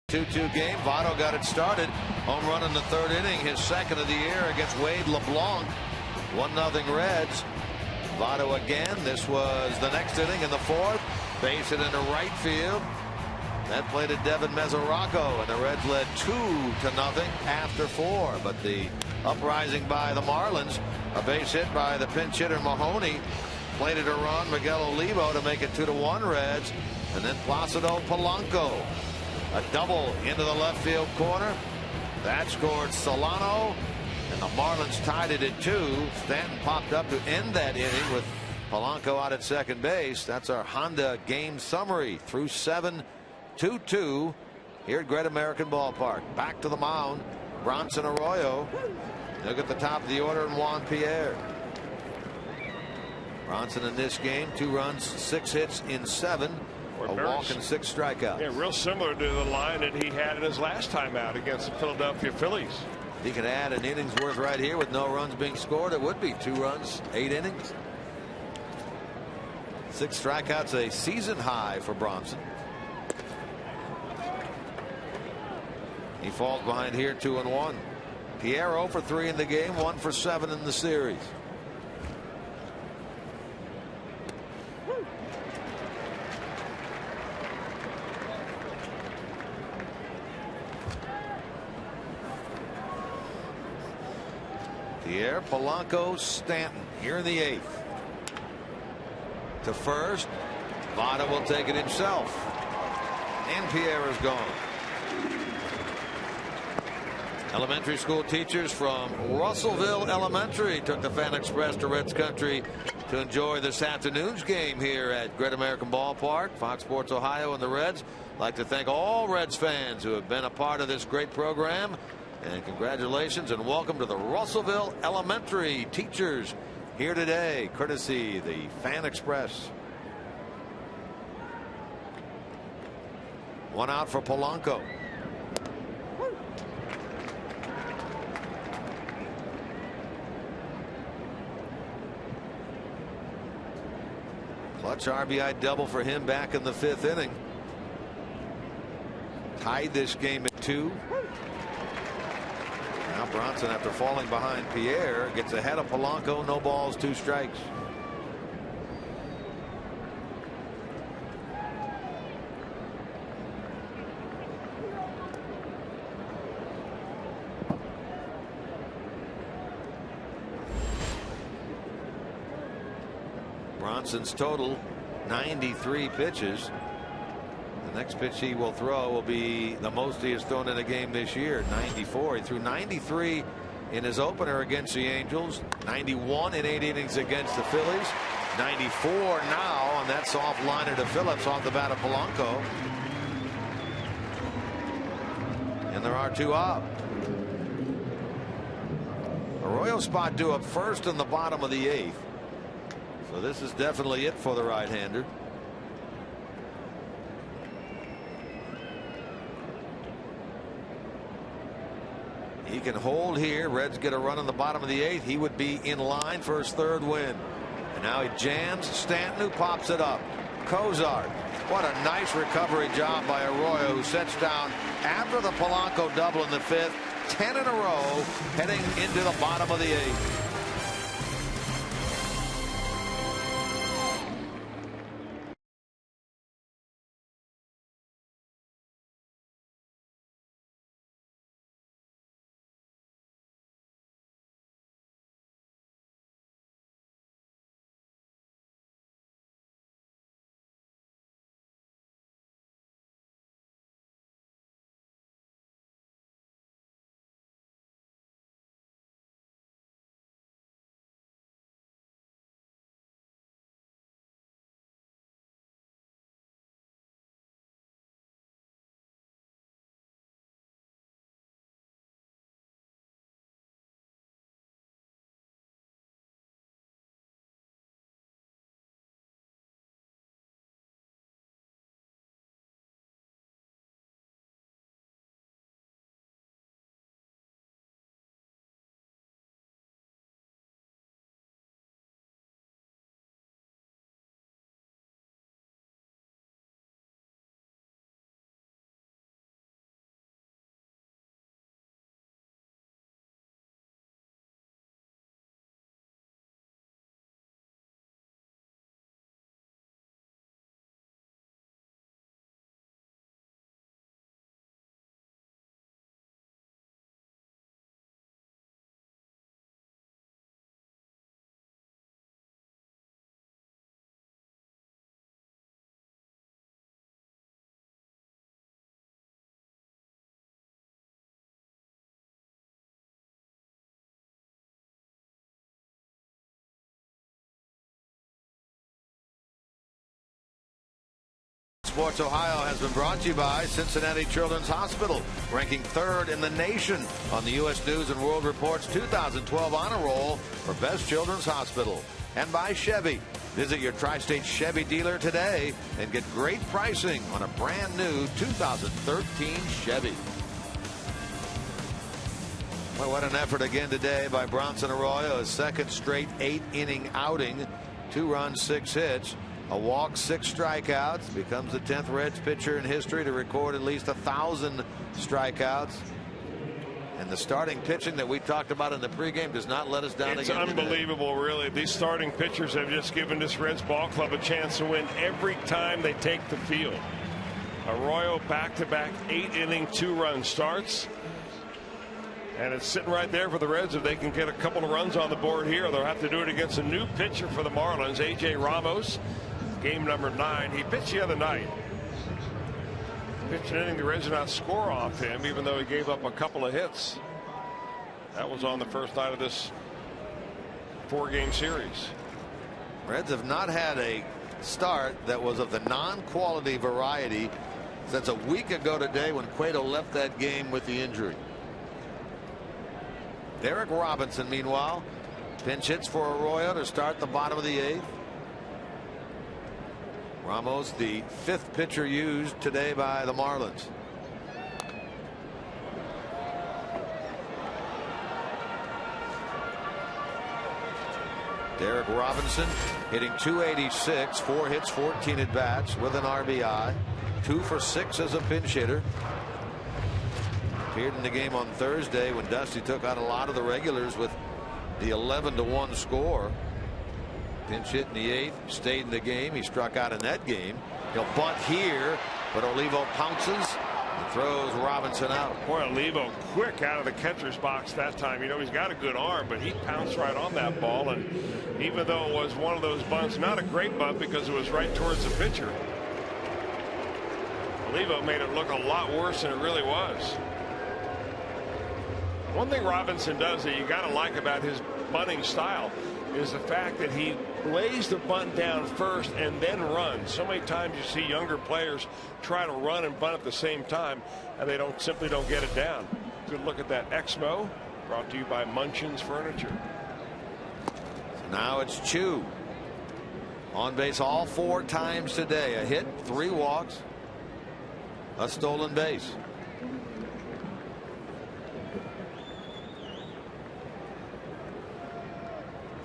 Two-2 game. Votto got it started. Home run in the third inning, his second of the year against Wade LeBlanc. 1-0 Reds. Votto again. This was the next inning in the fourth. Base it into right field. That play to Devin Mesoraco, and the Reds led 2-0 after 4. But the uprising by the Marlins, a base hit by the pinch hitter Mahoney, plated a run Miguel Olivo to make it 2-1 Reds, and then Placido Polanco. A double into the left field corner. That scored Solano, and the Marlins tied it at 2. Stanton popped up to end that inning with Polanco out at second base. That's our Honda game summary through 7, 2-2 here at Great American Ballpark. Back to the mound, Bronson, Arroyo. Look at the top of the order, and Juan Pierre. Bronson in this game, 2 runs, 6 hits in 7. A walk and 6 strikeouts. Yeah, real similar to the line that he had in his last time out against the Philadelphia Phillies. If he can add an inning's worth right here with no runs being scored, it would be 2 runs, 8 innings. 6 strikeouts, a season high for Bronson. He falls behind here 2-1. Pierre 0 for 3 in the game, 1 for 7 in the series. Pierre, Polanco, Stanton here in the 8th. To first. Votto will take it himself. And Pierre is gone. Elementary school teachers from Russellville Elementary took the Fan Express to Reds Country to enjoy this afternoon's game here at Great American Ballpark. Fox Sports Ohio and the Reds like to thank all Reds fans who have been a part of this great program. And congratulations and welcome to the Russellville Elementary teachers here today, courtesy the Fan Express. 1 out for Polanco. Clutch RBI double for him back in the 5th inning. Tied this game at 2. Now Bronson, after falling behind Pierre, gets ahead of Polanco. No balls, 2 strikes. Bronson's total 93 pitches. The next pitch he will throw will be the most he has thrown in a game this year, 94. He threw 93 in his opener against the Angels, 91 in 8 innings against the Phillies, 94 now on that soft liner to Phillips off the bat of Polanco. And there are 2 up. Arroyo spot due up first in the bottom of the 8th. So this is definitely it for the right-hander. He can hold here. Reds get a run in the bottom of the 8th. He would be in line for his 3rd win. And now he jams Stanton, who pops it up. Cozart. What a nice recovery job by Arroyo, who sets down after the Polanco double in the 5th. 10 in a row, heading into the bottom of the 8th. Sports Ohio has been brought to you by Cincinnati Children's Hospital, ranking 3rd in the nation on the U.S. News and World Report's 2012 honor roll for Best Children's Hospital. And by Chevy. Visit your Tri-State Chevy dealer today and get great pricing on a brand new 2013 Chevy. Well, what an effort again today by Bronson Arroyo. His 2nd straight 8-inning outing. 2 runs, 6 hits. A walk, 6 strikeouts. Becomes the 10th Reds pitcher in history to record at least 1,000 strikeouts. And the starting pitching that we talked about in the pregame does not let us down again. It's unbelievable, really. These starting pitchers have just given this Reds ball club a chance to win every time they take the field. Arroyo back-to-back 8-inning 2-run starts. And it's sitting right there for the Reds. If they can get a couple of runs on the board here, they'll have to do it against a new pitcher for the Marlins, AJ Ramos. Game number 9. He pitched the other night. Pitched an inning the Reds did not score off him, even though he gave up a couple of hits. That was on the first night of this 4-game series. Reds have not had a start that was of the non-quality variety since a week ago today when Cueto left that game with the injury. Derek Robinson, meanwhile, pinch hits for Arroyo to start the bottom of the 8th. Ramos, the 5th pitcher used today by the Marlins. Derek Robinson hitting .286, 4 hits, 14 at bats with an RBI, 2 for 6 as a pinch hitter. Appeared in the game on Thursday when Dusty took out a lot of the regulars with the 11-1 score. Pinch hit in the 8th, stayed in the game. He struck out in that game. He'll bunt here, but Olivo pounces and throws Robinson out. Boy, Olivo quick out of the catcher's box that time. You know, he's got a good arm, but he pounced right on that ball. And even though it was one of those bunts, not a great bunt because it was right towards the pitcher, Olivo made it look a lot worse than it really was. One thing Robinson does that you got to like about his bunting style, is the fact that he lays the bunt down first and then runs. So many times you see younger players try to run and bunt at the same time, and they simply don't get it down. Good look at that Exmo, brought to you by Munchin's Furniture. Now it's Chu. On base all 4 times today. A hit, 3 walks, a stolen base.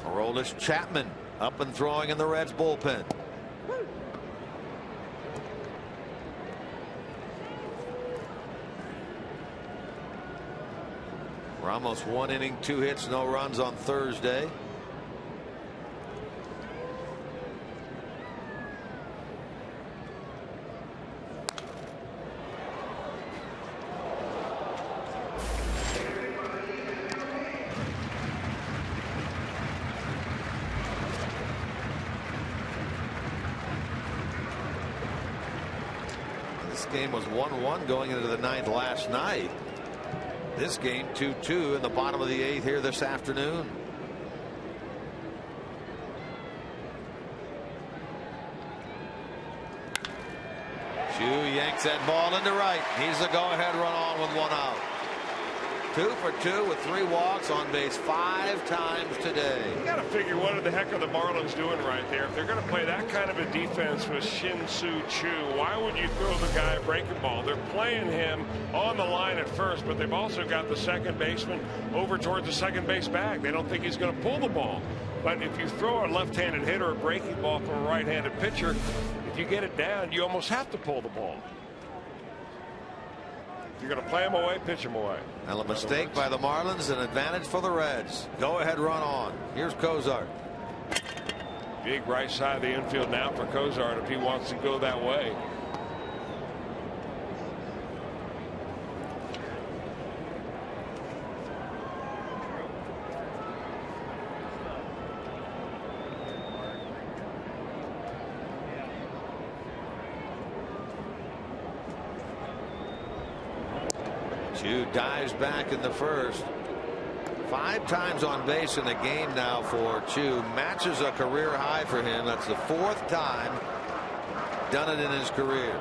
Aroldis Chapman up and throwing in the Reds bullpen. Ramos 1 inning, 2 hits, no runs on Thursday. Game was 1-1 going into the 9th last night. This game 2-2 in the bottom of the 8th here this afternoon. Chu yanks that ball into right. He's the go-ahead run on with 1 out. 2 for 2 with 3 walks, on base 5 times today. You got to figure what the heck are the Marlins doing right there. If they're going to play that kind of a defense with Shin-Soo Choo, why would you throw the guy a breaking ball? They're playing him on the line at first, but they've also got the second baseman over towards the second base bag. They don't think he's going to pull the ball. But if you throw a left-handed hitter a breaking ball from a right-handed pitcher, if you get it down, you almost have to pull the ball. You're going to play him away, pitch him away. Well, a mistake by the Marlins, an advantage for the Reds. Go ahead run on. Here's Cozart. Big right side of the infield now for Cozart if he wants to go that way. Chu dives back in the first. 5 times on base in the game now for Chu. Matches a career high for him. That's the 4th time done it in his career.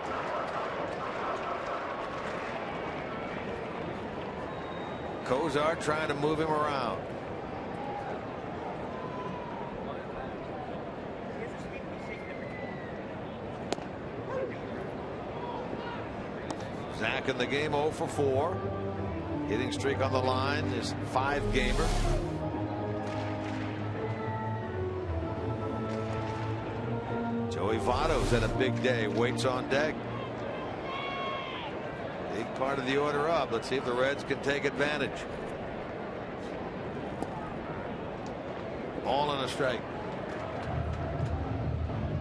Cozart trying to move him around. Zach in the game 0 for 4. Hitting streak on the line is 5-gamer. Joey Votto's had a big day. Waits on deck. Big part of the order up. Let's see if the Reds can take advantage. All on a strike.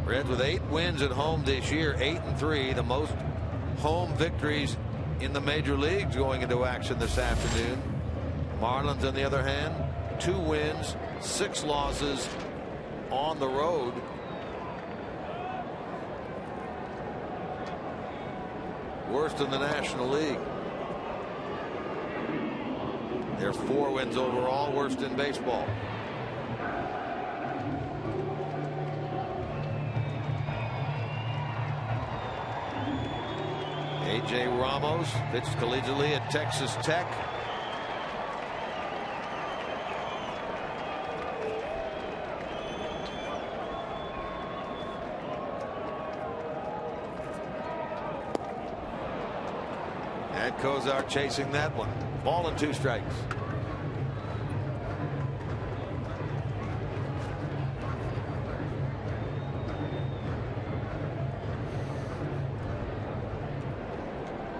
Reds with 8 wins at home this year. 8-3. The most home victories in the major leagues going into action this afternoon. Marlins on the other hand, 2 wins, 6 losses on the road. Worst in the National League. They're 4 wins overall, worst in baseball. A.J. Ramos pitched collegiately at Texas Tech. And Cozart chasing that one. Ball and 2 strikes.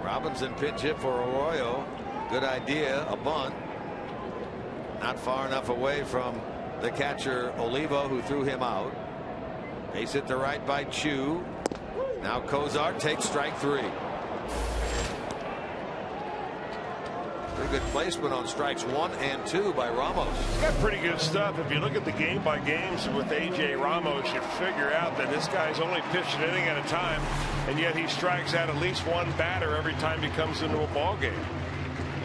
Robinson pitch hit for Arroyo. Good idea. A bunt. Not far enough away from the catcher Olivo, who threw him out. Base hit to right by Chu. Now Cozart takes strike 3. Pretty good placement on strikes 1 and 2 by Ramos. He's got pretty good stuff. If you look at the game by games with A.J. Ramos, you figure out that this guy's only pitched an inning at a time, and yet he strikes out at least 1 batter every time he comes into a ball game.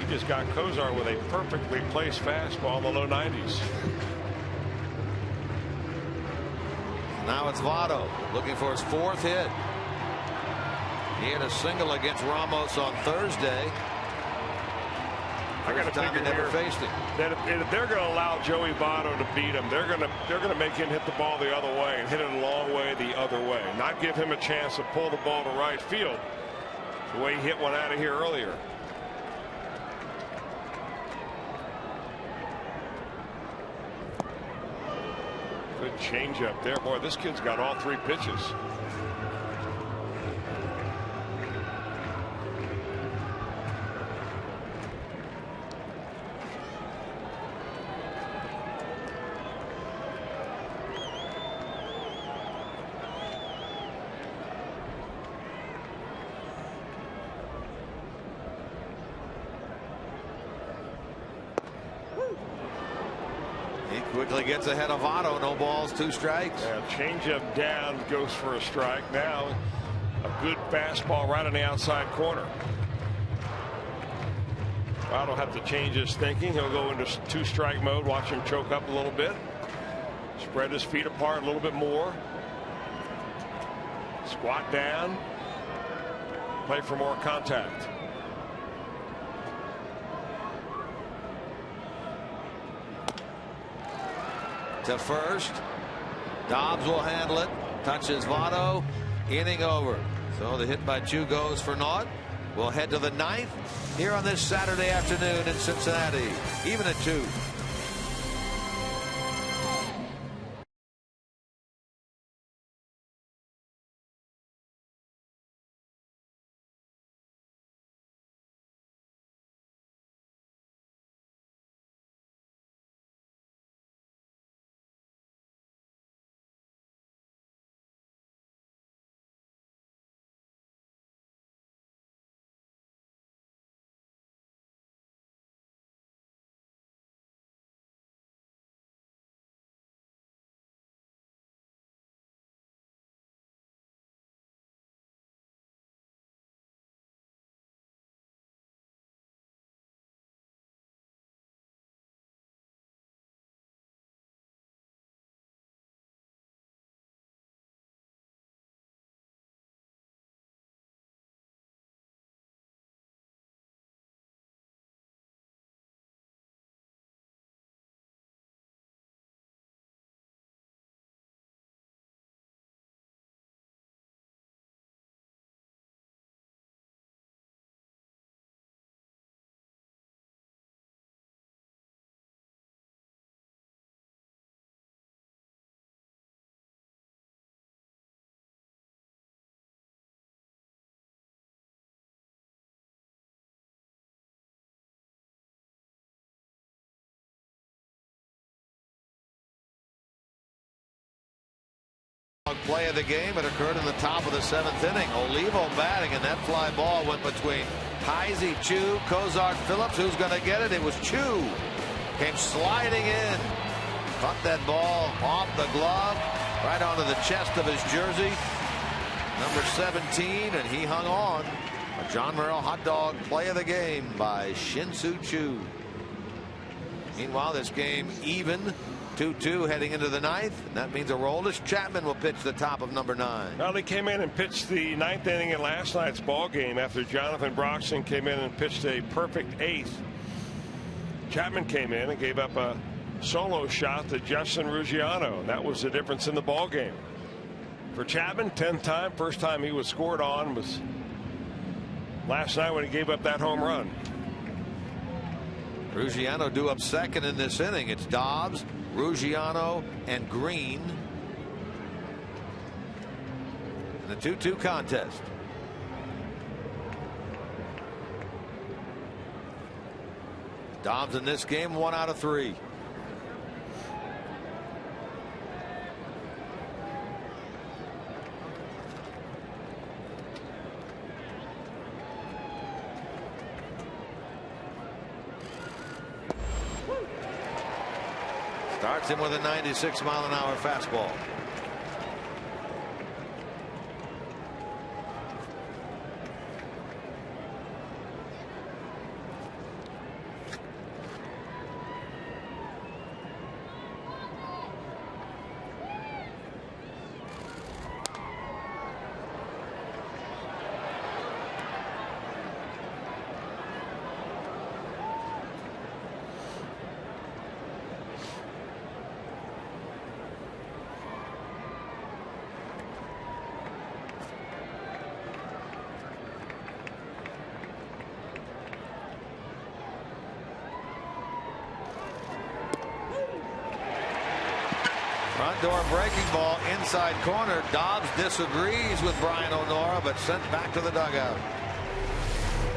He just got Cozart with a perfectly placed fastball in the low 90s. Now it's Votto looking for his 4th hit. He had a single against Ramos on Thursday. I got to figure never faced him. That if they're going to allow Joey Votto to beat him, they're going to make him hit the ball the other way and hit it a long way the other way. Not give him a chance to pull the ball to right field the way he hit one out of here earlier. Good changeup there. Boy, this kid's got all 3 pitches. Quickly gets ahead of Votto. No balls, 2 strikes. Yeah, changeup down, goes for a strike. Now a good fastball right on the outside corner. Votto will have to change his thinking. He'll go into 2-strike mode. Watch him choke up a little bit. Spread his feet apart a little bit more. Squat down. Play for more contact. To first. Dobbs will handle it. Touches Votto. Inning over. So the hit by Chu goes for naught. We'll head to the 9th here on this Saturday afternoon in Cincinnati. Even at 2. Play of the game. It occurred in the top of the 7th inning. Olivo batting, and that fly ball went between Heisey, Chu, Cozart, Phillips. Who's going to get it? It was Chu. Came sliding in. Caught that ball off the glove, right onto the chest of his jersey. Number 17, and he hung on. A John Merrill hot dog play of the game by Shin-Soo Chu. Meanwhile, this game even. 2-2 heading into the 9th. And that means Aroldis Chapman will pitch the top of number 9. Well, they came in and pitched the 9th inning in last night's ball game after Jonathan Bronson came in and pitched a perfect 8th. Chapman came in and gave up a solo shot to Justin Ruggiano. That was the difference in the ball game. For Chapman, 10th time. First time he was scored on was last night when he gave up that home run. Ruggiano due up second in this inning. It's Dobbs, Ruggiano, and Green in the 2-2 contest. Dobbs in this game 1 out of 3. Starts him with a 96-mile-an-hour fastball. Lindor breaking ball inside corner. Dobbs disagrees with Brian O'Nora, but sent back to the dugout.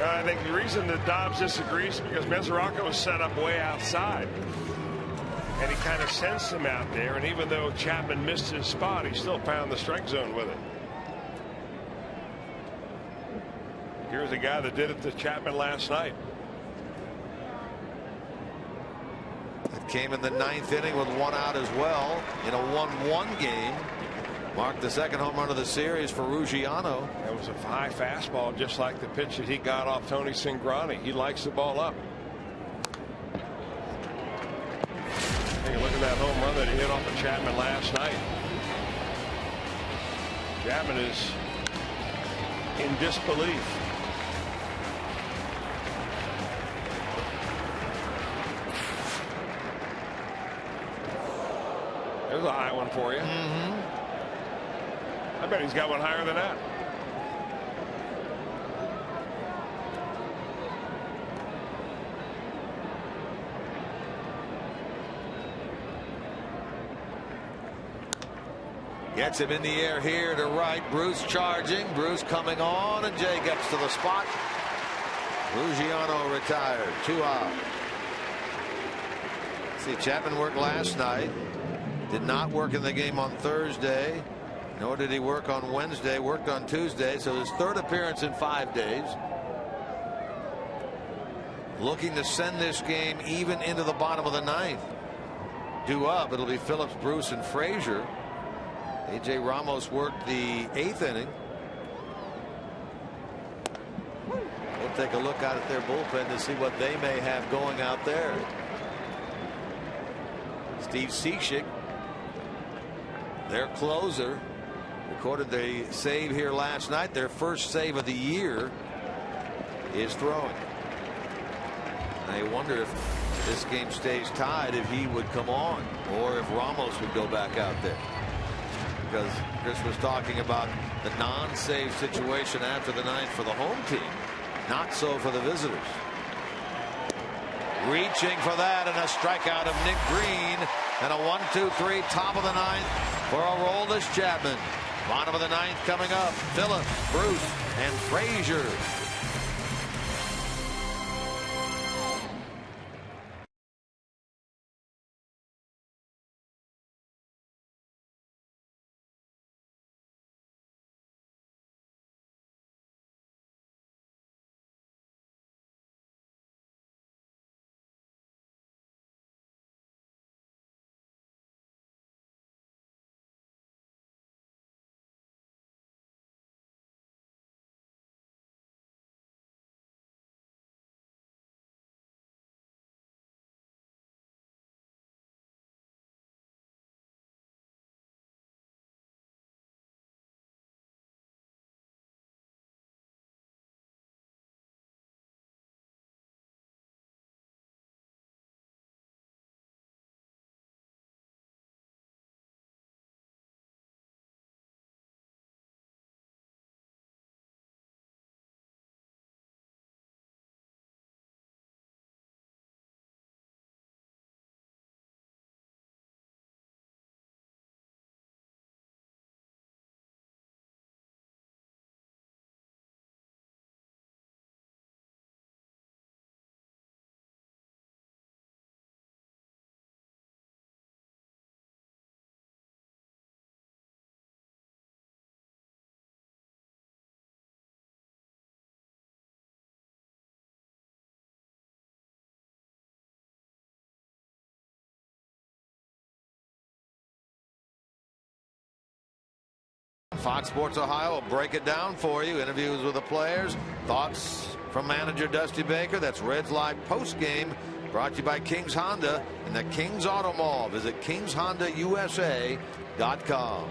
I think the reason that Dobbs disagrees is because Mesoraco was set up way outside. And he kind of sensed him out there. And even though Chapman missed his spot, he still found the strike zone with it. Here's a guy that did it to Chapman last night. It came in the 9th inning with 1 out as well in a 1-1 game. Marked the second home run of the series for Ruggiano. That was a high fastball, just like the pitch that he got off Tony Cingrani. He likes the ball up. Take a look at that home run that he hit off of Chapman last night. Chapman is in disbelief. There's a high one for you. I bet he's got one higher than that. Gets him in the air here to right. Bruce charging. Bruce coming on, and Jay gets to the spot. Ruggiano retired. 2 out. See, Chapman worked last night. Did not work in the game on Thursday, nor did he work on Wednesday. Worked on Tuesday, so his 3rd appearance in 5 days. Looking to send this game even into the bottom of the 9th. Due up, it'll be Phillips, Bruce, and Frazier. A.J. Ramos worked the 8th inning. We'll take a look out at their bullpen to see what they may have going out there. Steve Cishek, their closer, recorded the save here last night. Their first save of the year is throwing. I wonder if this game stays tied, if he would come on, or if Ramos would go back out there. Because Chris was talking about the non-save situation after the 9th for the home team. Not so for the visitors. Reaching for that, and a strikeout of Nick Green, and a 1-2-3 top of the 9th for Aroldis Chapman. Bottom of the 9th coming up. Phillips, Bruce, and Frazier. Fox Sports Ohio will break it down for you. Interviews with the players, thoughts from manager Dusty Baker. That's Reds Live post game, brought to you by Kings Honda and the Kings Auto Mall. Visit KingsHondaUSA.com.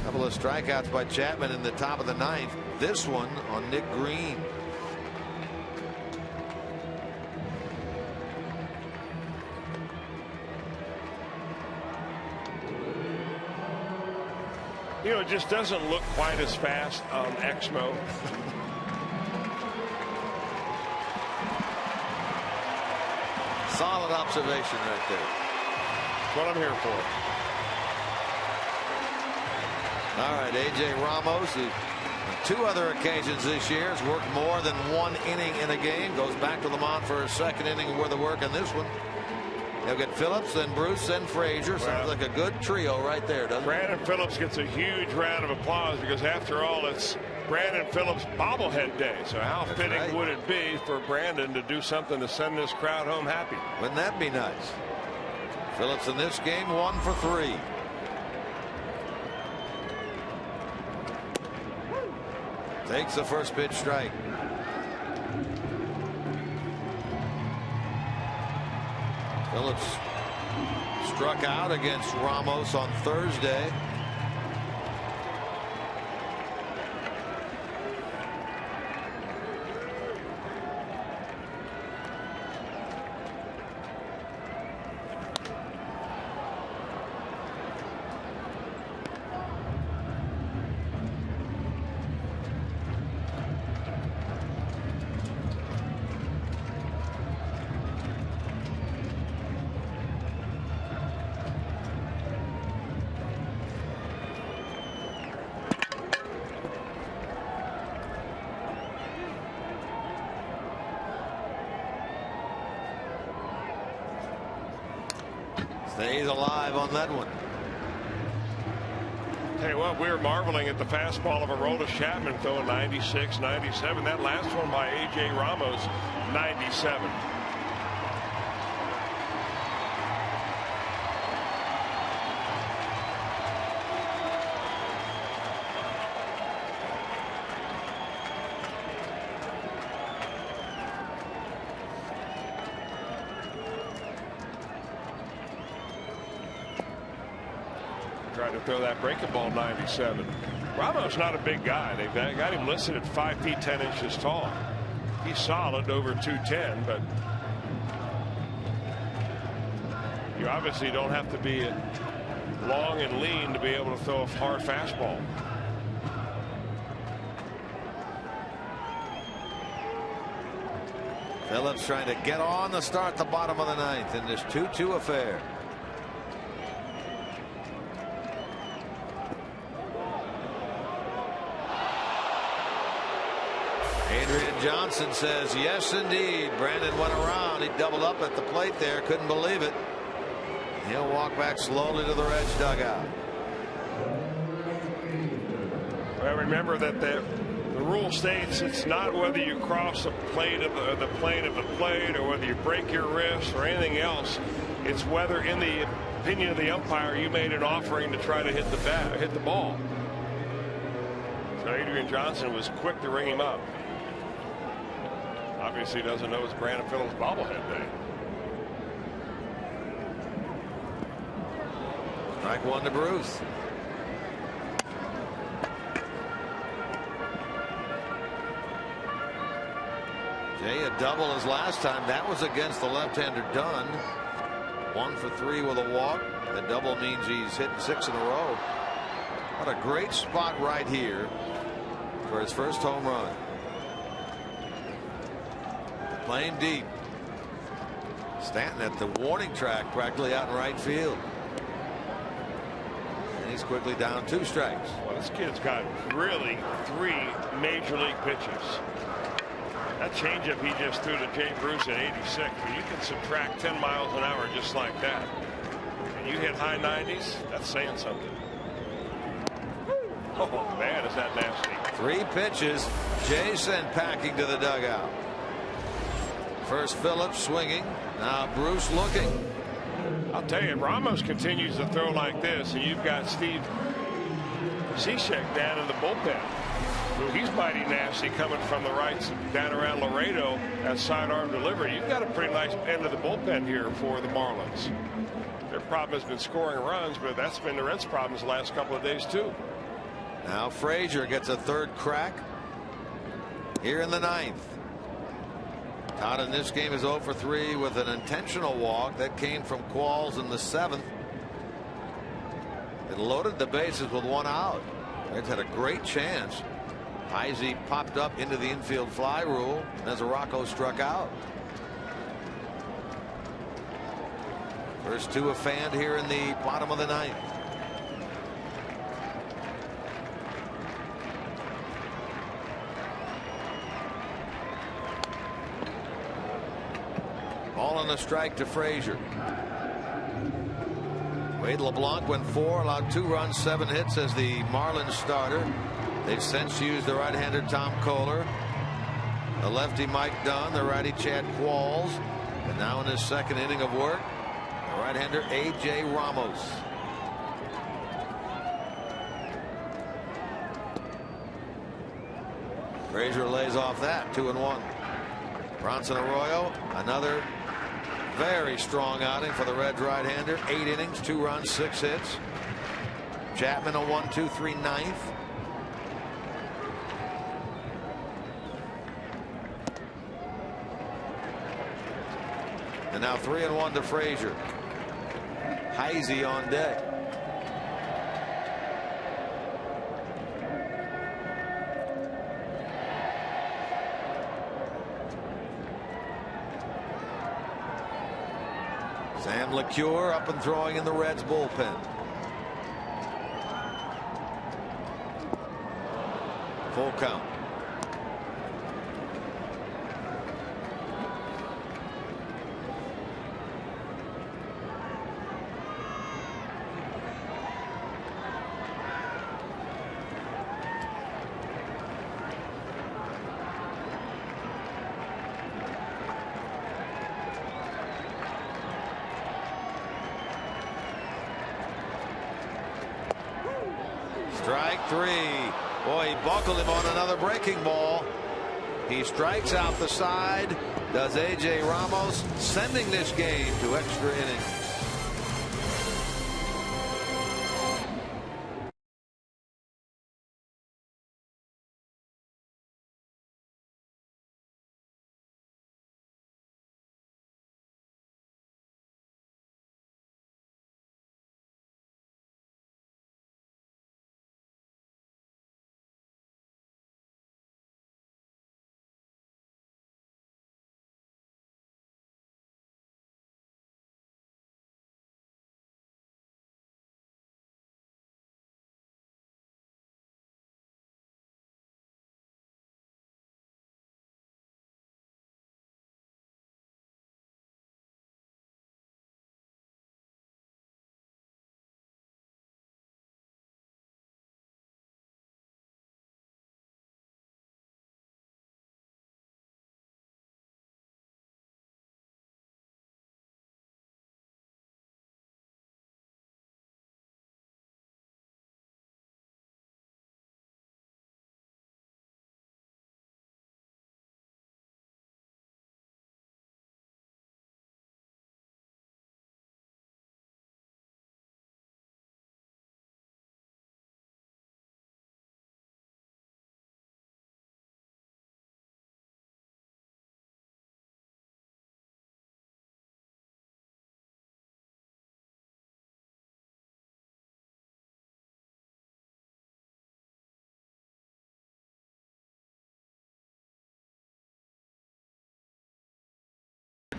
Couple of strikeouts by Chapman in the top of the 9th. This one on Nick Green. You know, it just doesn't look quite as fast on Exmo. Solid observation right there. That's what I'm here for. All right, A.J. Ramos, who on 2 other occasions this year has worked more than 1 inning in a game, goes back to the mound for a 2nd inning worth of work in this one. He'll get Phillips, then Bruce, then Frazier. Sounds like a good trio right there, doesn't it? Brandon Phillips gets a huge round of applause because, after all, it's Brandon Phillips bobblehead day. So how fitting would it be for Brandon to do something to send this crowd home happy? Wouldn't that be nice? Phillips in this game 1 for 3. Takes the first pitch strike. Phillips struck out against Ramos on Thursday. Stays alive on that one. Tell you what, we were marveling at the fastball of Aroldis Chapman throwing 96, 97. That last one by A.J. Ramos, 97. Tried to throw that breaking ball 97. Ramos not a big guy. They've got him listed at 5 feet 10 inches tall. He's solid over 210, but you obviously don't have to be long and lean to be able to throw a hard fastball. Phillips trying to get on the start the bottom of the 9th in this 2-2 affair. Adrian Johnson says yes indeed. Brandon went around. He doubled up at the plate there. Couldn't believe it. He'll walk back slowly to the Reds dugout. Well, remember that the rule states it's not whether you cross the plate of the plane of the plate or whether you break your wrist or anything else. It's whether, in the opinion of the umpire, you made an offering to try to hit the ball. So Adrian Johnson was quick to ring him up. Obviously doesn't know it's Brandon Phillips bobblehead day. Strike 1 to Bruce. Jay, a double as last time. That was against the left-hander Dunn. 1 for 3 with a walk. The double means he's hitting 6 in a row. What a great spot right here for his first home run. Playing deep. Stanton at the warning track, practically out in right field. And he's quickly down 2 strikes. Well, this kid's got really 3 major league pitches. That changeup he just threw to Jay Bruce at 86, but you can subtract 10 miles an hour just like that. And you hit high 90s, that's saying something. Oh, man, is that nasty. 3 pitches. Jay sent packing to the dugout. First Phillips swinging. Now Bruce looking. I'll tell you, Ramos continues to throw like this, and you've got Steve Cishek down in the bullpen. He's mighty nasty coming from the right down around Laredo at sidearm delivery. You've got a pretty nice end of the bullpen here for the Marlins. Their problem has been scoring runs, but that's been the Reds' problems the last couple of days too. Now Frazier gets a 3rd crack here in the 9th. Todd in this game is 0 for 3 with an intentional walk that came from Qualls in the 7th. It loaded the bases with 1 out. Reds had a great chance. Heisey popped up into the infield fly rule as Arroyo struck out. First two have fanned here in the bottom of the ninth. Ball on the strike to Frazier. Wade LeBlanc went 4, allowed 2 runs, 7 hits as the Marlins starter. They've since used the right-hander Tom Kohler, the lefty Mike Dunn, the righty Chad Qualls, and now in his second inning of work, the right-hander A.J. Ramos. Frazier lays off that, 2-1. Bronson Arroyo, another very strong outing for the Reds right-hander. 8 innings, 2 runs, 6 hits. Chapman a 1-2-3 ninth. And now 3-1 to Frazier. Heisey on deck. Sam LeCure up and throwing in the Reds bullpen. Full count. Strike 3. Boy, he buckled him on another breaking ball. He strikes out the side. Does A.J. Ramos, sending this game to extra innings.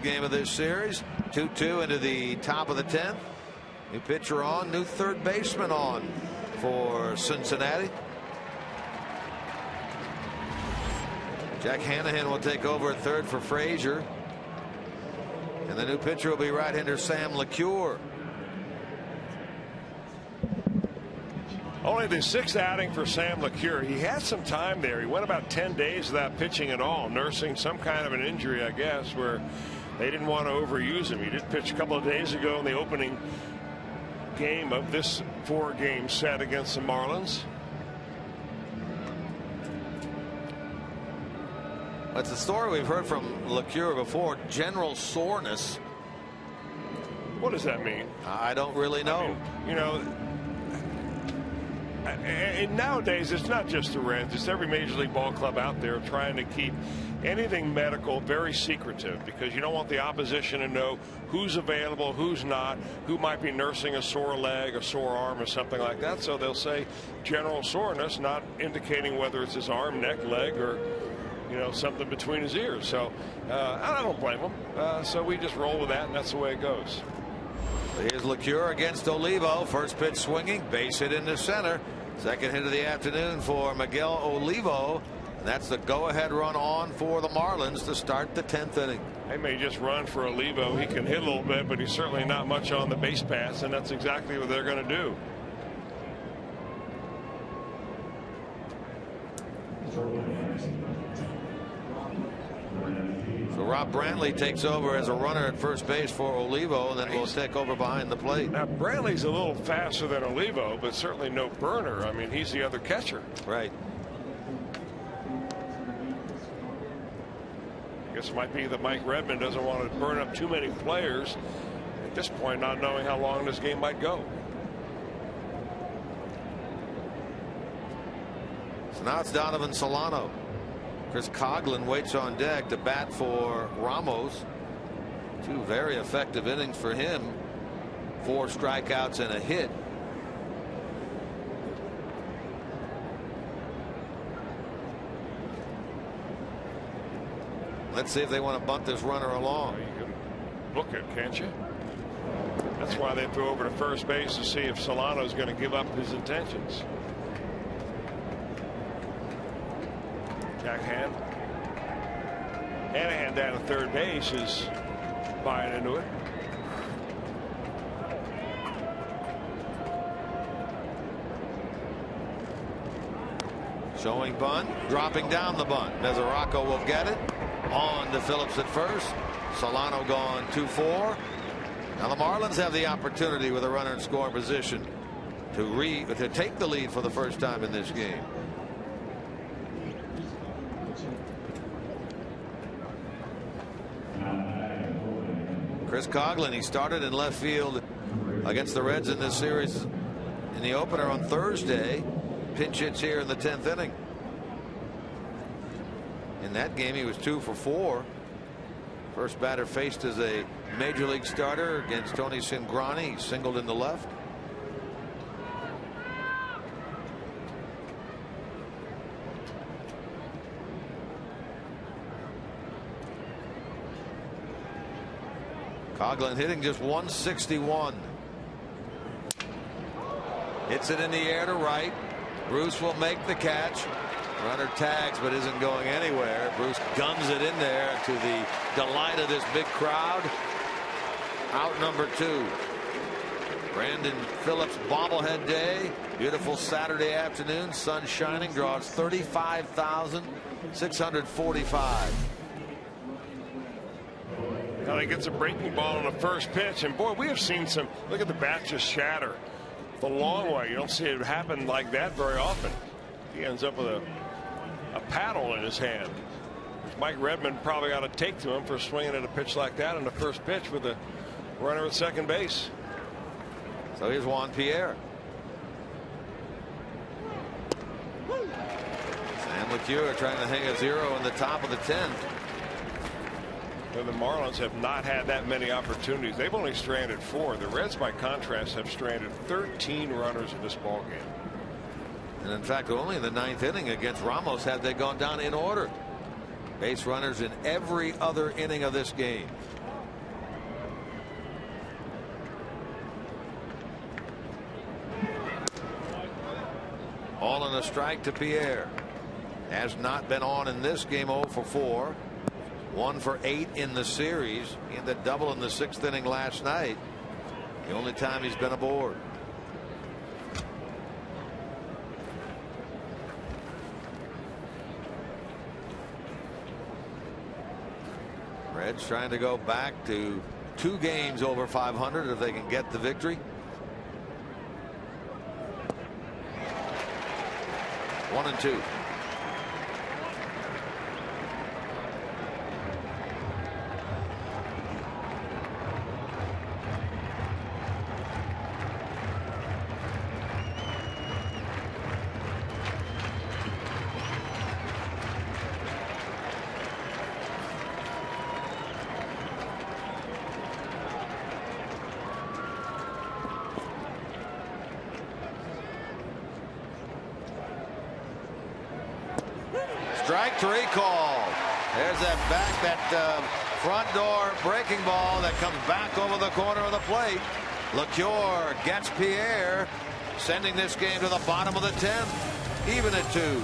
Game of this series. 2-2 into the top of the 10th. New pitcher on, new third baseman on for Cincinnati. Jack Hanahan will take over at third for Frazier. And the new pitcher will be right-hander Sam LeCure. Only the 6th outing for Sam LeCure. He had some time there. He went about 10 days without pitching at all, nursing some kind of an injury, I guess, where they didn't want to overuse him. He did pitch a couple of days ago in the opening game of this 4-game set against the Marlins. That's a story we've heard from LeCure before. General soreness. What does that mean? I don't really know. I mean, you know, and nowadays it's not just the Reds, it's every major league ball club out there trying to keep anything medical very secretive, because you don't want the opposition to know who's available, who's not, who might be nursing a sore leg, a sore arm, or something like that. So they'll say general soreness, not indicating whether it's his arm, neck, leg, or something between his ears. So I don't blame him. So we just roll with that, and that's the way it goes. Here's LeCure against Olivo. First pitch swinging, base hit into center. Second hit of the afternoon for Miguel Olivo. And that's the go-ahead run on for the Marlins to start the 10th inning. They may just run for Olivo. He can hit a little bit, but he's certainly not much on the base pass, and that's exactly what they're going to do. So Rob Brantley takes over as a runner at first base for Olivo, and then will take over behind the plate. Now Brantley's a little faster than Olivo, but certainly no burner. I mean, he's the other catcher. Right. I guess it might be that Mike Redmond doesn't want to burn up too many players at this point, not knowing how long this game might go. So now it's Donovan Solano. Chris Coghlan waits on deck to bat for Ramos. Two very effective innings for him. 4 strikeouts and a hit. Let's see if they want to bunt this runner along. You can book it, can't you? That's why they threw over to first base to see if Solano's going to give up his intentions. Jack Hanahan down at third base is buying into it. Showing bunt, dropping down the bunt. Mesoraco will get it. On to Phillips at first. Solano gone 2-4. Now the Marlins have the opportunity with a runner in scoring position to take the lead for the first time in this game. Chris Coghlan, he started in left field against the Reds in this series in the opener on Thursday. Pinch hits here in the 10th inning. In that game he was 2 for 4. First batter faced as a major league starter against Tony Cingrani. He singled in the left. Coghlan hitting just 161. Hits it in the air to right. Bruce will make the catch. Runner tags but isn't going anywhere. Bruce guns it in there to the delight of this big crowd. Out number 2. Brandon Phillips bobblehead day. Beautiful Saturday afternoon. Sun shining. Draws 35,645. Now he gets a breaking ball on the first pitch, and boy, we have seen some. Look at the bat just shatter the long way. You don't see it happen like that very often. He ends up with a paddle in his hand. Mike Redmond probably ought to take to him for swinging at a pitch like that on the first pitch with a runner at second base. So here's Juan Pierre. Sam LeCure trying to hang a 0 in the top of the 10th. And the Marlins have not had that many opportunities. They've only stranded 4. The Reds, by contrast, have stranded 13 runners in this ball game. And in fact, only in the 9th inning against Ramos had they gone down in order. Base runners in every other inning of this game. All in a strike to Pierre. Has not been on in this game. 0 for 4. 1 for 8 in the series. He had that double in the 6th inning last night. The only time he's been aboard. Reds trying to go back to 2 games over 500 if they can get the victory. 1-2. Strike 3 call. There's that front door breaking ball that comes back over the corner of the plate. LeCure gets Pierre, sending this game to the bottom of the 10th, even at 2.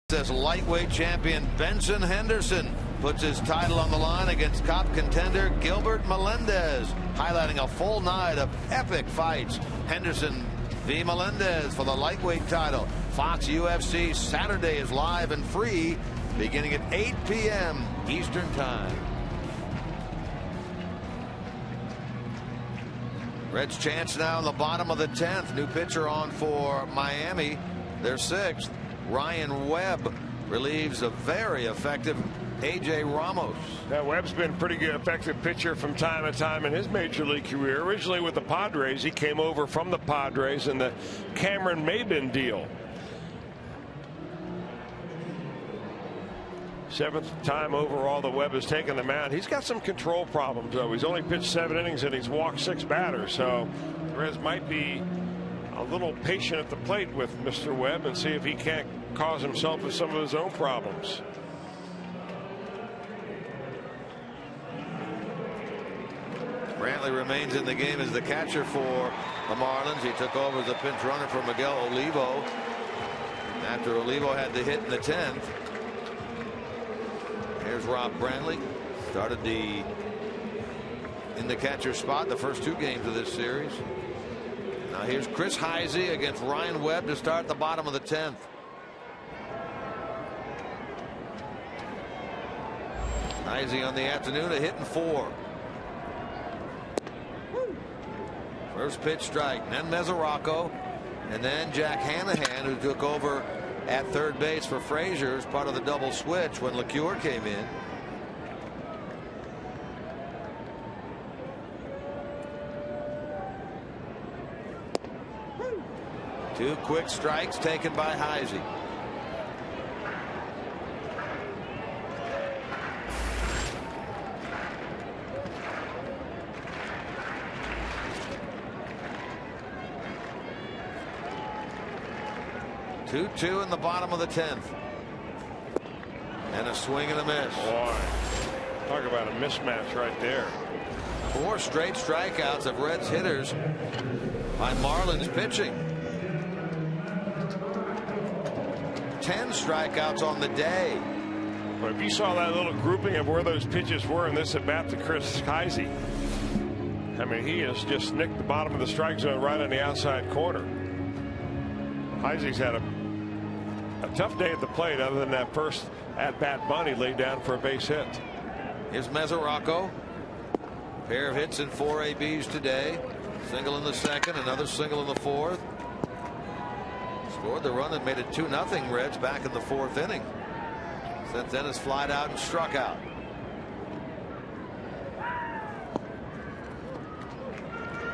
Says lightweight champion Benson Henderson puts his title on the line against top contender Gilbert Melendez, highlighting a full night of epic fights. Henderson v. Melendez for the lightweight title. Fox UFC Saturday is live and free beginning at 8 p.m. Eastern Time. Reds chance now in the bottom of the 10th. New pitcher on for Miami, their 6th. Ryan Webb relieves a very effective A.J. Ramos. Now, Webb's been a pretty good, effective pitcher from time to time in his major league career. Originally with the Padres, he came over from the Padres in the Cameron Maybin deal. 7th time overall that Webb has taken the mound. He's got some control problems, though. He's only pitched 7 innings and he's walked 6 batters. So the Reds might be a little patient at the plate with Mr. Webb and see if he can't cause himself with some of his own problems. Brantley remains in the game as the catcher for the Marlins. He took over as a pinch runner for Miguel Olivo after Olivo had the hit in the 10th. Here's Rob Brantley. Started in the catcher spot the first 2 games of this series. Now here's Chris Heisey against Ryan Webb to start the bottom of the 10th. Heisey on the afternoon, a hit and 4. First pitch strike, then Mesoraco, and then Jack Hanahan, who took over at third base for Frazier as part of the double switch when LeCure came in. Two quick strikes taken by Heisey. Two in the bottom of the 10th. And a swing and a miss. Boy, talk about a mismatch right there. 4 straight strikeouts of Reds hitters by Marlins pitching. 10 strikeouts on the day. But if you saw that little grouping of where those pitches were in this at bat to Chris Heisey, I mean, he has just nicked the bottom of the strike zone right on the outside corner. Heisey's had a tough day at the plate other than that first at-bat bunt he laid down for a base hit. Here's Mesoraco. Pair of hits and 4 ABs today. Single in the 2nd, another single in the 4th. Scored the run that made it 2-0 Reds back in the 4th inning. Since then has flied out and struck out.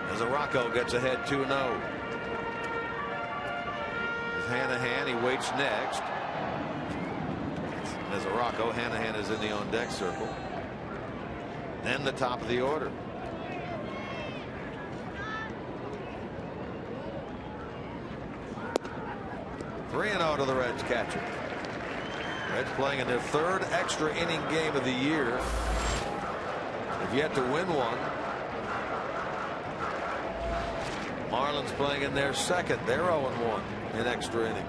Mesoraco gets ahead 2-0. Hanahan, he waits next. Mesoraco. Hanahan is in the on deck circle. Then the top of the order. Three and out to the Reds catcher. Reds playing in their third extra inning game of the year. They've yet to win one. Marlins playing in their second. They're 0-1 in extra innings.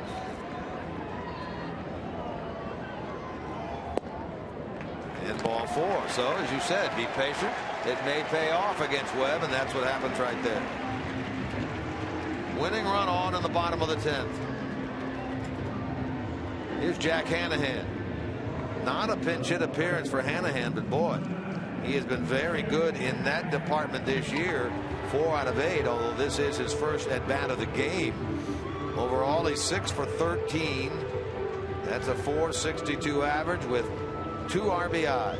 And ball four. So, as you said, be patient. It may pay off against Webb, and that's what happens right there. Winning run on in the bottom of the 10th. Here's Jack Hanahan. Not a pinch hit appearance for Hanahan, but boy, he has been very good in that department this year. 4 out of 8, although this is his first at bat of the game. Overall, he's 6 for 13. That's a .462 average with 2 RBIs.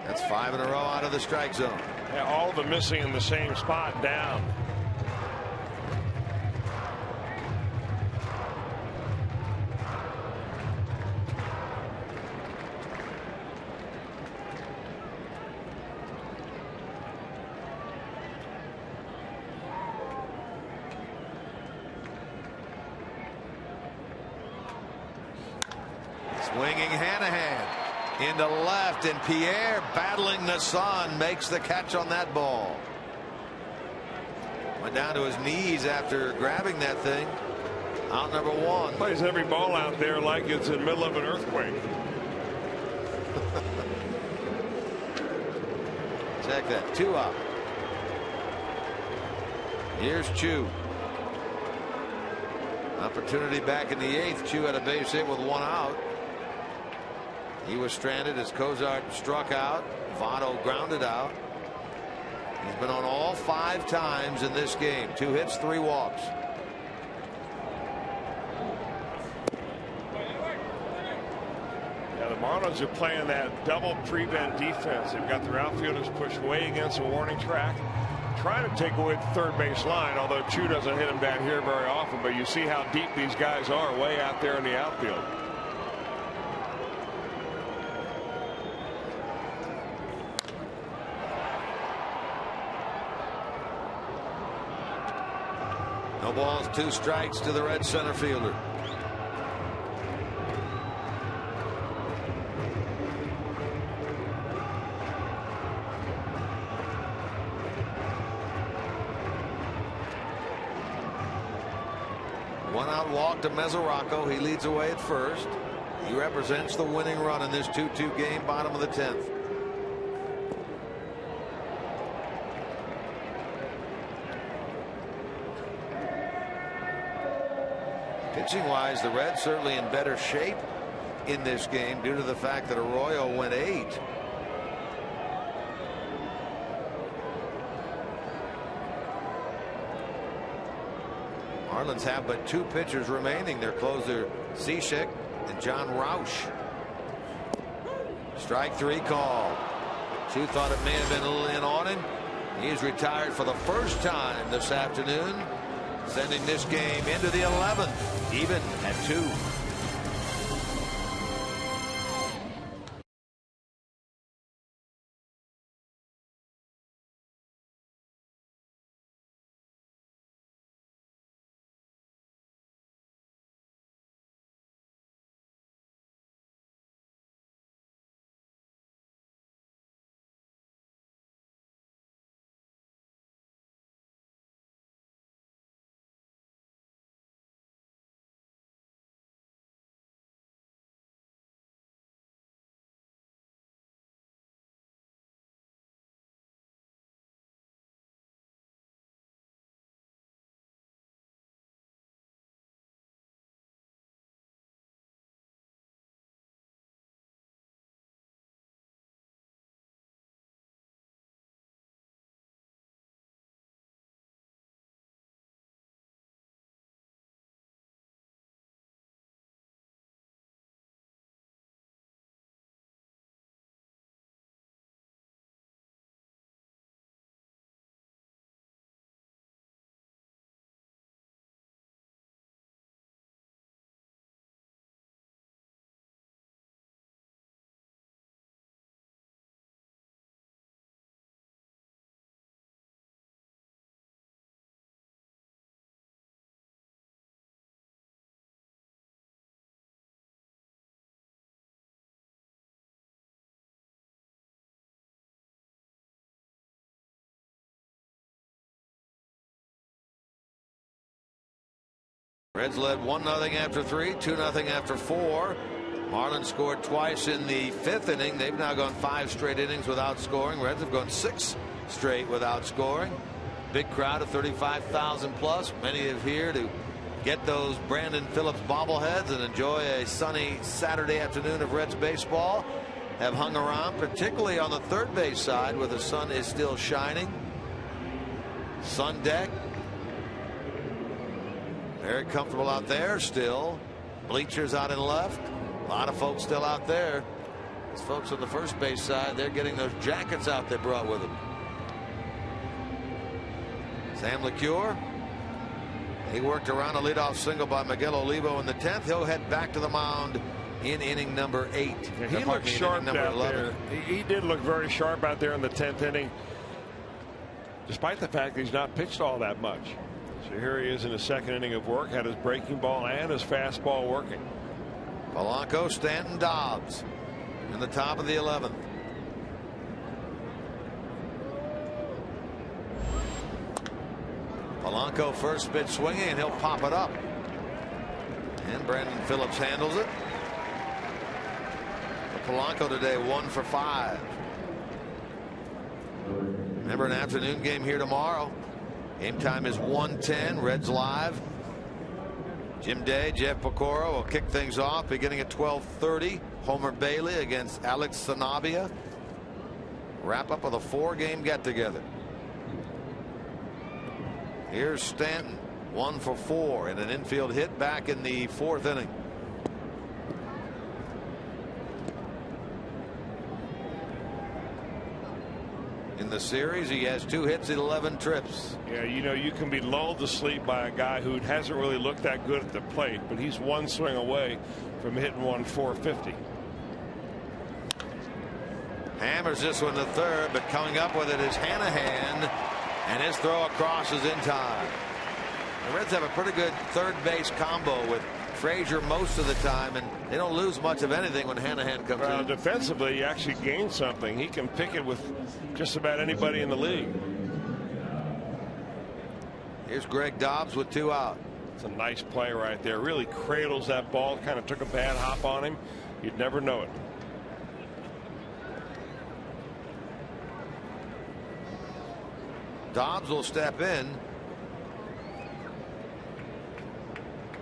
That's 5 in a row out of the strike zone. Yeah, all of them missing in the same spot down. Swinging Hanahan into left, and Pierre battling the sun makes the catch on that ball. Went down to his knees after grabbing that thing. Out number 1. Plays every ball out there like it's in the middle of an earthquake. Check that. 2 out. Here's Chu. Opportunity back in the 8th. Chu had a base hit with 1 out. He was stranded as Cozart struck out. Votto grounded out. He's been on all 5 times in this game. 2 hits, 3 walks. Yeah, the Marlins are playing that double prevent defense. They've got their outfielders pushed way against the warning track, trying to take away the third base line, although Chu doesn't hit him down here very often. But you see how deep these guys are way out there in the outfield. No balls, 2 strikes to the Red center fielder. One out walk to Mesoraco. He leads away at first. He represents the winning run in this 2-2 game, bottom of the 10th. Pitching wise, the Reds certainly in better shape in this game due to the fact that Arroyo went 8. Marlins have but 2 pitchers remaining. Their closer Cishek and John Roush. Strike 3 call. Chu thought it may have been a little in on him. He's retired for the first time this afternoon, sending this game into the 11th, even at 2. Reds led 1-0 after 3, 2-0 after 4. Marlins scored twice in the 5th inning. They've now gone 5 straight innings without scoring. Reds have gone 6 straight without scoring. Big crowd of 35,000 plus. Many are here to get those Brandon Phillips bobbleheads and enjoy a sunny Saturday afternoon of Reds baseball. Have hung around, particularly on the third base side where the sun is still shining. Sun deck. Very comfortable out there still. Bleachers out and left. A lot of folks still out there. Those folks on the first base side, they're getting those jackets out they brought with them. Sam LeCure. He worked around a leadoff single by Miguel Olivo in the 10th. He'll head back to the mound in inning number 8. Yeah, he looked sharp out there. He did look very sharp out there in the 10th inning, despite the fact that he's not pitched all that much. So here he is in the 2nd inning of work. Had his breaking ball and his fastball working. Polanco, Stanton, Dobbs in the top of the 11th. Polanco first pitch swinging, and he'll pop it up. And Brandon Phillips handles it. Polanco today 1 for 5. Remember, an afternoon game here tomorrow. Game time is 1:10. Reds live. Jim Day, Jeff Pecora will kick things off beginning at 12:30. Homer Bailey against Alex Sanabia. Wrap up of a 4-game get together. Here's Stanton, 1 for 4 and an infield hit back in the 4th inning. In the series, he has 2 hits and 11 trips. Yeah, you know, you can be lulled to sleep by a guy who hasn't really looked that good at the plate, but he's one swing away from hitting one 450. Hammers this one to third, but coming up with it is Hanahan, and his throw across is in time. The Reds have a pretty good third base combo with Frazier most of the time, and they don't lose much of anything when Hanahan comes in. Defensively, he actually gained something. He can pick it with just about anybody in the league. Here's Greg Dobbs with 2 out. It's a nice play right there. Really cradles that ball. Kind of took a bad hop on him. You'd never know it. Dobbs will step in.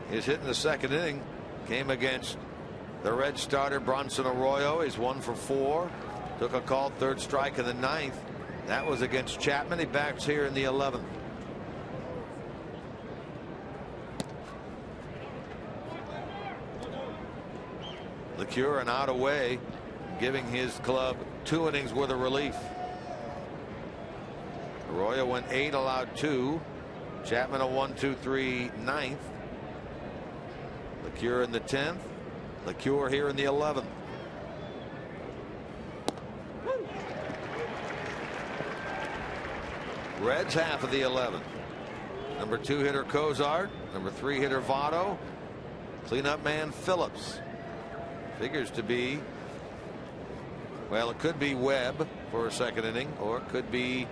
His hit in the 2nd inning came against the Red starter Bronson Arroyo. He's 1 for 4. Took a called 3rd strike in the 9th. That was against Chapman. He backs here in the 11th. LeCure an out away, giving his club 2 innings worth of relief. Arroyo went 8, allowed 2. Chapman a 1-2-3 9th. LeCure in the 10th. LeCure here in the 11th. Reds half of the 11th. Number 2 hitter Cozart. Number 3 hitter Votto. Cleanup man Phillips. Figures to be, well, it could be Webb for a 2nd inning, or it could be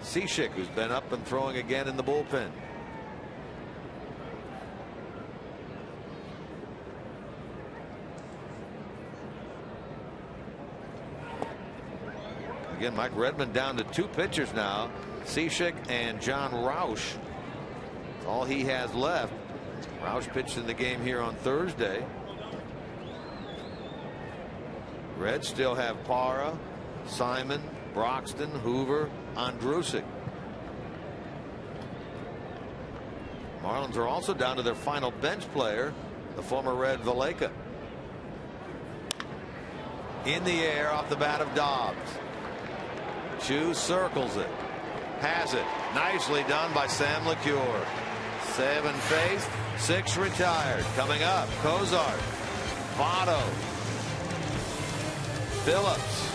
Cishik, who's been up and throwing again in the bullpen. Again, Mike Redmond down to 2 pitchers now. Cishik and John Roush. That's all he has left. Roush pitched in the game here on Thursday. Reds still have Parra, Simon, Broxton, Hoover, Andrusik. Marlins are also down to their final bench player, the former Red Valleca. In the air off the bat of Dobbs. Chu circles it. Has it. Nicely done by Sam LeCure. 7 faced, 6 retired. Coming up, Cozart, Votto, Phillips.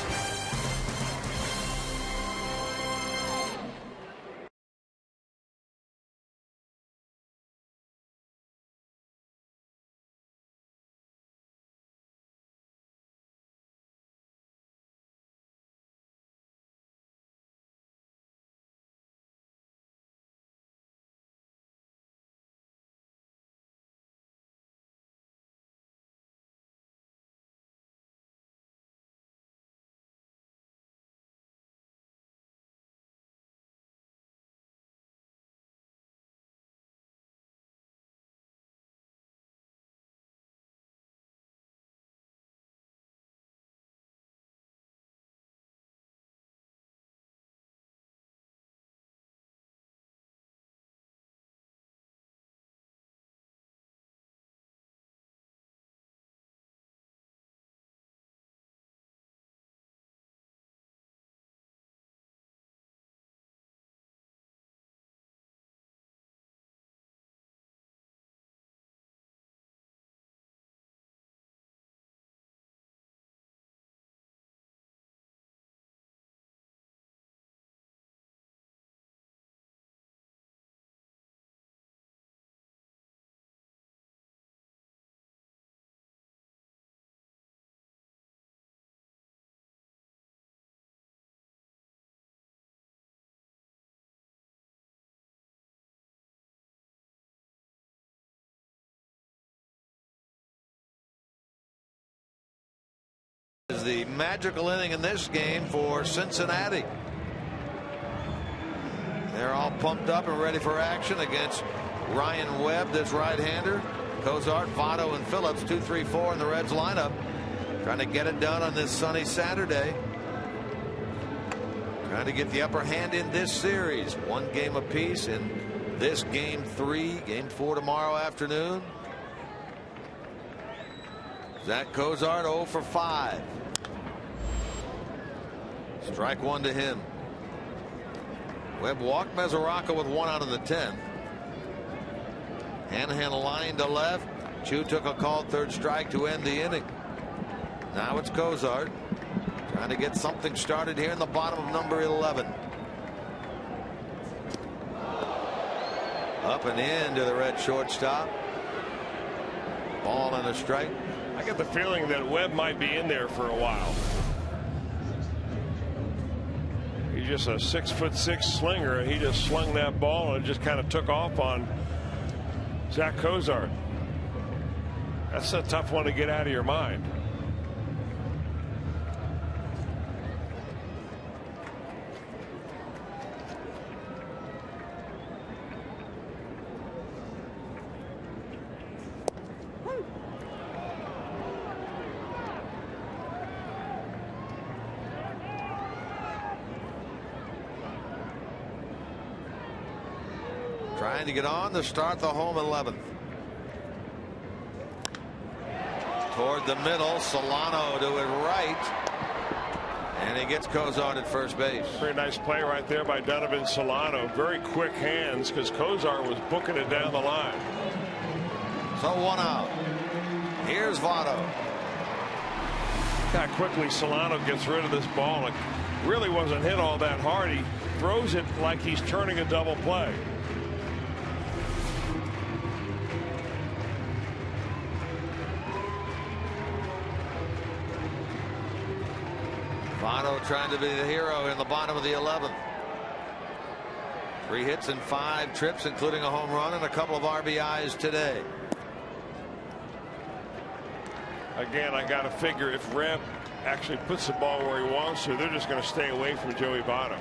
the magical inning in this game for Cincinnati. They're all pumped up and ready for action against Ryan Webb, this right-hander. Cozart, Votto, and Phillips, 2, 3, 4 in the Reds lineup, trying to get it done on this sunny Saturday. Trying to get the upper hand in this series. 1 game apiece in this game 3. Game 4 tomorrow afternoon. Zach Cozart 0 for 5. Strike 1 to him. Webb walked Mesoraco with 1 out of the 10th. Hanahan lined to left. Chu took a called 3rd strike to end the inning. Now it's Cozart trying to get something started here in the bottom of number 11. Up and in to the Red shortstop. Ball and a strike. I get the feeling that Webb might be in there for a while. He's just a 6'6" slinger, and he just slung that ball and just kind of took off on Zach Cozart. That's a tough one to get out of your mind. Trying to get on to start the home 11th. Toward the middle, Solano to it right. And he gets Cozart at first base. Very nice play right there by Donovan Solano. Very quick hands because Cozart was booking it down the line. So 1 out. Here's Votto. Look how quickly Solano gets rid of this ball. It really wasn't hit all that hard. He throws it like he's turning a double play. Votto trying to be the hero in the bottom of the 11th. 3 hits and 5 trips, including a home run and a couple of RBIs today. Again, I got to figure if Reb actually puts the ball where he wants to, they're just going to stay away from Joey Votto.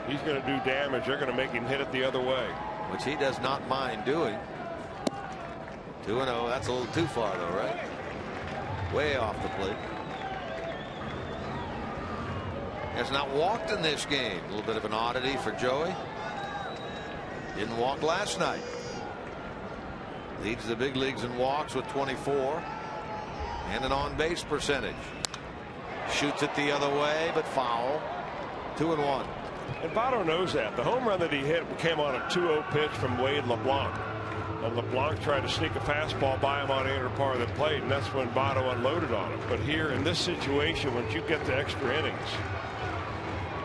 He's going to do damage. They're going to make him hit it the other way, which he does not mind doing. 2-0. That's a little too far, though, right? Way off the plate. Has not walked in this game. A little bit of an oddity for Joey. Didn't walk last night. Leads the big leagues in walks with 24 and an on-base percentage. Shoots it the other way, but foul. 2-1. And Votto knows that. The home run that he hit came on a 2-0 pitch from Wade LeBlanc. And LeBlanc tried to sneak a fastball by him on the inner part of the plate, and that's when Votto unloaded on him. But here in this situation, once you get to extra innings,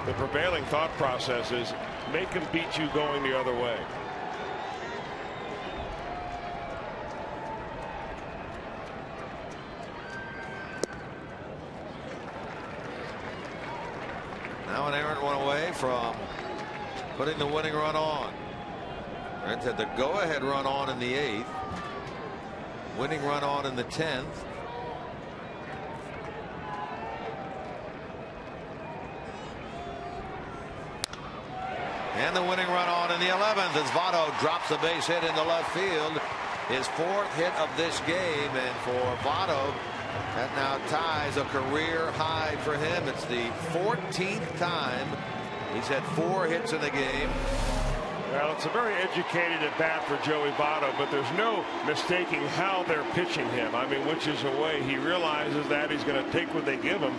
the prevailing thought process is make him beat you going the other way. Now an errant one away from putting the winning run on. Reds had the go-ahead run on in the 8th. Winning run on in the 10th. And the winning run on in the 11th as Votto drops the base hit into left field. His 4th hit of this game, and for Votto, that now ties a career high for him. It's the 14th time he's had 4 hits in the game. Well, it's a very educated at bat for Joey Votto, but there's no mistaking how they're pitching him. I mean, which is a way he realizes that he's going to take what they give him.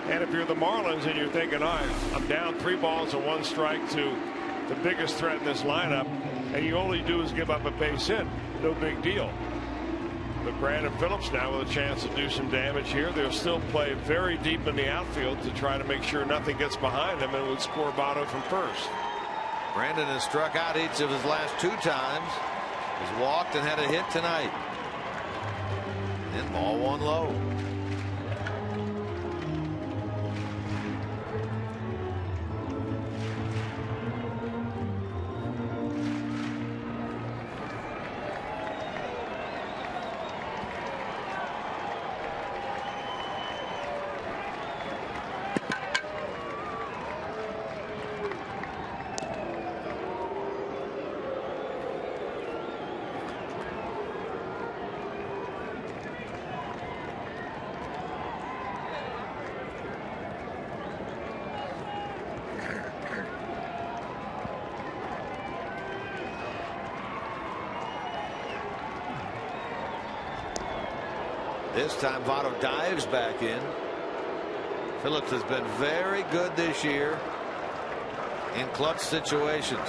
And if you're the Marlins and you're thinking, all right, I'm down 3 balls and 1 strike to the biggest threat in this lineup, and you only do is give up a base hit, no big deal. But Brandon Phillips now with a chance to do some damage here. They'll still play very deep in the outfield to try to make sure nothing gets behind him and would score Votto from first. Brandon has struck out each of his last 2 times. He's walked and had a hit tonight. And ball 1 low. This time Votto dives back in. Phillips has been very good this year in clutch situations.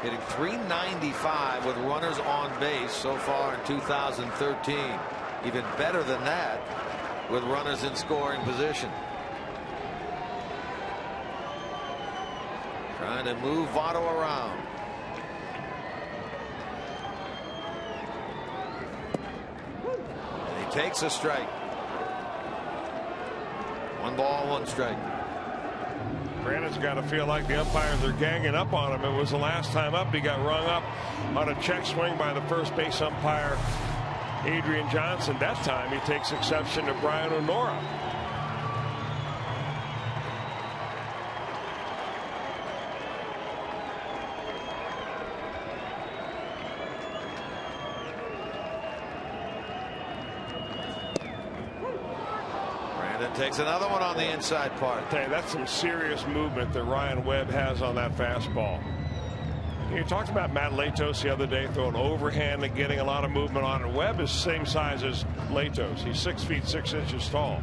Hitting .395 with runners on base so far in 2013. Even better than that with runners in scoring position. Trying to move Votto around. And he takes a strike. 1 ball, 1 strike. Brandon's got to feel like the umpires are ganging up on him. It was the last time up. He got rung up on a check swing by the first base umpire, Adrian Johnson. That time he takes exception to Brian O'Nora. Takes another one on the inside part. Hey, that's some serious movement that Ryan Webb has on that fastball. You talked about Matt Latos the other day throwing overhand and getting a lot of movement on it. Webb is the same size as Latos. He's 6 feet 6 inches tall,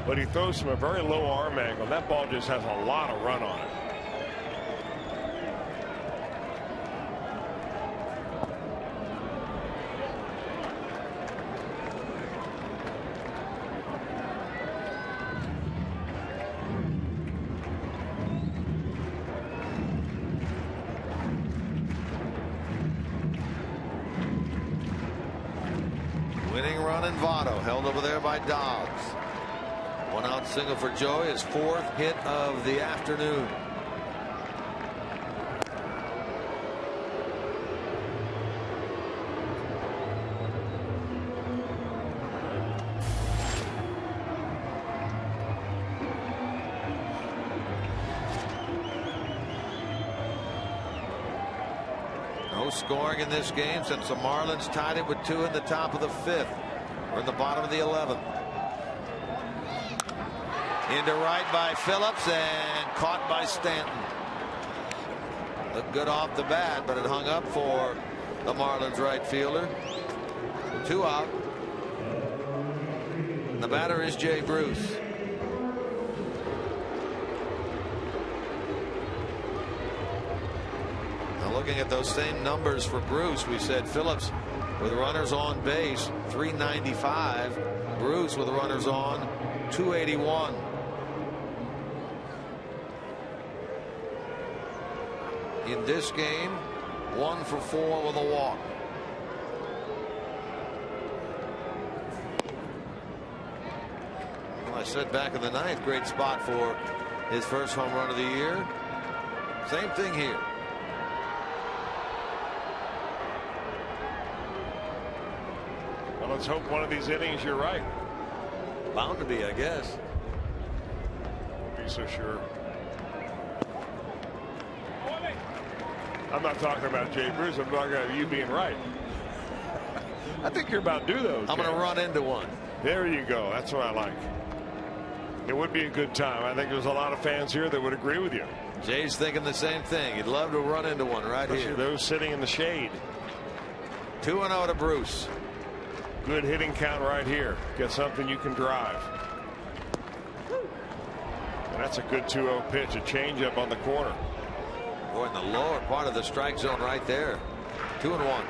but he throws from a very low arm angle. That ball just has a lot of run on it. Held over there by Dobbs. 1 out single for Joey, his 4th hit of the afternoon. No scoring in this game since the Marlins tied it with 2 in the top of the 5th. We're in the bottom of the 11th. Into right by Phillips and caught by Stanton. Looked good off the bat, but it hung up for the Marlins right fielder. 2 out. And the batter is Jay Bruce. Now looking at those same numbers for Bruce, we said Phillips with runners on base, .395. Bruce with runners on, .281. In this game, 1 for 4 with a walk. Well, I said back in the 9th, great spot for his first home run of the year. Same thing here. Let's hope one of these innings you're right. Bound to be, I guess. Won't be so sure. I'm not talking about Jay Bruce. I'm talking about you being right. I think you're about due those. I'm going to run into one. There you go. That's what I like. It would be a good time. I think there's a lot of fans here that would agree with you. Jay's thinking the same thing. He'd love to run into one right Especially here. Those sitting in the shade. 2-0 to Bruce. Good hitting count right here. Get something you can drive. And that's a good 2-0 pitch. A changeup on the corner. Boy, in the lower part of the strike zone right there. 2-1.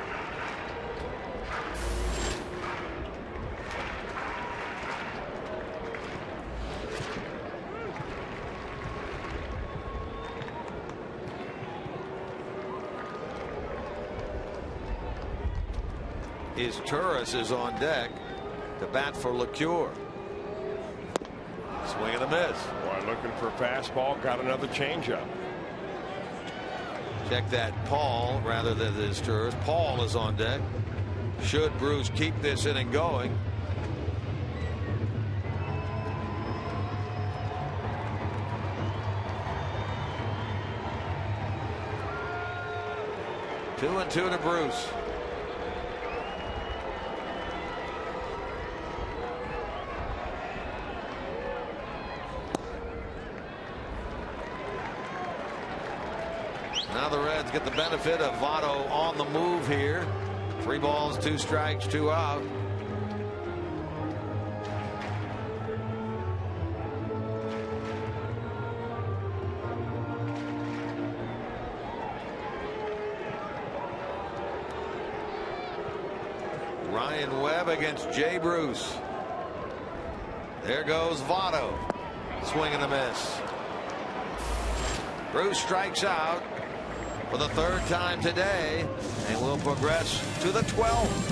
Turris is on deck to bat for LeCure. Swing and a miss. Boy, looking for a fastball. Got another changeup. Check that Paul rather than this Turris. Paul is on deck. Should Bruce keep this inning going? Two and two to Bruce. Now the Reds get the benefit of Votto on the move here. 3 balls, 2 strikes, 2 out. Ryan Webb against Jay Bruce. There goes Votto. Swing and a miss. Bruce strikes out for the 3rd time today and will progress to the 12th.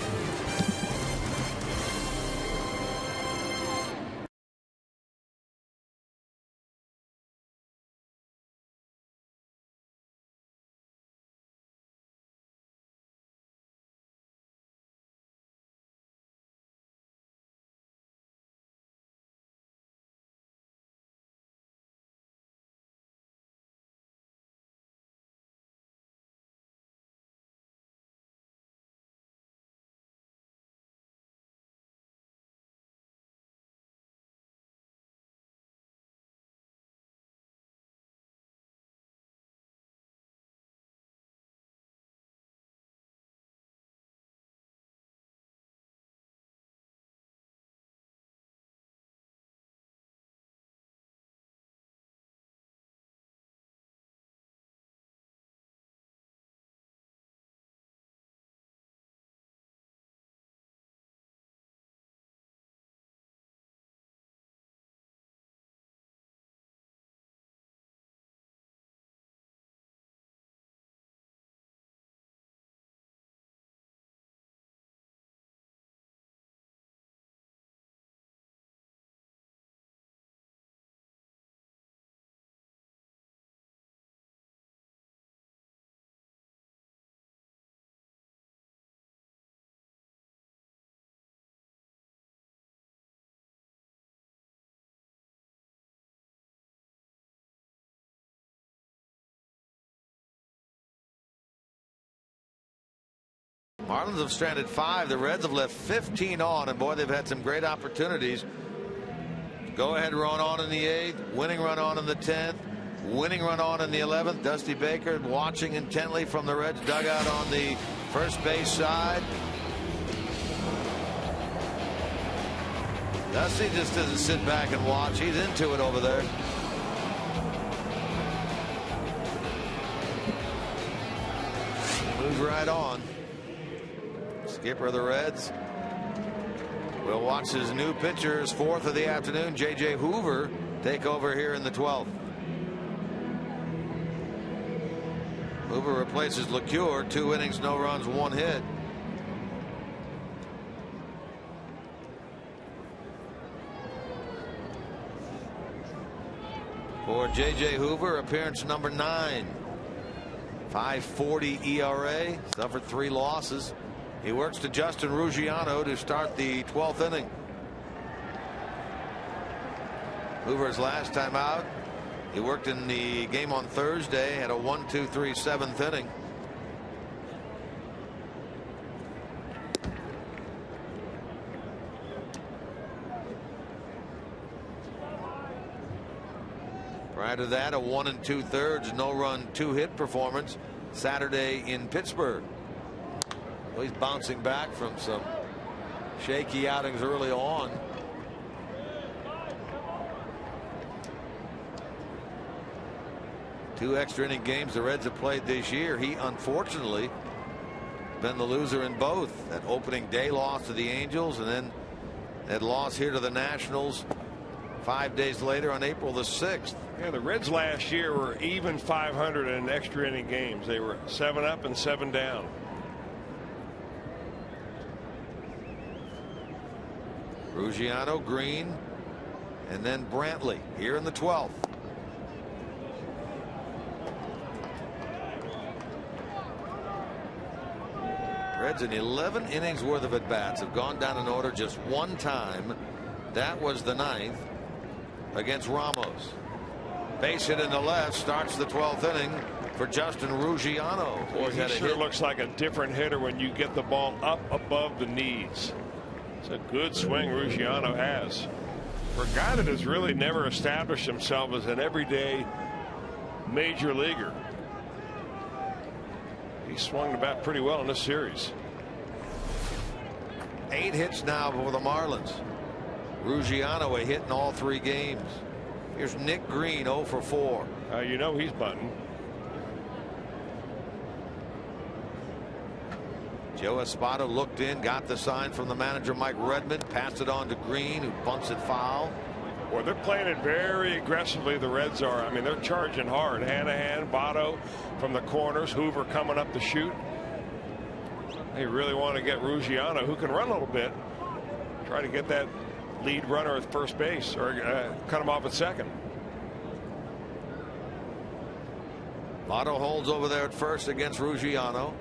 Marlins have stranded 5. The Reds have left 15 on, and boy, they've had some great opportunities. Go ahead run on in the 8th, winning run on in the 10th, winning run on in the 11th. Dusty Baker watching intently from the Reds dugout on the first base side. Dusty just doesn't sit back and watch. He's into it over there. Moves right on. Skipper of the Reds will watch his new pitcher, his 4th of the afternoon, J.J. Hoover, take over here in the 12th. Hoover replaces LeCure. 2 innings, no runs, 1 hit. For J.J. Hoover, appearance number 9. 5.40 ERA, suffered 3 losses. He works to Justin Ruggiano to start the 12th inning. Hoover's last time out, he worked in the game on Thursday, had a 1-2-3 7th inning. Prior to that, a 1 2/3 no-run 2-hit performance Saturday in Pittsburgh. Well, he's bouncing back from some shaky outings early on. Two extra inning games the Reds have played this year. He unfortunately been the loser in both. That opening day loss to the Angels, and then that loss here to the Nationals 5 days later on April the 6th. Yeah, the Reds last year were even 500 in extra inning games. They were 7 up and 7 down. Ruggiano, Green, and then Brantley here in the 12th. Reds in 11 innings worth of at-bats have gone down in order just 1 time. That was the 9th against Ramos. Base hit in the left starts the 12th inning for Justin Ruggiano. Boy, he sure looks like a different hitter when you get the ball up above the knees. It's a good swing Ruggiano has. For a guy that has really never established himself as an everyday major leaguer, he swung the bat pretty well in this series. 8 hits now for the Marlins. Ruggiano a hit in all 3 games. Here's Nick Green 0 for 4. You know he's bunting. Joe Espada looked in, got the sign from the manager Mike Redmond, passed it on to Green, who bunts it foul. Well, they're playing it very aggressively, the Reds are. I mean, they're charging hard. Hanahan, Votto from the corners, Hoover coming up to shoot. They really want to get Ruggiano, who can run a little bit, try to get that lead runner at first base, or cut him off at second. Votto holds over there at first against Ruggiano.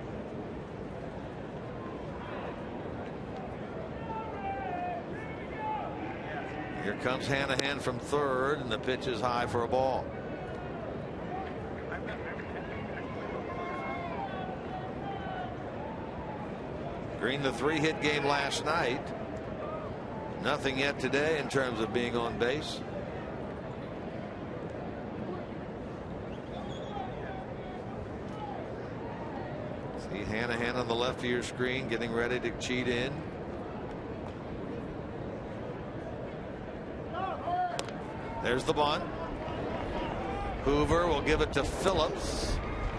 Here comes Hanahan from third, and the pitch is high for a ball. Green, the 3-hit game last night. Nothing yet today in terms of being on base. See Hanahan on the left of your screen getting ready to cheat in. There's the bunt. Hoover will give it to Phillips,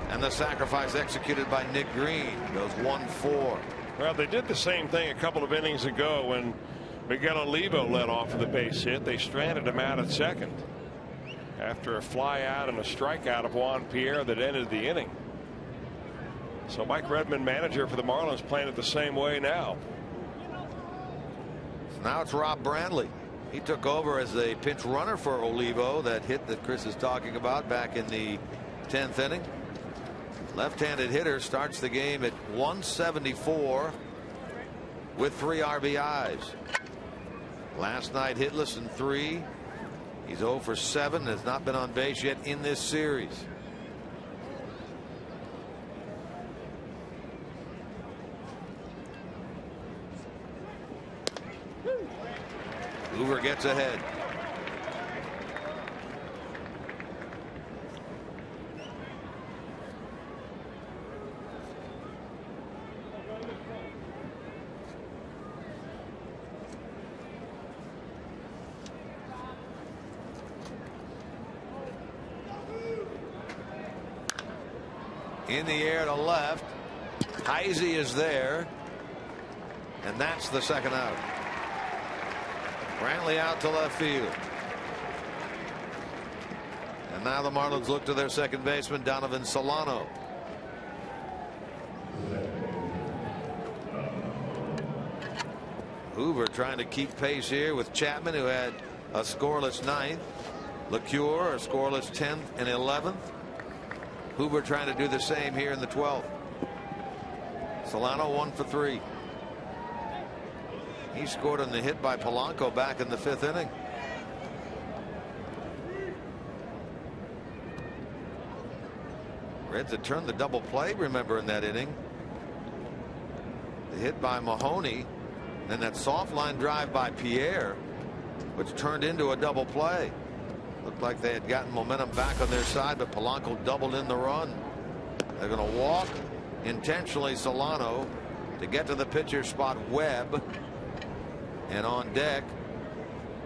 and the sacrifice executed by Nick Green. Goes 1-4. Well, they did the same thing a couple of innings ago when Miguel Olivo led off of the base hit. They stranded him out at second after a fly out and a strikeout of Juan Pierre that ended the inning. So Mike Redmond, manager for the Marlins, playing it the same way now. So now it's Rob Brandley. He took over as a pinch runner for Olivo, that hit that Chris is talking about back in the 10th inning. Left-handed hitter starts the game at 174 with 3 RBIs. Last night hitless in 3. He's 0 for 7. Has not been on base yet in this series. Hoover gets ahead. In the air to left. Heise is there, and that's the second out. Brantley out to left field. And now the Marlins look to their second baseman, Donovan Solano. Hoover trying to keep pace here with Chapman, who had a scoreless 9th. LeCure a scoreless 10th and 11th. Hoover trying to do the same here in the 12th. Solano 1 for 3. He scored on the hit by Polanco back in the 5th inning. Reds had turned the double play, remember, in that inning. The hit by Mahoney, then that soft line drive by Pierre, which turned into a double play. Looked like they had gotten momentum back on their side, but Polanco doubled in the run. They're going to walk intentionally Solano to get to the pitcher spot. Webb. And on deck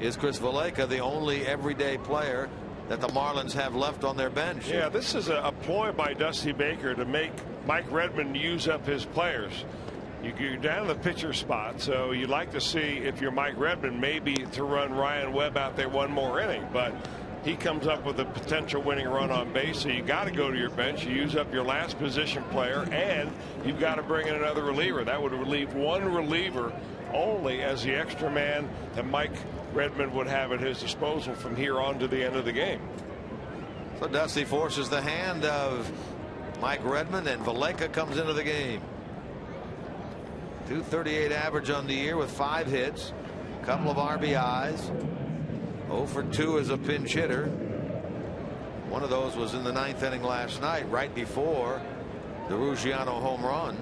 is Chris Valleca, the only everyday player that the Marlins have left on their bench. Yeah, this is a ploy by Dusty Baker to make Mike Redmond use up his players. You're down in the pitcher spot, so you'd like to see, if you're Mike Redmond, maybe to run Ryan Webb out there one more inning. But he comes up with a potential winning run on base, so you got to go to your bench. You use up your last position player, and you've got to bring in another reliever. That would relieve one reliever only as the extra man that Mike Redmond would have at his disposal from here on to the end of the game. So Dusty forces the hand of Mike Redmond, and Valleca comes into the game. .238 average on the year with 5 hits, a couple of RBIs. 0 for 2 as a pinch hitter. One of those was in the 9th inning last night, right before the Ruggiano home run.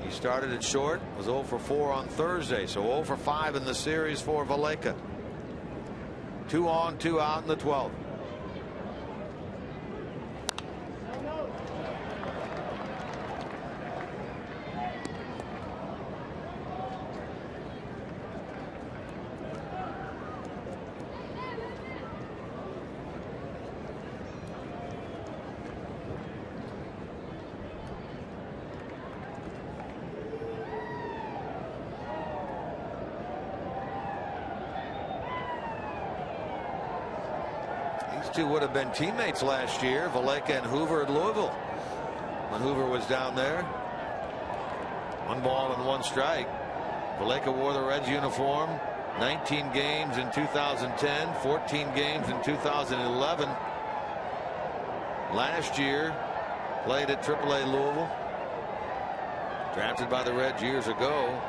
He started at short, was 0 for 4 on Thursday, so 0 for 5 in the series for Valleca. 2 on, 2 out in the 12th. two would have been teammates last year, Valaika and Hoover at Louisville, when Hoover was down there. 1 ball and 1 strike. Valaika wore the Reds uniform 19 games in 2010, 14 games in 2011. Last year played at AAA Louisville. Drafted by the Reds years ago.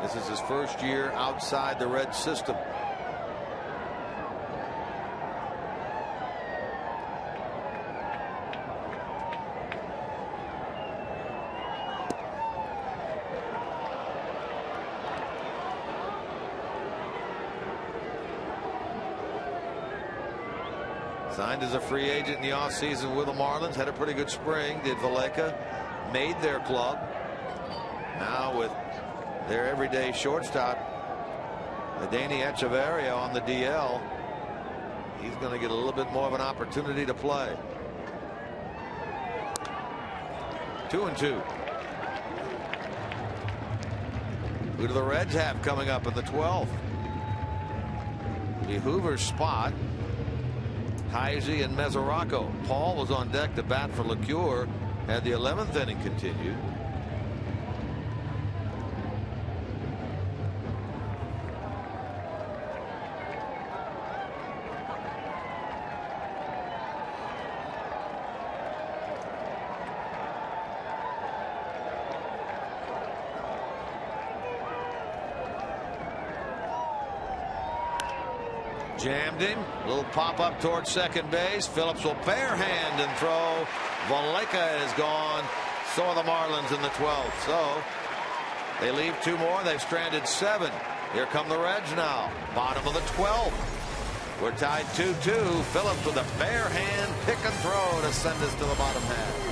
This is his first year outside the Reds system. Signed as a free agent in the offseason with the Marlins. Had a pretty good spring, did Valaika. Made their club. Now with their everyday shortstop, Adani Echeverria, on the DL, he's going to get a little bit more of an opportunity to play. 2-2. Who do the Reds have coming up in the 12th? The Hoover's spot. Heisey and Mesoraco. Paul was on deck to bat for LeCure. Had the 11th inning continued. Jammed him. Little pop up towards second base. Phillips will bare hand and throw. Valaika is gone. So are the Marlins in the 12th. So they leave 2 more. They've stranded 7. Here come the Reds now. Bottom of the 12th. We're tied 2-2. Phillips with a bare hand pick and throw to send us to the bottom half.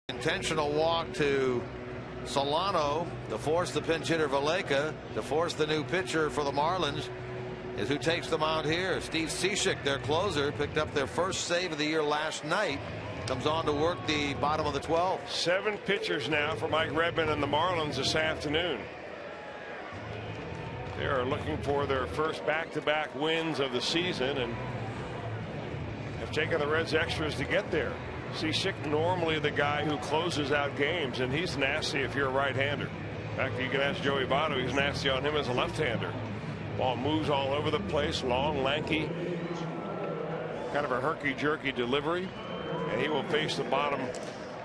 Intentional walk to Solano to force the pinch hitter Valaika, to force the new pitcher for the Marlins, is who takes them out here. Steve Cishek, their closer, picked up their first save of the year last night. Comes on to work the bottom of the 12th. 7 pitchers now for Mike Redmond and the Marlins this afternoon. They are looking for their first back-to-back wins of the season and have taken the Reds extras to get there. Cishek normally the guy who closes out games, and he's nasty if you're a right-hander. In fact, you can ask Joey Votto, he's nasty on him as a left-hander. Ball moves all over the place, long, lanky, kind of a herky-jerky delivery, and he will face the bottom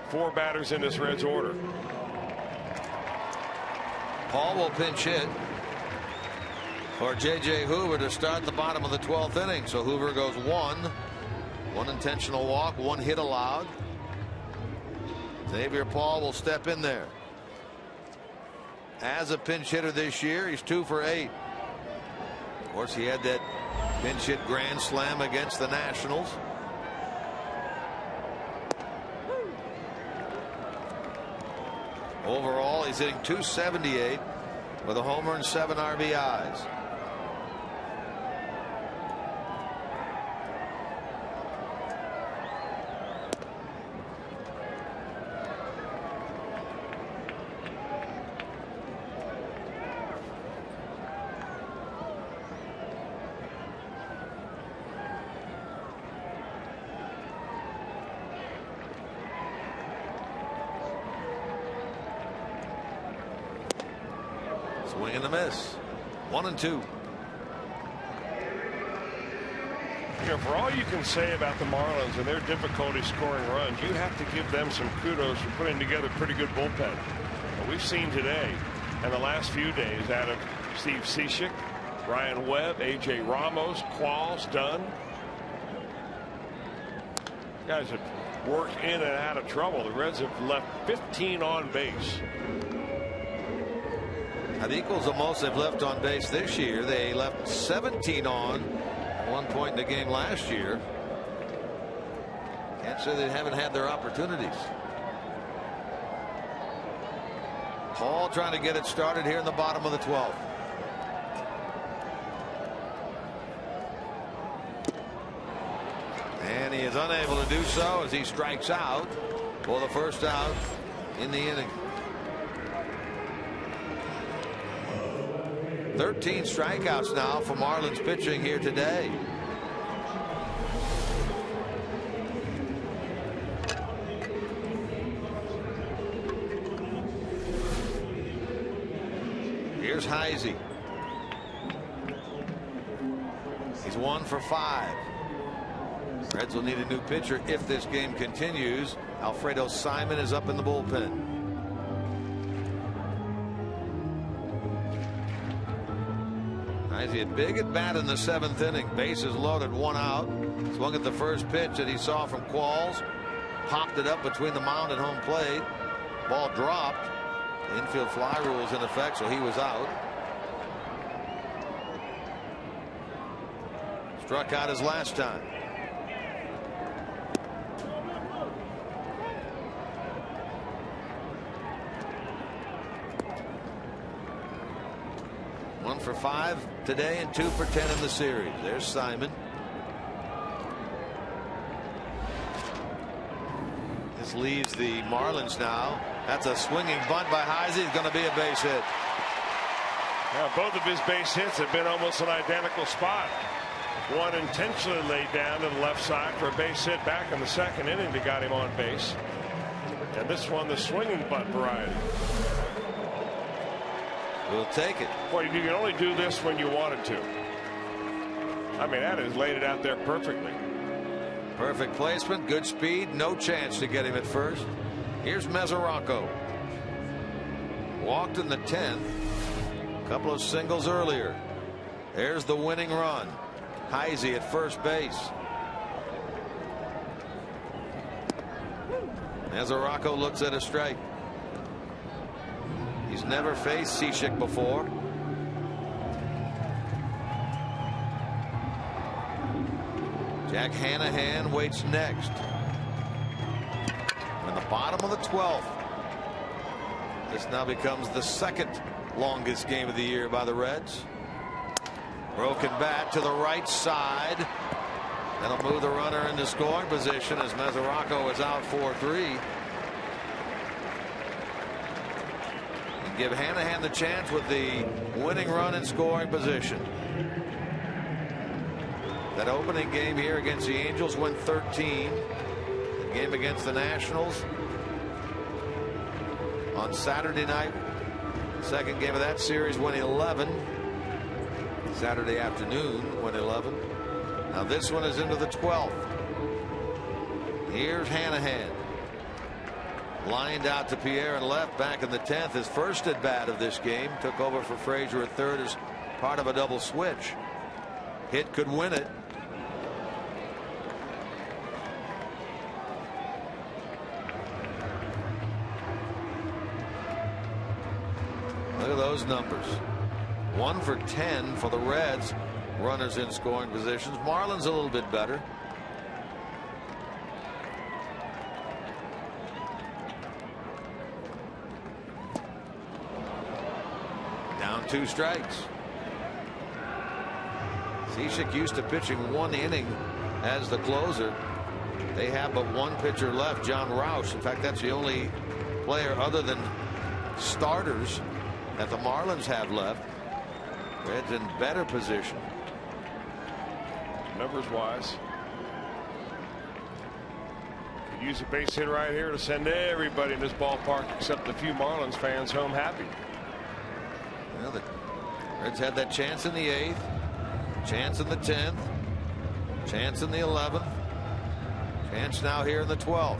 4 batters in this Reds order. Paul will pinch hit for J.J. Hoover to start the bottom of the 12th inning. So Hoover goes 1 intentional walk, 1 hit allowed. Xavier Paul will step in there. As a pinch hitter this year, he's 2 for 8. Of course, he had that pinch hit grand slam against the Nationals. Overall, he's hitting .278 with a homer and 7 RBIs. Swing and a miss. 1-2. You know, for all you can say about the Marlins and their difficulty scoring runs, you have to give them some kudos for putting together pretty good bullpen. And we've seen today and the last few days out of Steve Cishek, Ryan Webb, A.J. Ramos, Qualls, Dunn. Guys have worked in and out of trouble. The Reds have left 15 on base. That equals the most they've left on base this year. They left 17 on at one point in the game last year. Can't say they haven't had their opportunities. Paul trying to get it started here in the bottom of the 12th. And he is unable to do so as he strikes out for the first out in the inning. 13 strikeouts now for Marlins pitching here today. Here's Heisey. He's 1 for 5. Reds will need a new pitcher if this game continues. Alfredo Simon is up in the bullpen. He had big at bat in the 7th inning. Bases loaded, 1 out. Swung at the first pitch that he saw from Qualls. Popped it up between the mound and home plate. Ball dropped. Infield fly rules in effect, so he was out. Struck out his last time. One for 5 today and 2 for 10 in the series. There's Simon. This leaves the Marlins now. That's a swinging bunt by Heisey. It's going to be a base hit. Now, both of his base hits have been almost an identical spot. One intentionally laid down to the left side for a base hit back in the 2nd inning that got him on base. And this one, the swinging bunt variety. We'll take it. Boy, you can only do this when you wanted to. I mean, that has laid it out there perfectly. Perfect placement, good speed, no chance to get him at first. Here's Mesoraco. Walked in the 10th. A couple of singles earlier. There's the winning run. Heisey at first base. Mesoraco looks at a strike. He's never faced Cishek before. Jack Hanahan waits next. In the bottom of the 12th. This now becomes the 2nd longest game of the year by the Reds. Broken bat to the right side. That'll move the runner into scoring position as Mesoraco is out 4-3. Give Hanahan the chance with the winning run in scoring position. That opening game here against the Angels went 13. The game against the Nationals on Saturday night. Second game of that series went 11. Saturday afternoon went 11. Now this one is into the 12th. Here's Hanahan. Lined out to Pierre and left back in the 10th. His first at bat of this game. Took over for Frazier at third as part of a double switch. Hit could win it. Look at those numbers. 1 for 10 for the Reds. Runners in scoring positions. Marlins a little bit better. with 2 strikes. Cishek used to pitching 1 inning as the closer. They have but 1 pitcher left, John Roush. In fact, that's the only player other than starters that the Marlins have left. Reds in better position. Numbers wise. Could use a base hit right here to send everybody in this ballpark except a few Marlins fans home happy. Well, the Reds had that chance in the 8th, chance in the 10th, chance in the 11th, chance now here in the 12th.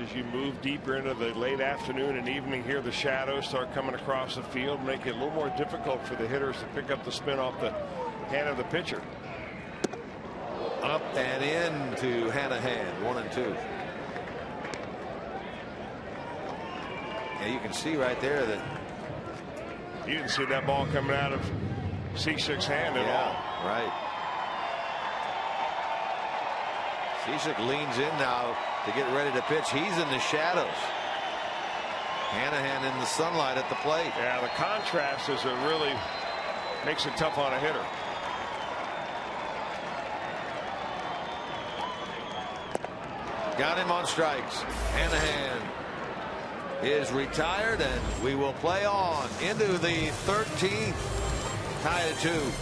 As you move deeper into the late afternoon and evening here, the shadows start coming across the field, make it a little more difficult for the hitters to pick up the spin off the hand of the pitcher. Up and in to Hanahan, 1-2. Yeah, you can see right there that you didn't see that ball coming out of Cishek's hand at all. Right. Cishek leans in now to get ready to pitch. He's in the shadows. Hanahan in the sunlight at the plate. Yeah, the contrast is really makes it tough on a hitter. Got him on strikes. Hanahan is retired, and we will play on into the 13th. Tied at 2.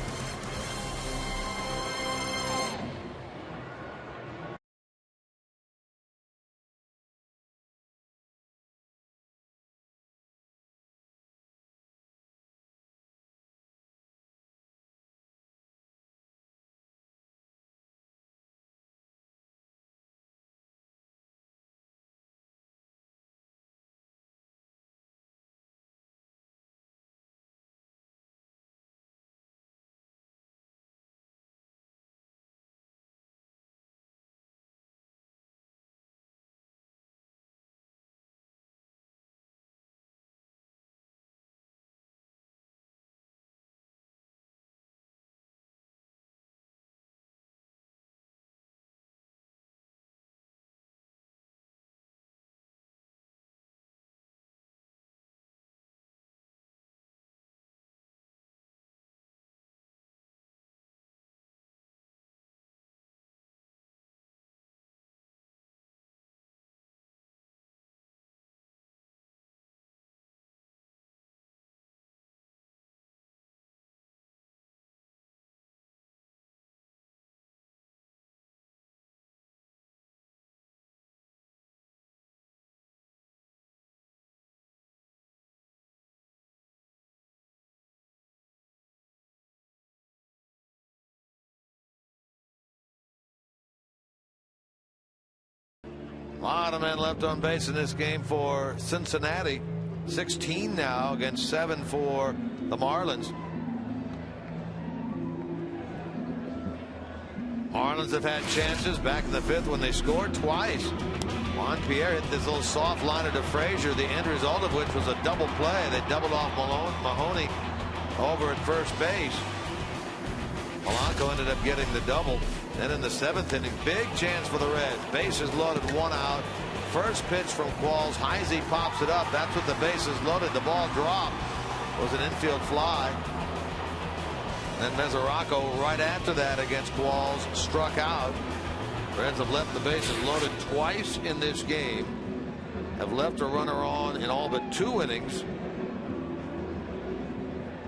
A lot of men left on base in this game for Cincinnati. 16 now against 7 for the Marlins. Marlins have had chances back in the 5th when they scored twice. Juan Pierre hit this little soft liner to Frazier, the end result of which was a double play. They doubled off Mahoney over at first base. Polanco ended up getting the double. Then in the 7th inning, big chance for the Reds. Bases loaded, 1 out. First pitch from Qualls. Heisey pops it up. That's with the bases loaded. The ball dropped. It was an infield fly. Then Mesoraco right after that against Qualls struck out. Reds have left the bases loaded twice in this game. Have left a runner on in all but 2 innings.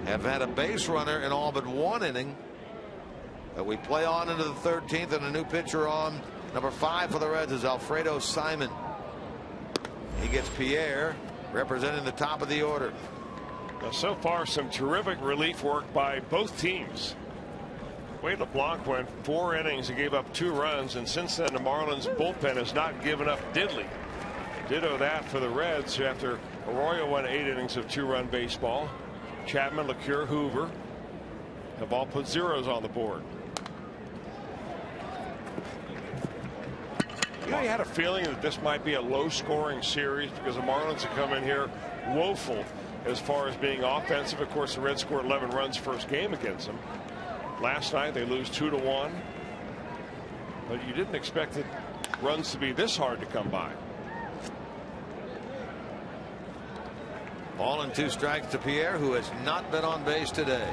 Have had a base runner in all but 1 inning. We play on into the 13th, and a new pitcher on. Number 5 for the Reds is Alfredo Simon. He gets Pierre representing the top of the order. Now, so far, some terrific relief work by both teams. Wade LeBlanc went 4 innings and gave up 2 runs, and since then the Marlins bullpen has not given up diddly. Ditto that for the Reds after Arroyo went 8 innings of 2-run baseball. Chapman, LeCure, Hoover have all put zeros on the board. You know, you had a feeling that this might be a low-scoring series because the Marlins have come in here woeful as far as being offensive. Of course, the Reds scored 11 runs first game against them. Last night they lose 2-1. But you didn't expect the runs to be this hard to come by. Ball and 2 strikes to Pierre, who has not been on base today.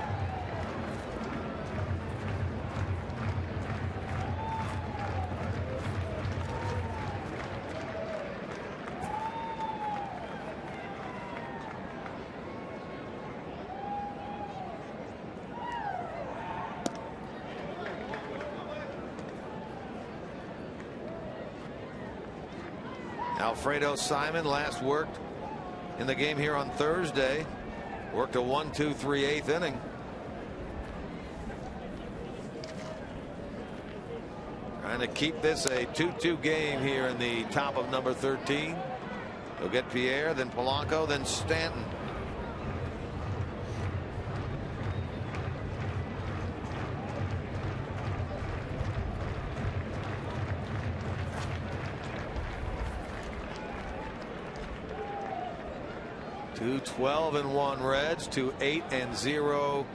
Alfredo Simon last worked in the game here on Thursday. Worked a 1-2 3/8 inning. Trying to keep this a 2-2 game here in the top of number 13. They'll get Pierre, then Polanco, then Stanton. To 12-1 Reds, to 8-0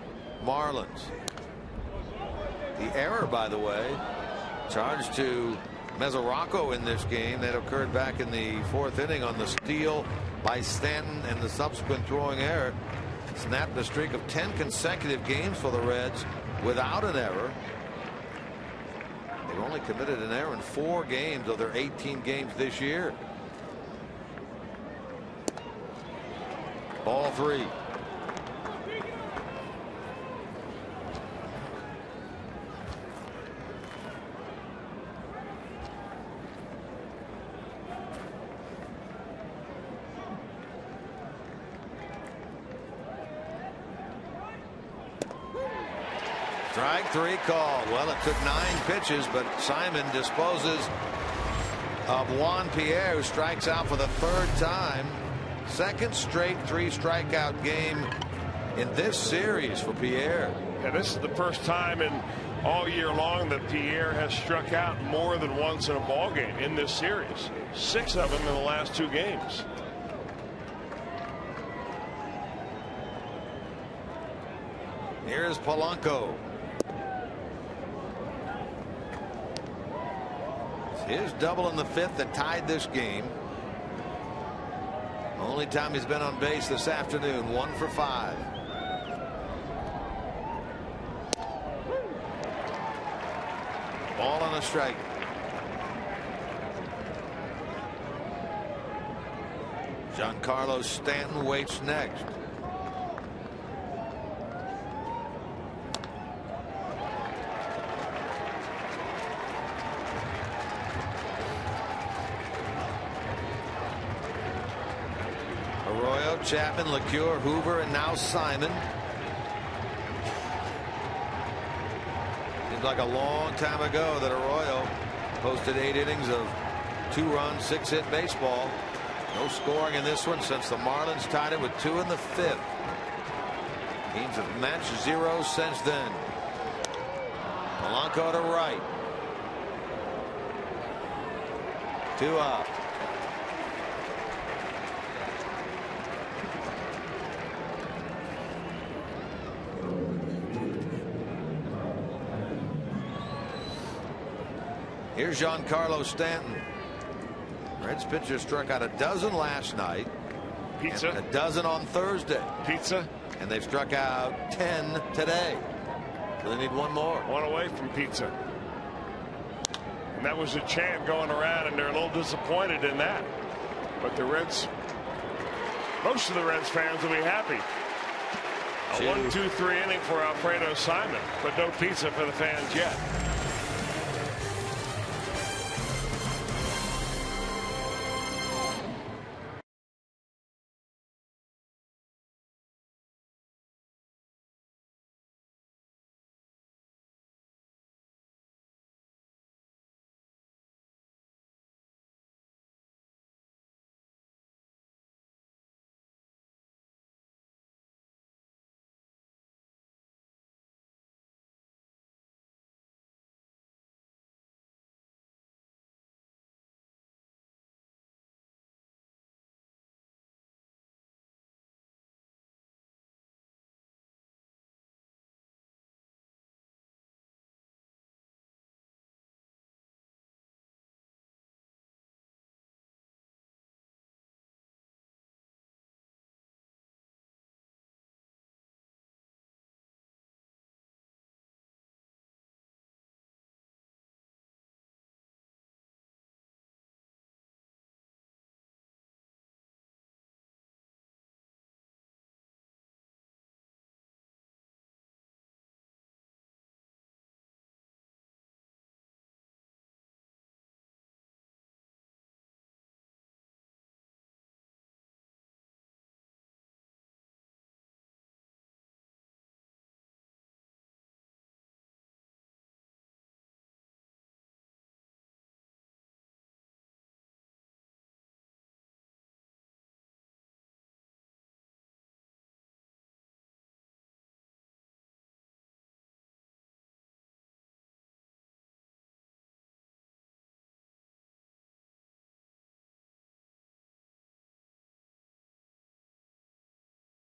Marlins. The error, by the way, charged to Mesoraco in this game that occurred back in the 4th inning on the steal by Stanton, and the subsequent throwing error snapped the streak of 10 consecutive games for the Reds without an error. They've only committed an error in 4 games of their 18 games this year. Ball 3. Strike 3 called. Well, it took 9 pitches, but Simon disposes of Juan Pierre, who strikes out for the 3rd time. Second straight 3-strikeout game in this series for Pierre. And this is the first time in all year long that Pierre has struck out more than once in a ball game in this series. 6 of them in the last 2 games. Here's Polanco. It's his double in the 5th that tied this game. Only time he's been on base this afternoon. 1 for 5. Ball on a strike. Giancarlo Stanton waits next. Arroyo, Chapman, LeCure, Hoover, and now Simon. Seems like a long time ago that Arroyo posted 8 innings of 2-run, 6-hit baseball. No scoring in this one since the Marlins tied it with 2 in the 5th. Teams have matched 0 since then. Polanco to right. 2 up. Here's Giancarlo Stanton. Reds pitcher struck out 12 last night. Pizza. And 12 on Thursday. Pizza. And they've struck out 10 today. So they need 1 more. 1 away from pizza. And that was a chant going around, and they're a little disappointed in that. But the Reds, most of the Reds fans will be happy. A 1-2-3 inning for Alfredo Simon, but no pizza for the fans yet.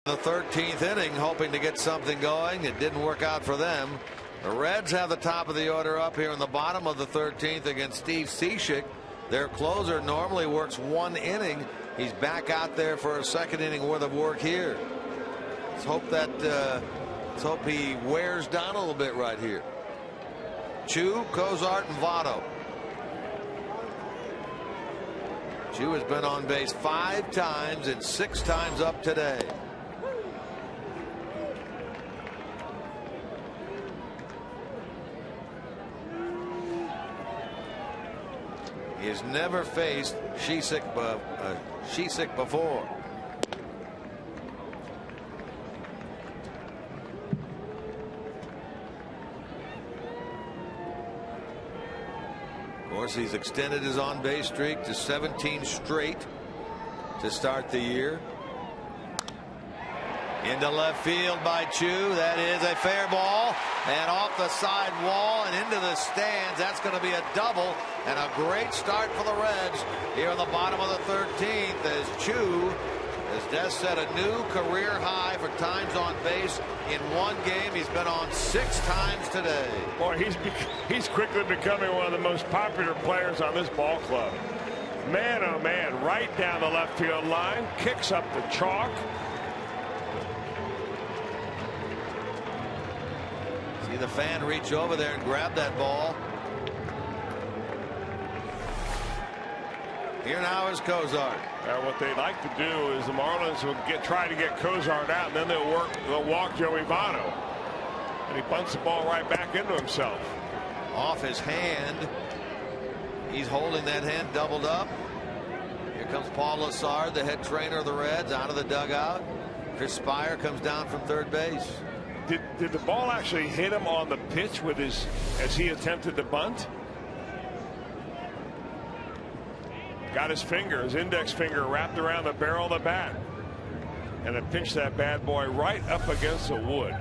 The 13th inning, hoping to get something going. It didn't work out for them. The Reds have the top of the order up here in the bottom of the 13th against Steve Cishek. Their closer normally works 1 inning. He's back out there for a second inning worth of work here. Let's hope that let's hope he wears down a little bit right here. Chu, Cozart, and Votto. Chu has been on base 5 times and 6 times up today. He has never faced Cishek before. Of course, he's extended his on-base streak to 17 straight to start the year. Into left field by Chu. That is a fair ball, and off the side wall and into the stands. That's going to be a double, and a great start for the Reds here in the bottom of the 13th as Chu has just set a new career high for times on base in one game. He's been on 6 times today. Boy, he's quickly becoming one of the most popular players on this ball club. Man, oh man, right down the left field line, kicks up the chalk. See the fan reach over there and grab that ball. Here now is Cozart. What they'd like to do is the Marlins will try to get Cozart out, and then they'll walk Joey Votto. And he bunts the ball right back into himself. Off his hand. He's holding that hand doubled up. Here comes Paul Lassard, the head trainer of the Reds, out of the dugout. Chris Spire comes down from third base. Did the ball actually hit him on the pitch with as he attempted to bunt? Got his index finger wrapped around the barrel of the bat, and it pinched that bad boy right up against the wood.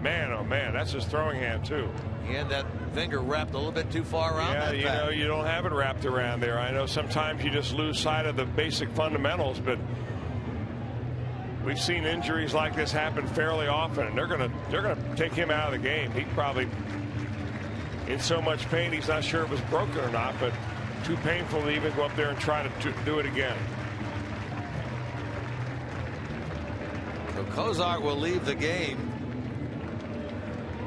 Man, oh man, that's his throwing hand too. He had that finger wrapped a little bit too far around. Yeah, that you bat. know, you don't have it wrapped around there. I know sometimes you just lose sight of the basic fundamentals, but we've seen injuries like this happen fairly often, and they're gonna take him out of the game. He probably in so much pain he's not sure it was broken or not, but too painful to even go up there and try to do it again. So Cozart will leave the game.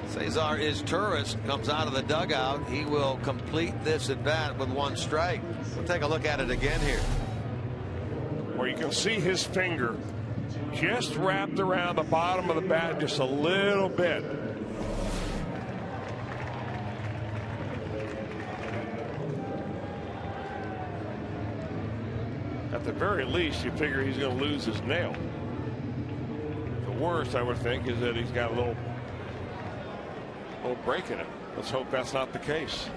Cesar Izturis comes out of the dugout. He will complete this at bat with 1 strike. We'll take a look at it again here. Where you can see his finger just wrapped around the bottom of the bat just a little bit. At the very least, you figure he's going to lose his nail. The worst, I would think, is that he's got a little break in it. Let's hope that's not the case.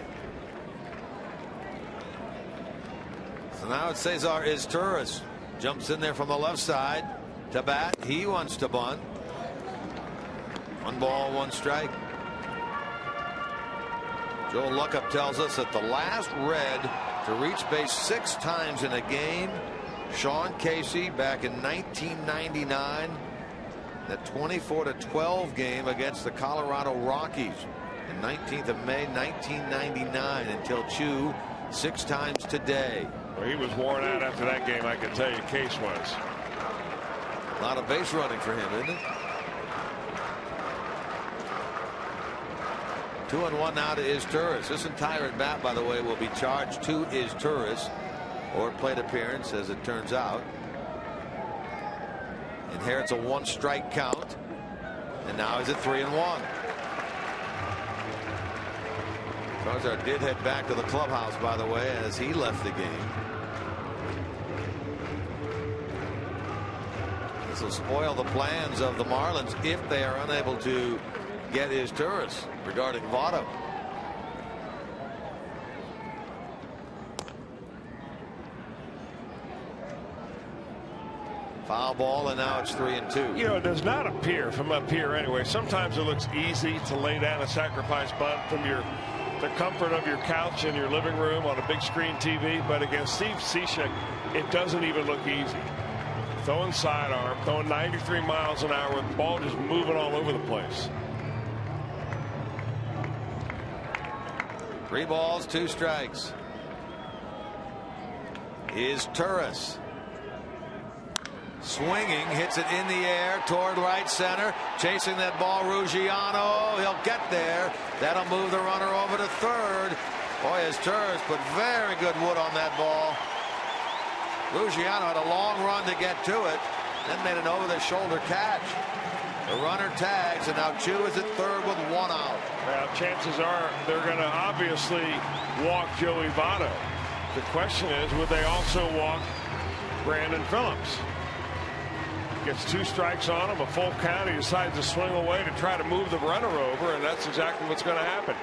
So now it's Cesar Izturis. Jumps in there from the left side to bat. He wants to bunt. 1 ball, 1 strike. Joel Luckup tells us that the last Red to reach base 6 times in a game, Sean Casey, back in 1999, that 24-12 game against the Colorado Rockies in 19th of May 1999, until Chu 6 times today. Well, he was worn out after that game, I can tell you. Case was. A lot of base running for him, isn't it? 2-1 now to Izturis. This entire at bat, by the way, will be charged to Izturis, or plate appearance, as it turns out. Inherits a 1-strike count, and now he's at 3-1. Cozart did head back to the clubhouse, by the way, as he left the game. This will spoil the plans of the Marlins if they are unable to get Izturis regarding Votto. Foul ball, and now it's 3-2. You know, it does not appear from up here anyway. Sometimes it looks easy to lay down a sacrifice bunt from the comfort of your couch in your living room on a big screen TV, but against Steve Cishek, it doesn't even look easy. throwing sidearm, throwing 93 miles an hour with the ball just moving all over the place. 3 balls, 2 strikes. Is Turris. Swinging, hits it in the air toward right center. Chasing that ball, Ruggiano. He'll get there. That'll move the runner over to third. Boy, as Turris put very good wood on that ball. Ruggiano had a long run to get to it, then made an over-the-shoulder catch. The runner tags, and now Chu is at third with 1 out. Well, chances are they're going to obviously walk Joey Votto. The question is, would they also walk Brandon Phillips? Gets 2 strikes on him, a full count. He decides to swing away to try to move the runner over, and that's exactly what's going to happen.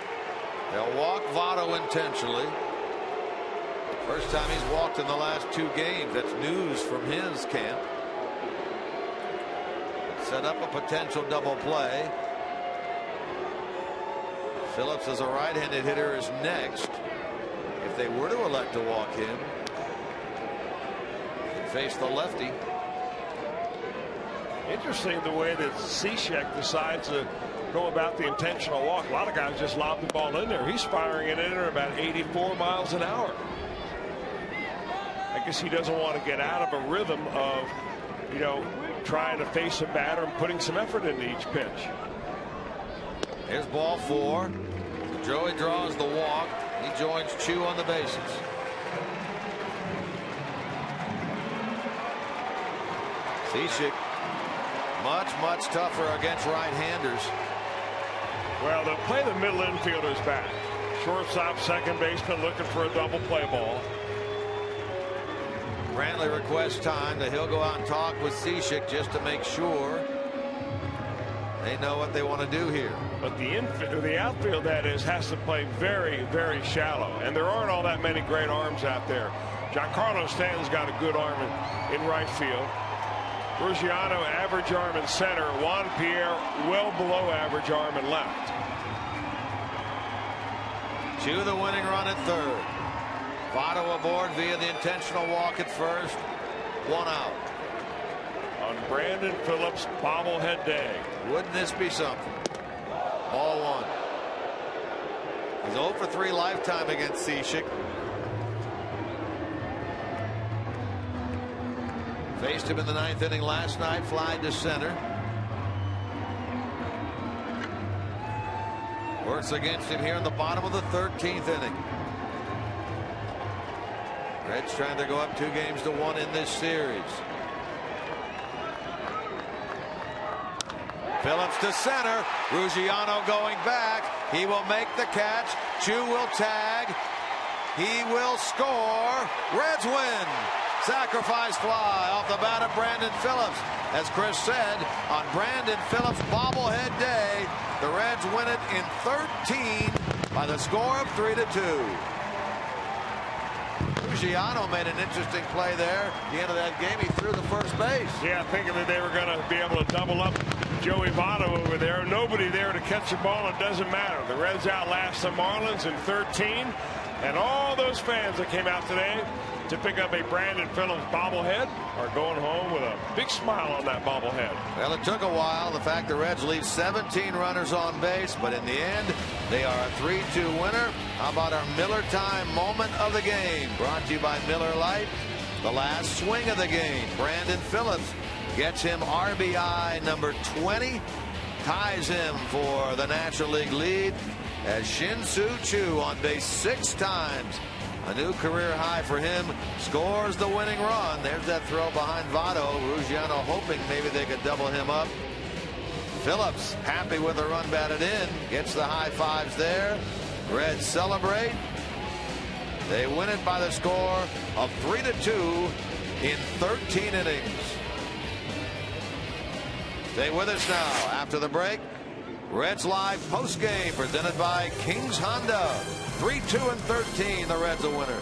They'll walk Votto intentionally. First time he's walked in the last 2 games. That's news from his camp. Set up a potential double play. Phillips, as a right-handed hitter, is next. If they were to elect to walk him, he'd face the lefty. Interesting the way that Cishek decides to go about the intentional walk. A lot of guys just lob the ball in there. He's firing it in at about 84 miles an hour. I guess he doesn't want to get out of a rhythm of, you know, trying to face a batter and putting some effort into each pitch. Here's ball 4. Joey draws the walk. He joins Chu on the bases. Cishek much tougher against right-handers. Well, they'll play the middle infielders back. Shortstop, second baseman looking for a double play ball. Brantley requests time that he'll go out and talk with Cishek just to make sure they know what they want to do here. But the outfield, that is, has to play very, very shallow. And there aren't all that many great arms out there. Giancarlo Stanton's got a good arm in right field. Ruggiano, average arm in center. Juan Pierre, well below average arm in left. Chu the winning run at third. Votto aboard via the intentional walk at first. 1 out. On Brandon Phillips' bobblehead day. Wouldn't this be something? Ball 1. He's 0 for 3 lifetime against Cishek. Faced him in the 9th inning last night, flied to center. Works against him here in the bottom of the 13th inning. Reds trying to go up 2-1 in this series. Phillips to center. Ruggiano going back. He will make the catch. Chu will tag. He will score. Reds win. Sacrifice fly off the bat of Brandon Phillips. As Chris said, on Brandon Phillips' bobblehead day, the Reds win it in 13 by the score of 3-2. Ruggiano made an interesting play there. At the end of that game, he threw the first base. Yeah, thinking that they were going to be able to double up Joey Votto over there. Nobody there to catch the ball. It doesn't matter. The Reds outlast the Marlins in 13. And all those fans that came out today to pick up a Brandon Phillips bobblehead are going home with a big smile on that bobblehead. Well, it took a while. The fact the Reds leave 17 runners on base, but in the end, they are a 3-2 winner. How about our Miller time moment of the game? Brought to you by Miller Lite. The last swing of the game. Brandon Phillips gets him RBI number 20. Ties him for the National League lead as Shin-Soo Choo on base 6 times. A new career high for him. Scores the winning run. There's that throw behind Votto. Ruggiano hoping maybe they could double him up. Phillips happy with the run batted in. Gets the high fives there. Reds celebrate. They win it by the score of 3-2 in 13 innings. Stay with us now. After the break, Reds Live postgame presented by Kings Honda. 3-2 and 13. The Reds a winner.